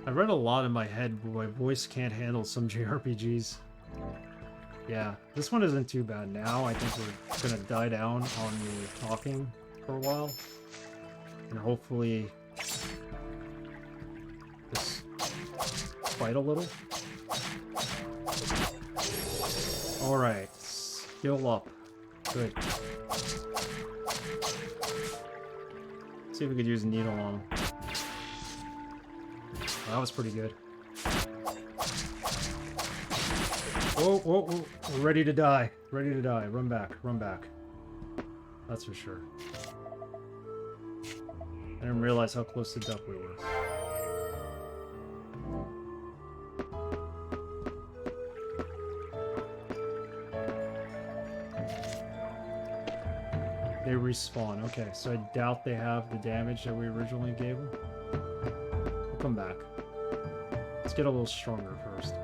I read a lot in my head, but my voice can't handle some JRPGs. Yeah, this one isn't too bad now. I think we're gonna die down on the talking for a while. And hopefully just fight a little. Alright, skill up. Good. See if we could use a needle on him. Oh, that was pretty good. Whoa, whoa, whoa. We're ready to die. Ready to die. Run back. Run back. That's for sure. I didn't realize how close to death we were. They respawn. Okay, so I doubt they have the damage that we originally gave them. come back. Let's get a little stronger first.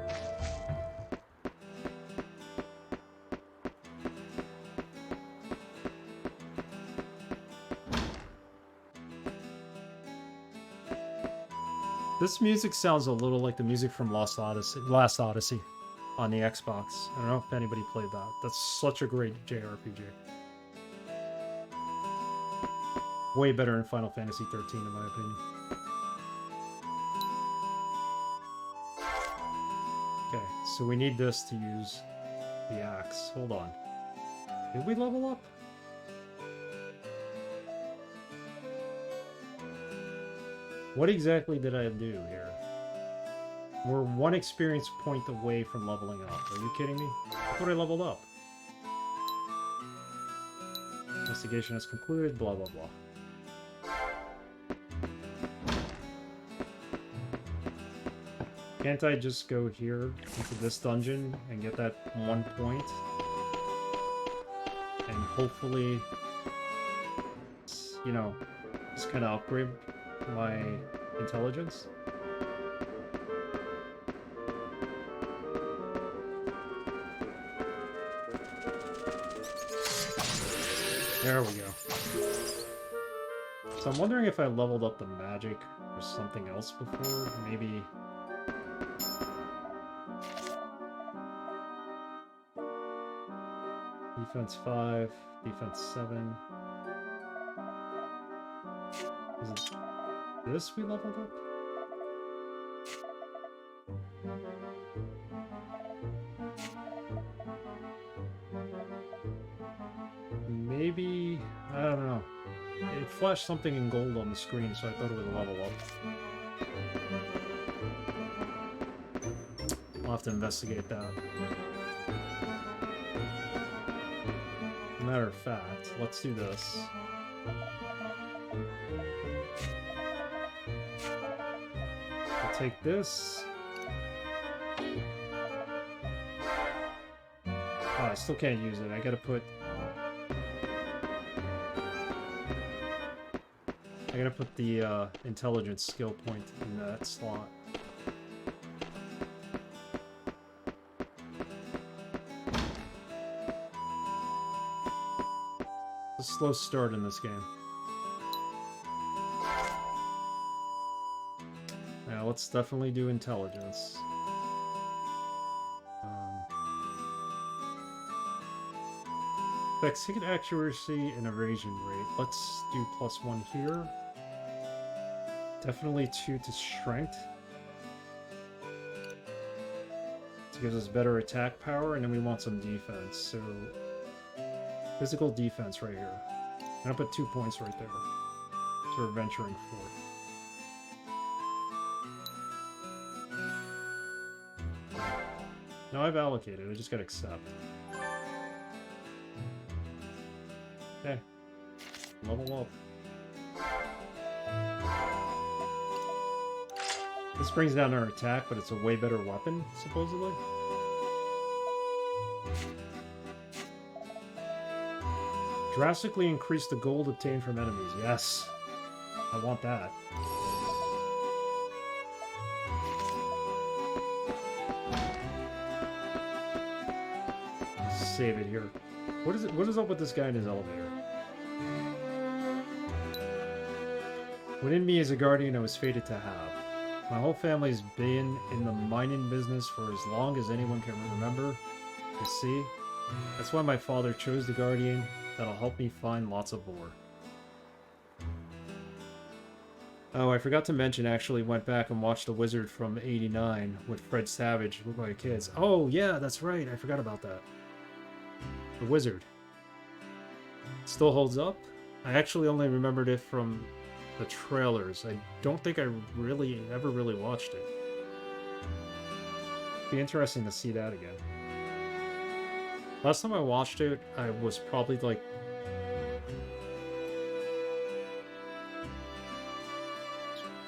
This music sounds a little like the music from Last Odyssey on the Xbox. I don't know if anybody played that. That's such a great JRPG. Way better than Final Fantasy 13 in my opinion. Okay, so we need this to use the axe. Hold on. Did we level up? What exactly did I do here? We're 1 experience point away from leveling up. Are you kidding me? I thought I leveled up. Investigation has concluded, blah blah blah. Can't I just go here into this dungeon and get that 1 point? And hopefully, you know, just kind of upgrade my intelligence? There we go. So I'm wondering if I leveled up the magic or something else before, maybe... Defense 5, defense 7. Is it this we leveled up? Maybe... I don't know. It flashed something in gold on the screen, so I thought it would level up. I'll have to investigate that. Matter of fact, let's do this. I'll take this. Oh, I still can't use it. I gotta put the intelligence skill point in that slot. It's a slow start in this game. Now let's definitely do intelligence. Affects hit accuracy and evasion rate. Let's do +1 here. Definitely 2 to strength. This gives us better attack power, and then we want some defense. So physical defense right here. And I'll put 2 points right there. So we're venturing forth. Now I've allocated, I just gotta accept. Okay. Level up. This brings down our attack, but it's a way better weapon, supposedly. Drastically increase the gold obtained from enemies. Yes. I want that. Save it here. What is up with this guy in his elevator? Within me is a guardian I was fated to have. My whole family's been in the mining business for as long as anyone can remember. You see? That's why my father chose the guardian that'll help me find lots of ore. Oh, I forgot to mention, actually went back and watched The Wizard from '89 with Fred Savage with my kids. Oh, yeah, that's right. I forgot about that. The Wizard. Still holds up? I actually only remembered it from the trailers. I don't think I ever really watched it. Be interesting to see that again. Last time I watched it, I was probably like...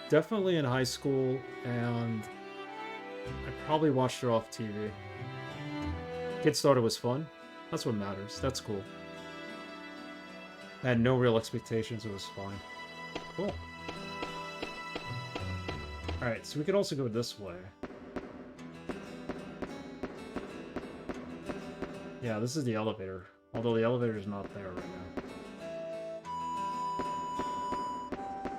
definitely in high school, and I probably watched it off TV. Kids thought it was fun. That's what matters. That's cool. I had no real expectations. It was fine. Cool. Alright, so we could also go this way. Yeah, this is the elevator. Although the elevator is not there right now.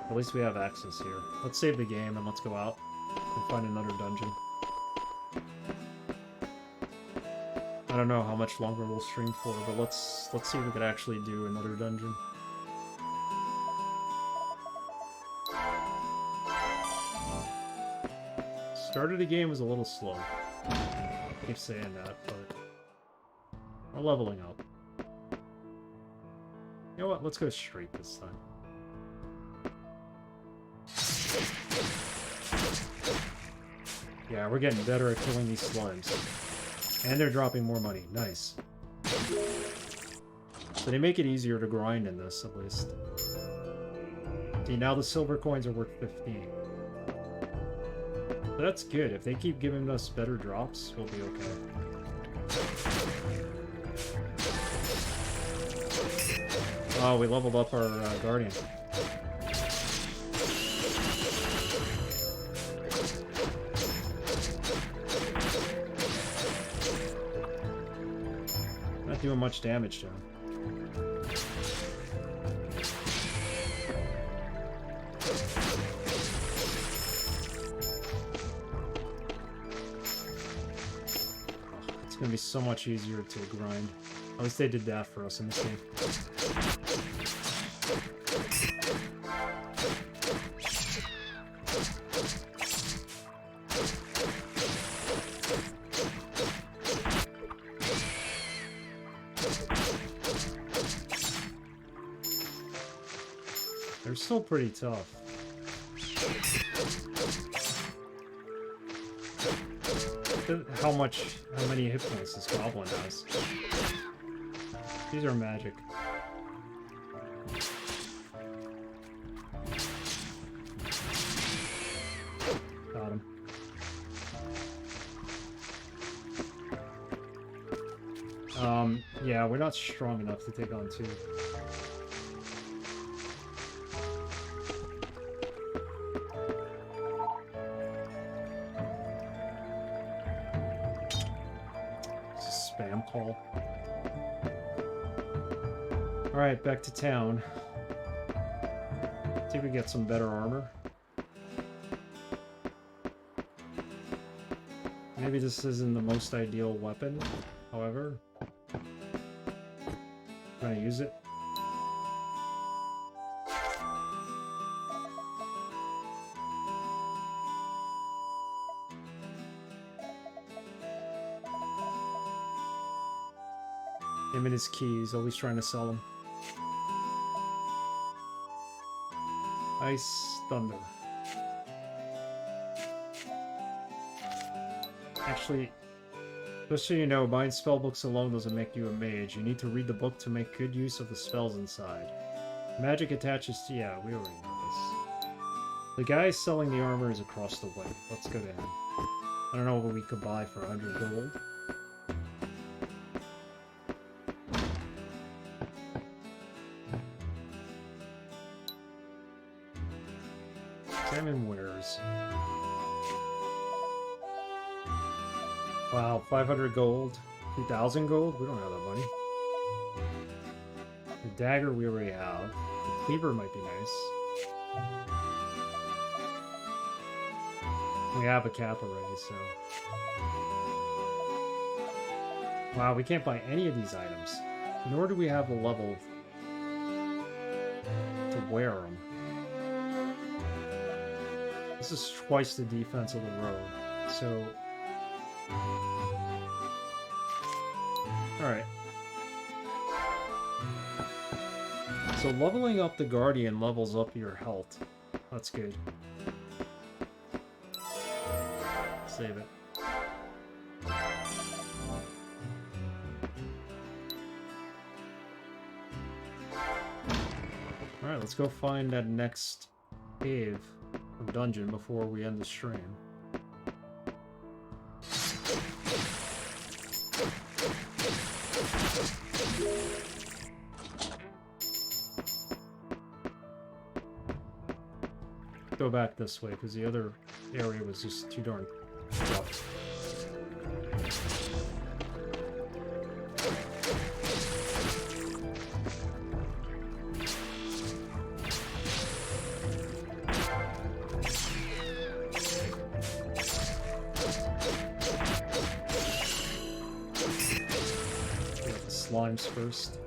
At least we have access here. Let's save the game and let's go out and find another dungeon. I don't know how much longer we'll stream for, but let's see if we could actually do another dungeon. Start of the game was a little slow. I keep saying that, but we're leveling up. You know what? Let's go straight this time. Yeah, we're getting better at killing these slimes. And they're dropping more money. Nice. So they make it easier to grind in this, at least. See, now the silver coins are worth 15. So that's good. If they keep giving us better drops, we'll be okay. Oh, we leveled up our guardian. Not doing much damage to him. It's gonna be so much easier to grind. At least they did that for us in this game. They're still pretty tough. How many hit points this goblin has. These are magic. Got him. Yeah, we're not strong enough to take on two. Spam call. Alright, back to town. See if we get some better armor. Maybe this isn't the most ideal weapon, however. I'm gonna use it. Him and his keys, always trying to sell them. Ice Thunder. Actually, just so you know, buying spellbooks alone doesn't make you a mage. You need to read the book to make good use of the spells inside. Magic attaches to... yeah, we already know this. The guy selling the armor is across the way. Let's go to him. I don't know what we could buy for 100 gold. Examine wares. Wow, 500 gold, 2,000 gold? We don't have that money. The dagger we already have. The cleaver might be nice. We have a cap already, so... wow, we can't buy any of these items. Nor do we have the level to wear them. This is twice the defense of the road, so... alright. So leveling up the Guardian levels up your health. That's good. Save it. Alright, let's go find that next cave or dungeon before we end the stream. go back this way, because the other area was just too darn rough. Get the slimes first.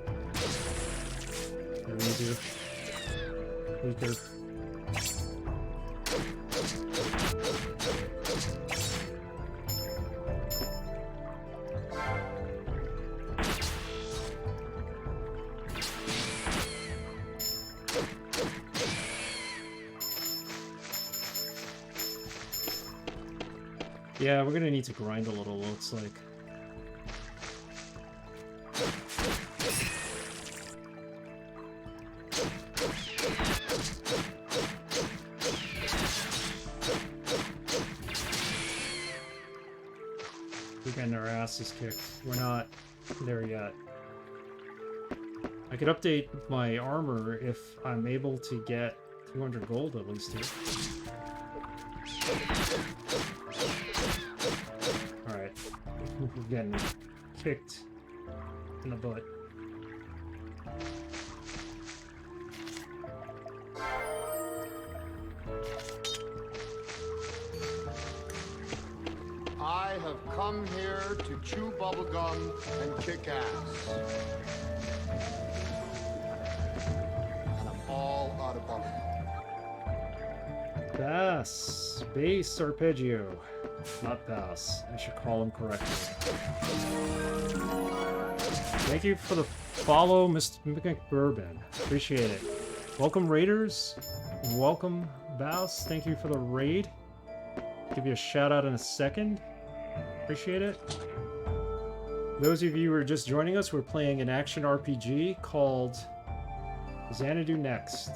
They're easier. Weaker. Yeah, we're gonna need to grind a little, looks like. We're getting our asses kicked. We're not there yet. I could update my armor if I'm able to get 200 gold at least here. Alright. We're getting kicked in the butt. I have come here to chew bubblegum and kick ass. And I'm all out of bubblegum. Bass. Bass arpeggio. Not bass. I should call him correctly. Thank you for the follow, Mr. McBourbon. Appreciate it. Welcome, Raiders. Welcome, Bass. Thank you for the raid. Give you a shout out in a second. Appreciate it. Those of you who are just joining us, we're playing an action RPG called Xanadu Next.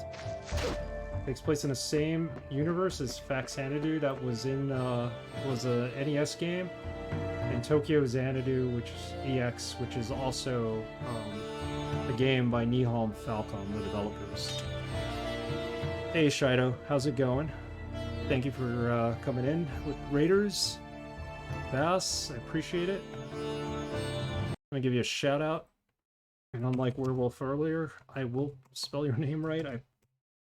Takes place in the same universe as Xanadu that was in was a NES game, and Tokyo Xanadu, which is EX, which is also a game by Nihon Falcom, the developers. Hey Shido, how's it going? Thank you for coming in with Raiders. Bass, I appreciate it. I'm gonna give you a shout out, and unlike Werewolf earlier, I will spell your name right. I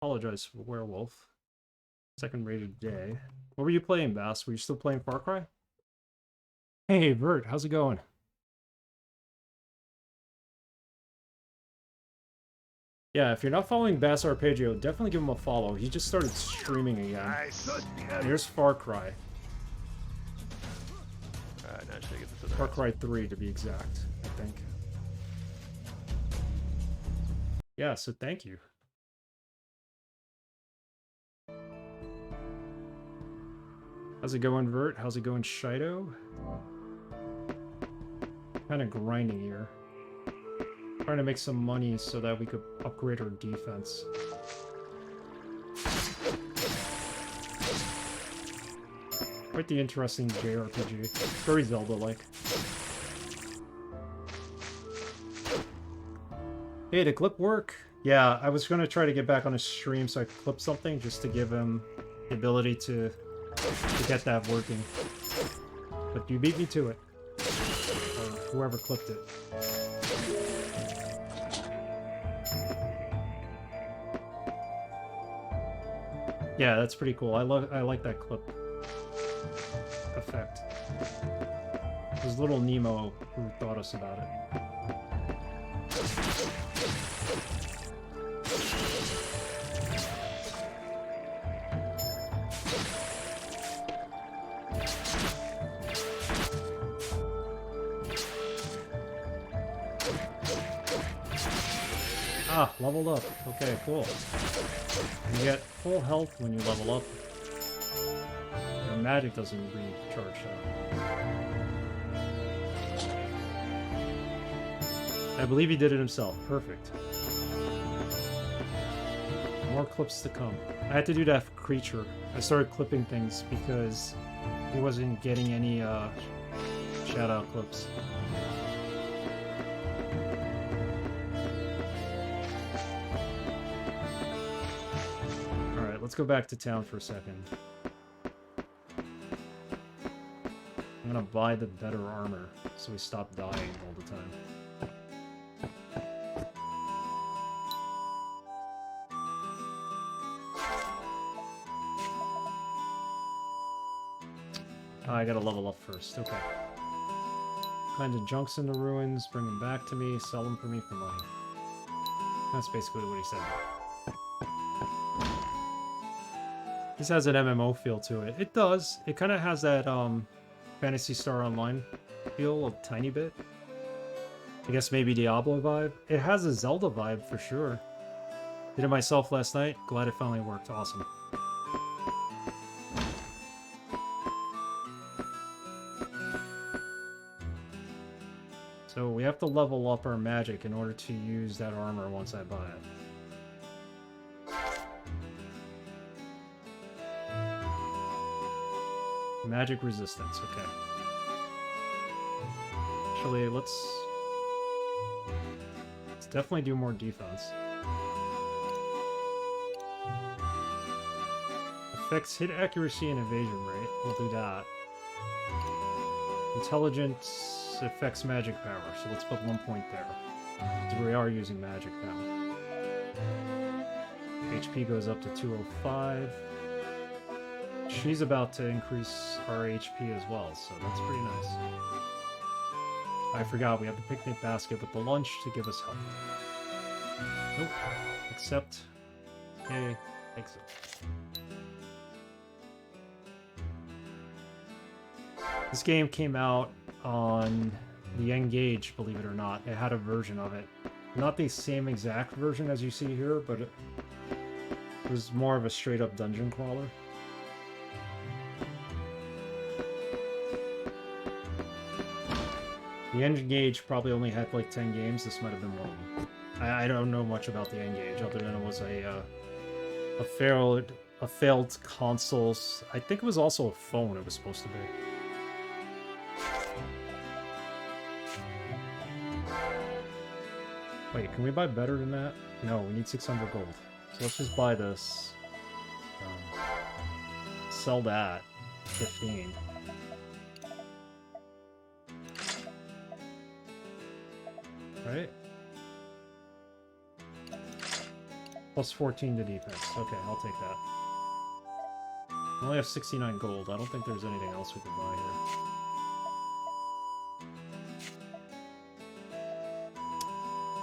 apologize for Werewolf. Second rated day. What were you playing, Bass? Were you still playing Far Cry? Hey, Bert, how's it going? Yeah, if you're not following Bass Arpeggio, definitely give him a follow. He just started streaming again. Nice. Here's Far Cry. Alright, now should I get this other Far house? Cry 3 to be exact, I think. Yeah, so thank you. How's it going, Vert? How's it going, Shido? Kind of grinding here. Trying to make some money so that we could upgrade our defense. Quite the interesting JRPG. Very Zelda-like. Hey, did clip work? Yeah, I was going to try to get back on his stream so I could clip something just to give him the ability to get that working. But you beat me to it. Or whoever clipped it. Yeah, that's pretty cool. I like that clip effect. It was little Nemo who taught us about it. Ah, leveled up. Okay, cool. You get full health when you level up. Your magic doesn't recharge though. I believe he did it himself. Perfect. More clips to come. I had to do that for Creature. I started clipping things because he wasn't getting any shout-out clips. Let's go back to town for a second. I'm gonna buy the better armor, so we stop dying all the time. I gotta level up first, okay. Find the junks in the ruins, bring them back to me, sell them for me for money. That's basically what he said. This has an MMO feel to it. It does. It kind of has that Phantasy Star Online feel a tiny bit. I guess maybe Diablo vibe. It has a Zelda vibe for sure. Did it myself last night. Glad it finally worked. Awesome. So we have to level up our magic in order to use that armor once I buy it. Magic resistance, okay. Actually, let's definitely do more defense. Affects hit accuracy and evasion rate. We'll do that. Intelligence affects magic power, so let's put 1 point there. Because we are using magic now. HP goes up to 205. She's about to increase our HP as well, so that's pretty nice. I forgot, we have the picnic basket with the lunch to give us help. Nope. Accept. Okay, exit. This game came out on the N-Gage, believe it or not. It had a version of it. Not the same exact version as you see here, but it was more of a straight-up dungeon crawler. The N-Gage probably only had like 10 games. This might have been one of them. I don't know much about the N-Gage other than it was a failed console. I think it was also a phone it was supposed to be. Wait, can we buy better than that? No, we need 600 gold. So let's just buy this. Sell that. 15. Right? Plus 14 to defense. Okay, I'll take that. I only have 69 gold. I don't think there's anything else we can buy here.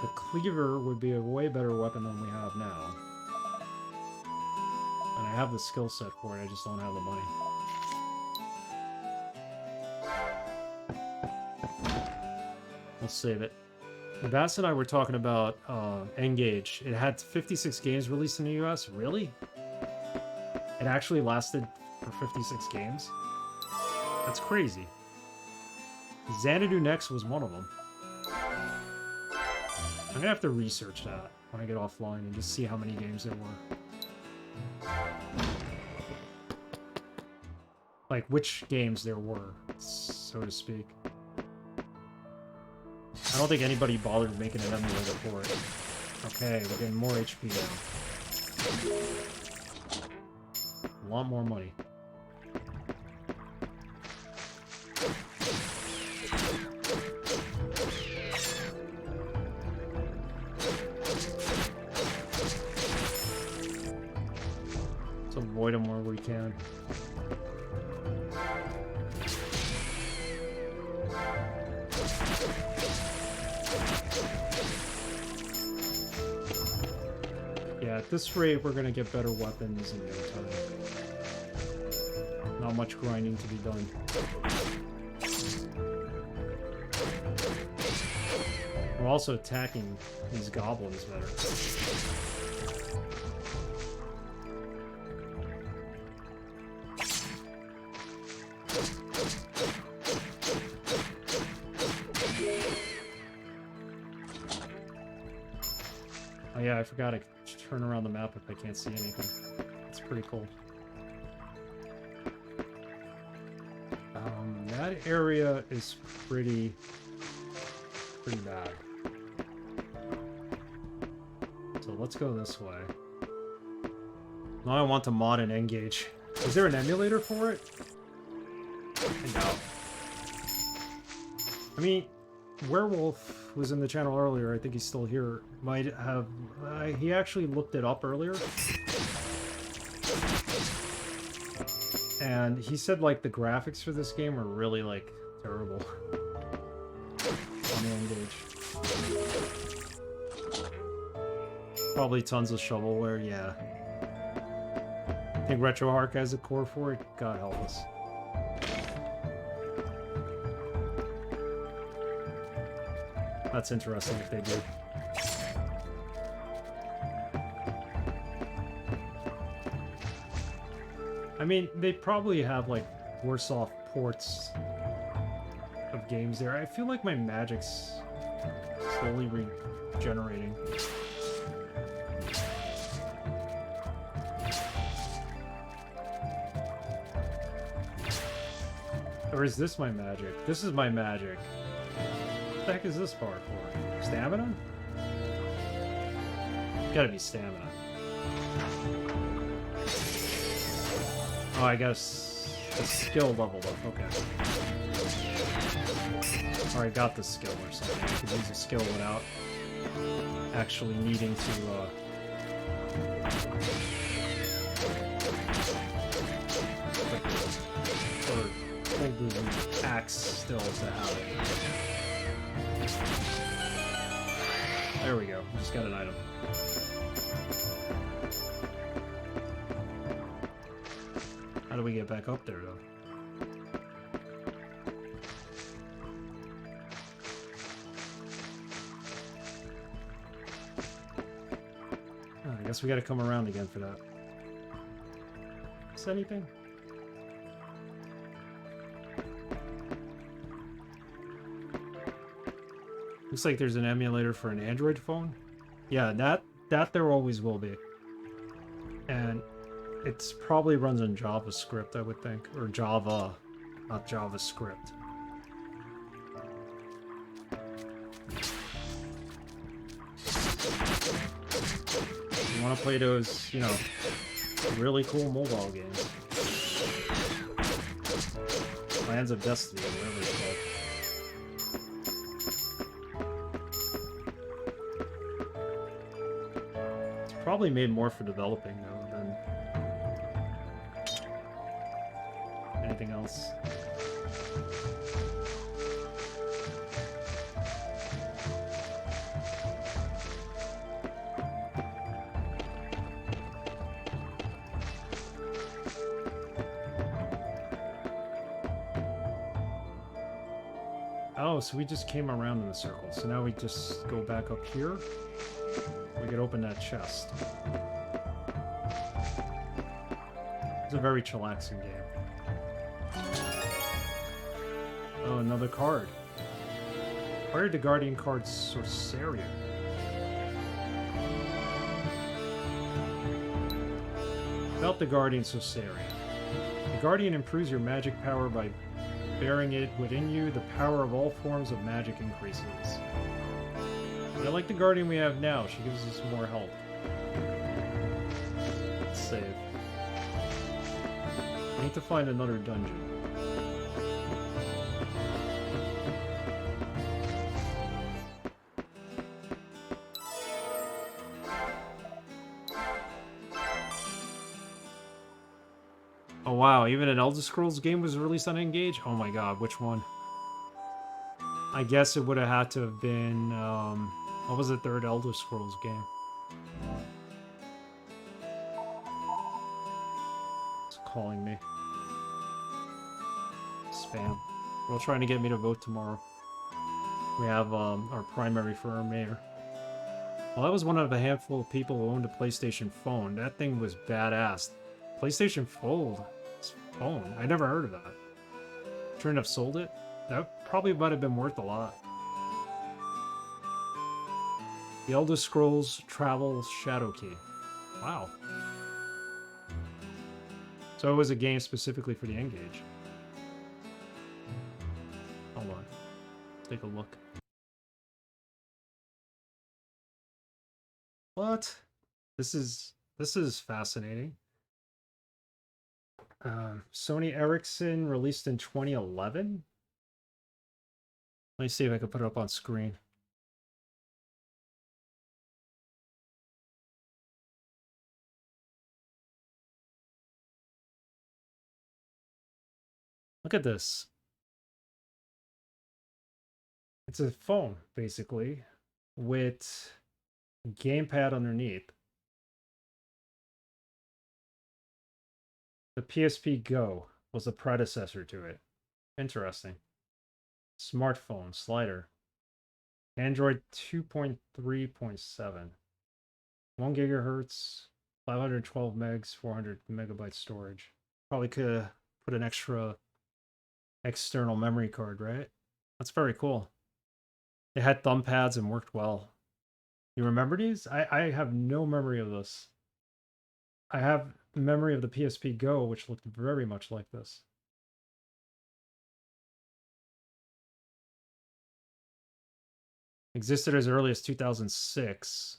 The cleaver would be a way better weapon than we have now. And I have the skill set for it, I just don't have the money. We'll save it. Bass and I were talking about N-Gage. It had 56 games released in the US. Really? It actually lasted for 56 games? That's crazy. Xanadu Next was one of them. I'm gonna have to research that when I get offline and just see how many games there were. Like, which games there were, so to speak. I don't think anybody bothered making an emulator for it. Okay, we're getting more HP now. A lot more money. Let's avoid them where we can. Yeah, at this rate, we're gonna get better weapons in no time. Not much grinding to be done. We're also attacking these goblins better. Oh yeah, I forgot I could turn around the map if I can't see anything. It's pretty cool. That area is pretty bad. So let's go this way. Now I want to mod an N-Gage. Is there an emulator for it? I doubt. I mean, Werewolf was in the channel earlier. I think he's still here. Might have... he actually looked it up earlier. And he said, like, the graphics for this game are really, like, terrible. On the N-Gage. Probably tons of shovelware, yeah. I think RetroArch has a core for it. God help us. That's interesting if they do. I mean, they probably have, like, worse off ports of games there. I feel like my magic's slowly regenerating. Or is this my magic? This is my magic. What the heck is this bar for? Stamina? Gotta be stamina. Oh, I got a skill leveled up. Okay. Or I got the skill or something. I could use a skill without actually needing to, or hold the axe still to have it. There we go. Just got an item. How do we get back up there, though? Oh, I guess we gotta come around again for that. Is anything? Looks like there's an emulator for an Android phone. Yeah, that there always will be. And it's probably runs on JavaScript, I would think. Or Java, not JavaScript. You want to play those, you know, really cool mobile games. Lands of Destiny, or whatever it's called. Probably made more for developing though than anything else. Oh, so we just came around in a circle. So now we just go back up here. We could open that chest. It's a very chillaxing game. Oh, another card. Acquired the Guardian card Sorceria. About the Guardian Sorceria. The Guardian improves your magic power by bearing it within you. The power of all forms of magic increases. I like the Guardian we have now. She gives us more health. Let's save. I need to find another dungeon. Oh wow, even an Elder Scrolls game was released on N-Gage? Oh my god, which one? I guess it would have had to have been, what was the third Elder Scrolls game? It's calling me. Spam. They're trying to get me to vote tomorrow. We have, our primary for our mayor. Well, I was one of a handful of people who owned a PlayStation phone. That thing was badass. PlayStation phone? I never heard of that. Shouldn't have sold it? That probably might have been worth a lot. The Elder Scrolls Travel Shadow Key. Wow. So it was a game specifically for the N-Gage. Hold on. Take a look. What? This is fascinating. Sony Ericsson released in 2011. Let me see if I can put it up on screen. Look at this. It's a phone, basically, with a gamepad underneath. The PSP Go was the predecessor to it. Interesting. Smartphone slider. Android 2.3.7. 1 gigahertz, 512 megs, 400 megabyte storage. Probably could have put an extra external memory card, right? That's very cool. It had thumb pads and worked well. You remember these? I have no memory of this. I have memory of the PSP Go, which looked very much like this. Existed as early as 2006.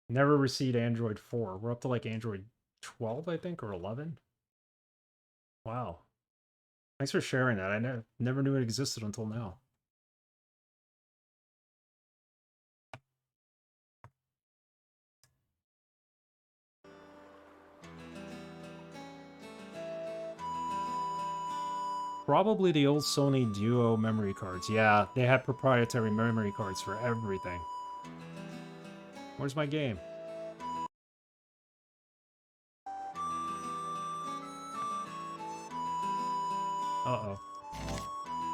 Never received Android 4. We're up to like Android 12, I think, or 11. Wow. Thanks for sharing that. I never knew it existed until now. Probably the old Sony Duo memory cards. Yeah, they had proprietary memory cards for everything. Where's my game? Uh-oh.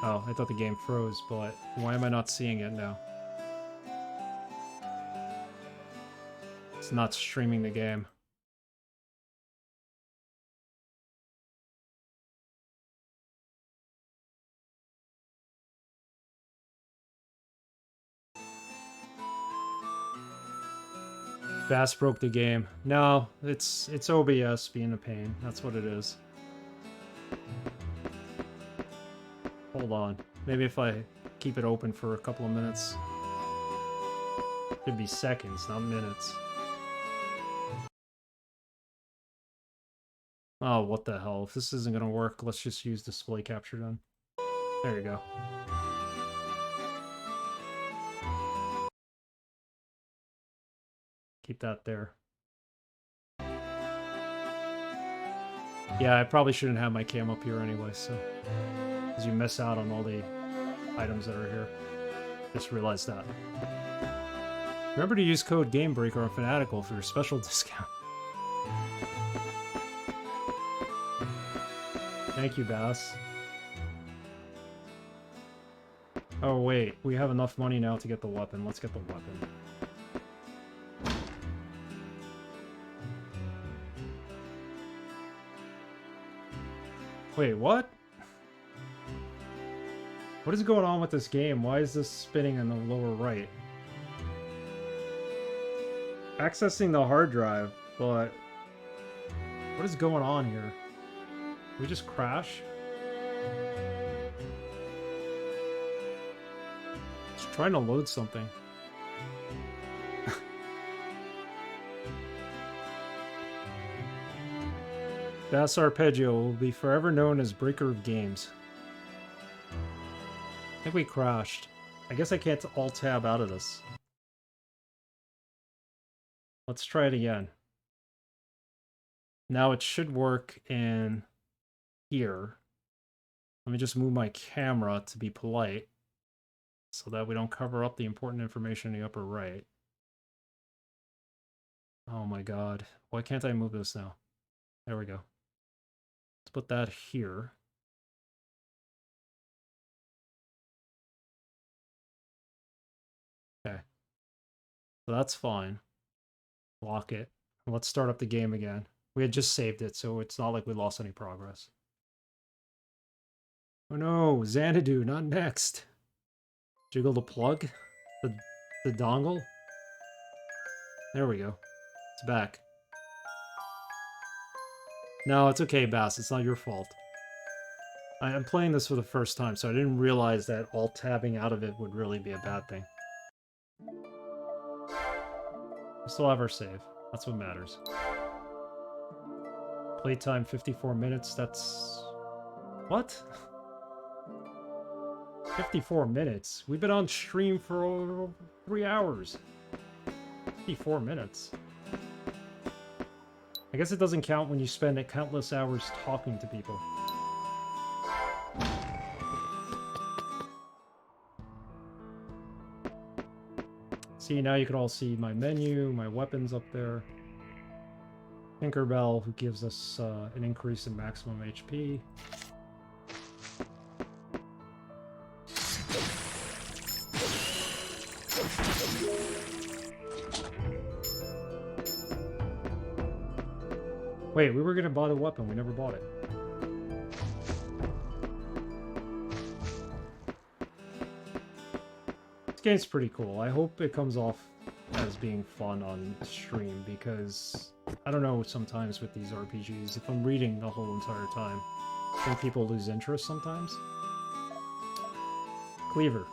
Oh, I thought the game froze, but why am I not seeing it now? It's not streaming the game. Bass broke the game. No, it's OBS being a pain. That's what it is. Hold on. Maybe if I keep it open for a couple of minutes. It'd be seconds, not minutes. Oh, what the hell. If this isn't gonna work, let's just use display capture then. There you go. Keep that there. Yeah, I probably shouldn't have my cam up here anyway, so... because you miss out on all the items that are here. Just realized that. Remember to use code GAMEBREAKER on Fanatical for your special discount. Thank you, Bass. Oh wait, we have enough money now to get the weapon. Let's get the weapon. Wait, what? What is going on with this game? Why is this spinning in the lower right? Accessing the hard drive, but... what is going on here? Did we just crash? Just trying to load something. Bass Arpeggio will be forever known as Breaker of Games. I think we crashed. I guess I can't alt-tab out of this. Let's try it again. Now it should work in here. Let me just move my camera to be polite so that we don't cover up the important information in the upper right. Oh my god. Why can't I move this now? There we go. Let's put that here. Okay. So that's fine. Lock it. Let's start up the game again. We had just saved it, so it's not like we lost any progress. Oh no, Xanadu, not next. Jiggle the plug? The dongle? There we go. It's back. No, it's okay, Bass. It's not your fault. I'm playing this for the first time, so I didn't realize that alt-tabbing out of it would really be a bad thing. We still have our save. That's what matters. Playtime 54 minutes, that's... What? 54 minutes? We've been on stream for over 3 hours. 54 minutes. I guess it doesn't count when you spend countless hours talking to people. See, now you can all see my menu, my weapons up there. Tinkerbell, who gives us an increase in maximum HP. Wait, we were gonna buy the weapon, we never bought it. This game's pretty cool. I hope it comes off as being fun on stream, because I don't know, sometimes with these RPGs, if I'm reading the whole entire time, I think people lose interest sometimes. Cleaver.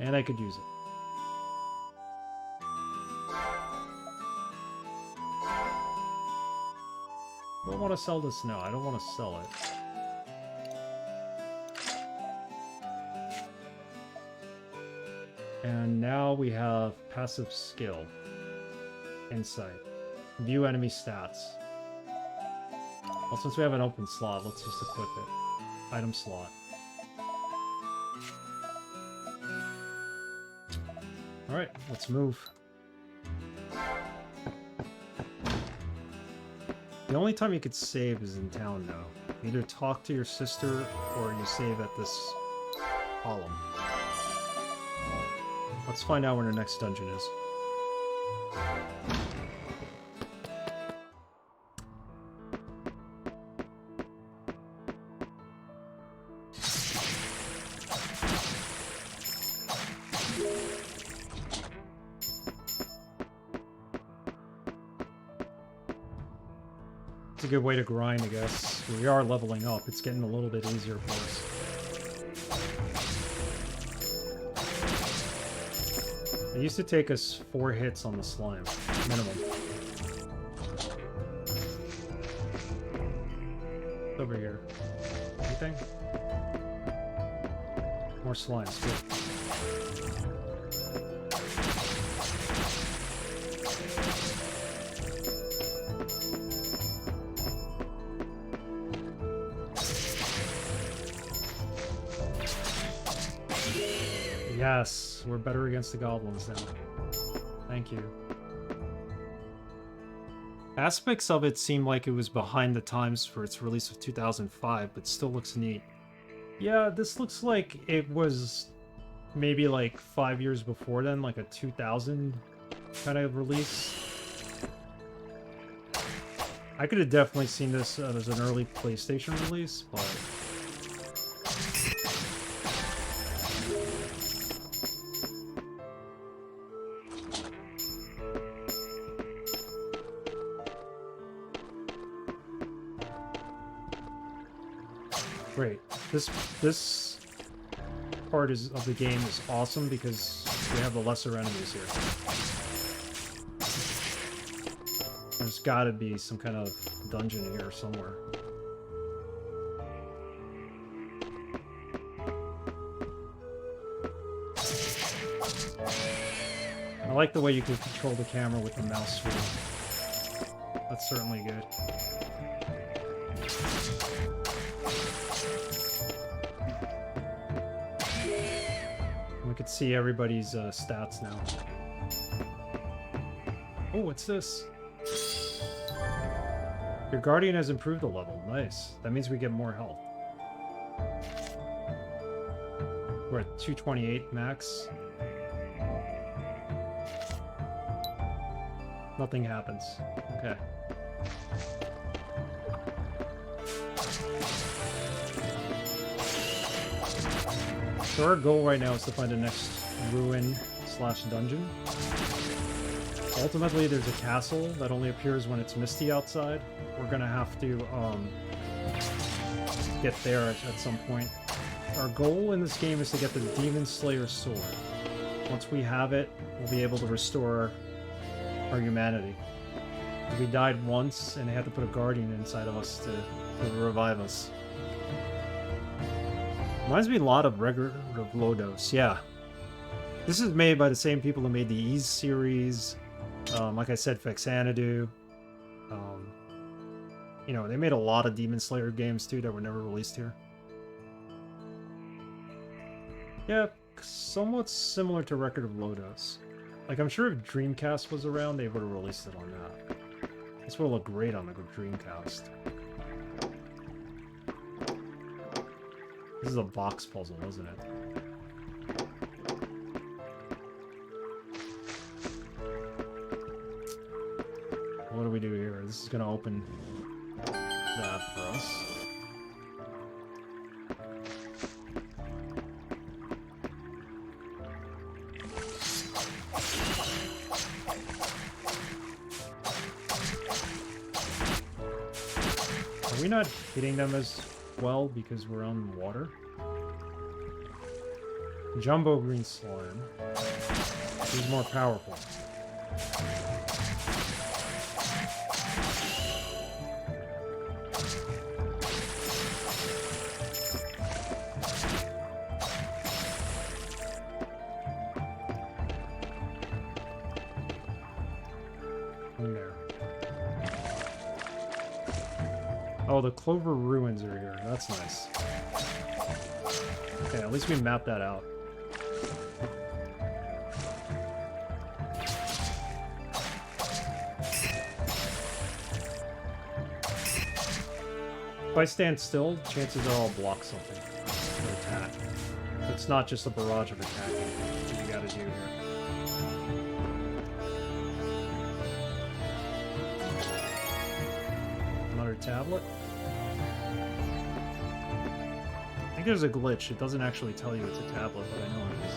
And I could use it. I don't want to sell this now. I don't want to sell it. And now we have passive skill. Insight. View enemy stats. Well, since we have an open slot, let's just equip it. Item slot. Alright, let's move. The only time you could save is in town now. Either talk to your sister or you save at this column. Let's find out where the next dungeon is. It's a good way to grind, I guess. We are leveling up. It's getting a little bit easier for us. It used to take us 4 hits on the slime, minimum. Over here. Anything? More slimes, good. Yes, we're better against the goblins now. Thank you. Aspects of it seem like it was behind the times for its release of 2005, but still looks neat. Yeah, this looks like it was maybe like 5 years before then, like a 2000 kind of release. I could have definitely seen this as an early PlayStation release, but... Great. This part of the game is awesome because we have the lesser enemies here. There's gotta be some kind of dungeon here somewhere. I like the way you can control the camera with the mouse wheel. That's certainly good. We could see everybody's stats now. Oh, what's this? Your guardian has improved a level. Nice. That means we get more health. We're at 228 max. Nothing happens. Okay. So our goal right now is to find the next ruin/dungeon. Ultimately, there's a castle that only appears when it's misty outside. We're gonna have to get there at some point. Our goal in this game is to get the Demon Slayer's sword. Once we have it, we'll be able to restore our humanity. We died once, and they had to put a guardian inside of us to revive us. Reminds me a lot of Record of Lodos, yeah. This is made by the same people who made the Ease series, like I said, for Xanadu. You know, they made a lot of Demon Slayer games too that were never released here. Yeah, somewhat similar to Record of Lodos. Like, I'm sure if Dreamcast was around, they would have released it on that. This would look great on the Dreamcast. This is a box puzzle, isn't it? What do we do here? This is gonna open that for us. Are we not hitting them as well because we're on water? Jumbo green slime. He's more powerful. In there. Oh, the Clover Ruins are here. That's nice. Okay, at least we mapped that out. If I stand still, chances are I'll block something or attack. It's not just a barrage of attacking that you gotta do here. Another tablet? I think there's a glitch. It doesn't actually tell you it's a tablet, but I know it is.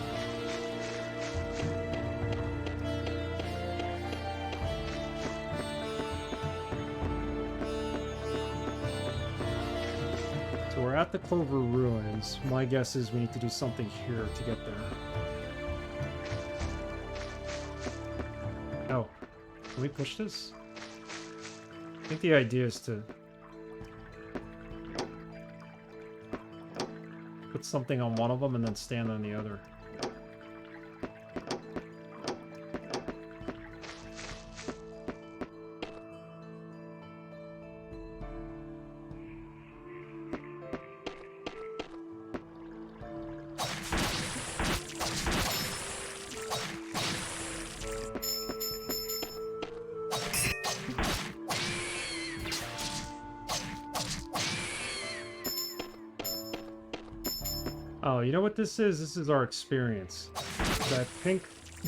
So we're at the Clover Ruins. My guess is we need to do something here to get there. Oh. Can we push this? I think the idea is to put something on one of them and then stand on the other. Oh, you know what this is? This is our experience. That pink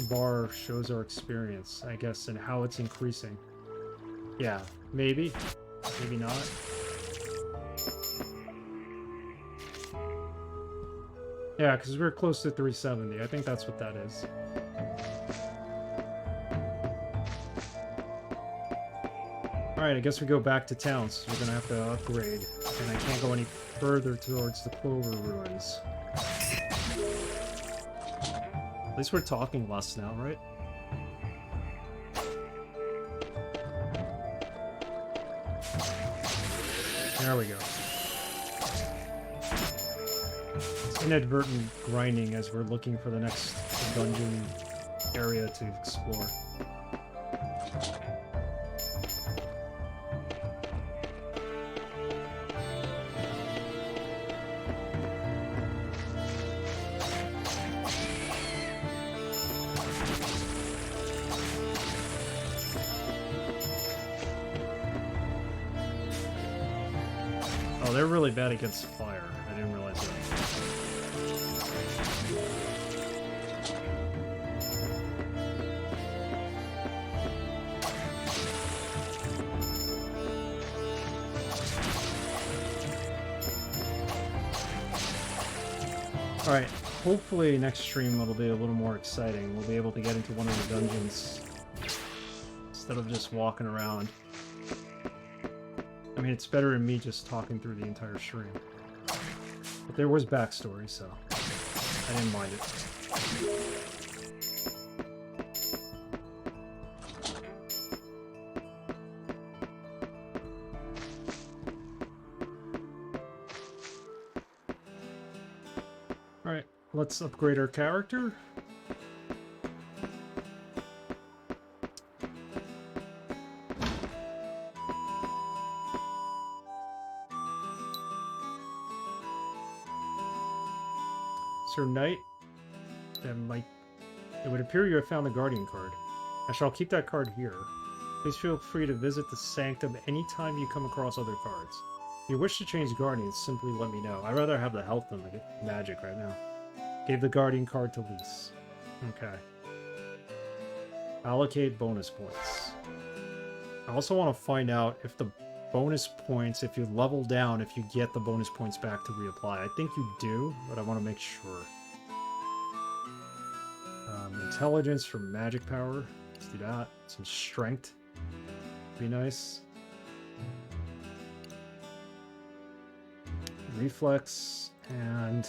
bar shows our experience, I guess, and how it's increasing. Yeah, maybe. Maybe not. Yeah, because we're close to 370. I think that's what that is. Alright, I guess we go back to town, so we're gonna have to upgrade. And I can't go any further towards the Clover Ruins. At least we're talking less now, right? There we go. It's inadvertent grinding as we're looking for the next dungeon area to explore. Oh, they're really bad against fire. I didn't realize that. Alright, hopefully next stream it'll be a little more exciting. We'll be able to get into one of the dungeons instead of just walking around. I mean, it's better than me just talking through the entire stream. But there was backstory, so I didn't mind it. let's upgrade our character. Sir Knight, it would appear you have found the Guardian card. I shall keep that card here. Please feel free to visit the Sanctum anytime you come across other cards. If you wish to change Guardians, simply let me know. I'd rather have the health than the magic right now. Gave the Guardian card to Lise. Okay. Allocate bonus points. I also want to find out if the bonus points, if you level down, if you get the bonus points back to reapply. I think you do, but I want to make sure. Intelligence for magic power. Let's do that. Some strength. Be nice. Reflex and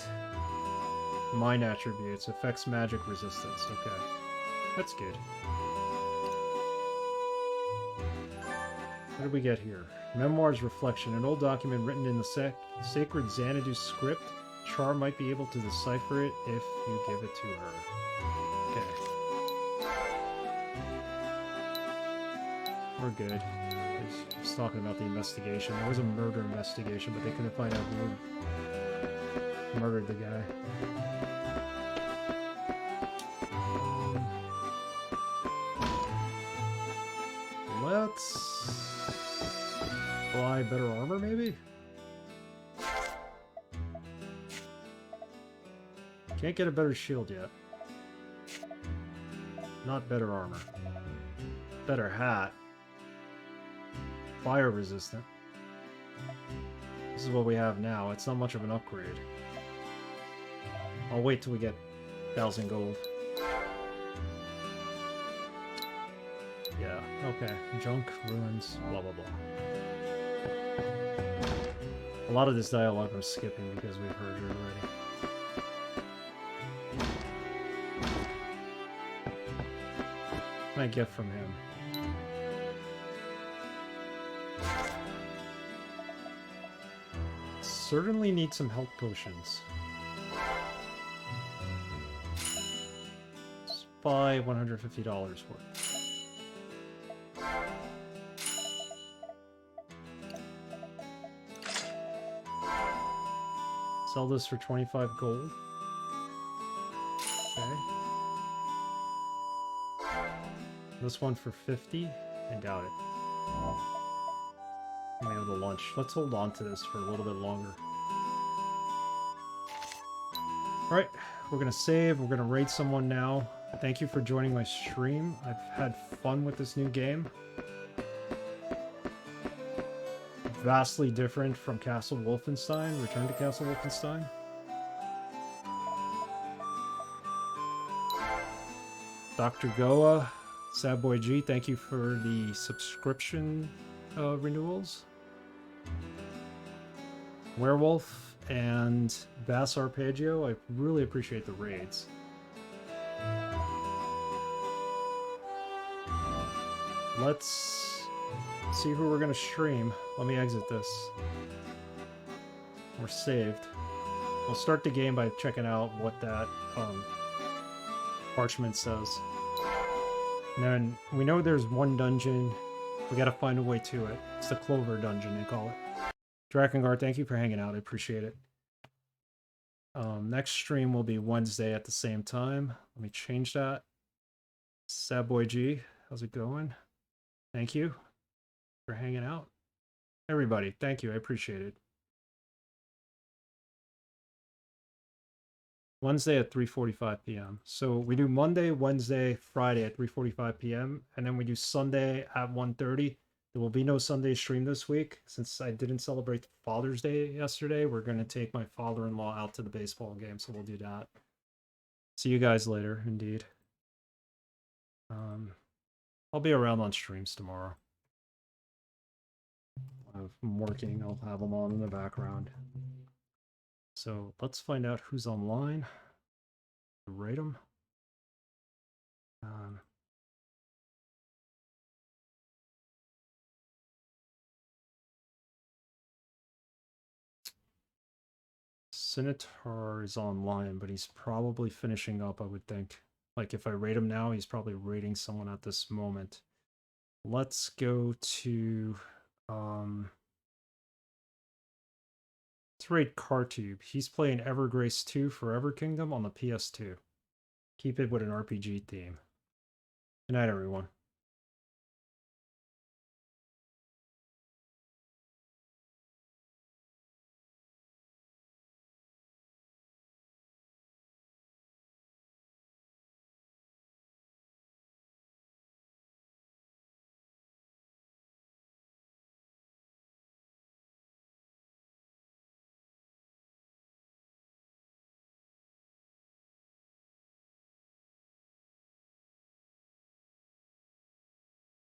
mind attributes. Affects magic resistance. Okay. That's good. What did we get here? Memoirs Reflection. An old document written in the sacred Xanadu script. Char might be able to decipher it if you give it to her. Okay. We're good. Just talking about the investigation. There was a murder investigation, but they couldn't find out who murdered the guy. Let's buy better armor, maybe? Can't get a better shield yet. Not better armor. Better hat. Fire resistant. This is what we have now. It's not much of an upgrade. I'll wait till we get 1,000 gold. Yeah, okay. Junk, ruins, blah blah blah. A lot of this dialogue I'm skipping because we've heard it already. What can I get from him? Certainly need some health potions. Let's buy $150 worth. Sell this for 25 gold. Okay. This one for 50? I doubt it. Maybe the lunch. Let's hold on to this for a little bit longer. Alright, we're gonna save. We're gonna raid someone now. Thank you for joining my stream. I've had fun with this new game. Vastly different from Castle Wolfenstein. Return to Castle Wolfenstein. Dr. Goa, Sad Boy G, thank you for the subscription renewals. Werewolf and Bass Arpeggio, I really appreciate the raids. Let's see who we're gonna stream. Let me exit this. We're saved. We'll start the game by checking out what that parchment says. And then we know there's one dungeon. We gotta find a way to it. It's the Clover Dungeon, they call it. Drakengard, thank you for hanging out. I appreciate it. Next stream will be Wednesday at the same time. Let me change that. Sad Boy G, how's it going? Thank you for hanging out. Everybody, thank you. I appreciate it. Wednesday at 3:45 p.m. So we do Monday, Wednesday, Friday at 3:45 p.m. And then we do Sunday at 1:30. There will be no Sunday stream this week. Since I didn't celebrate Father's Day yesterday, we're going to take my father-in-law out to the baseball game, so we'll do that. See you guys later, indeed. I'll be around on streams tomorrow. I'm working, I'll have them on in the background. So let's find out who's online. Rate them. Sinitar is online, but he's probably finishing up, I would think. Like, if I rate him now, he's probably rating someone at this moment. Let's go to... let's rate Cartube. He's playing Evergrace 2 Forever Kingdom on the PS2. Keep it with an RPG theme. Good night, everyone.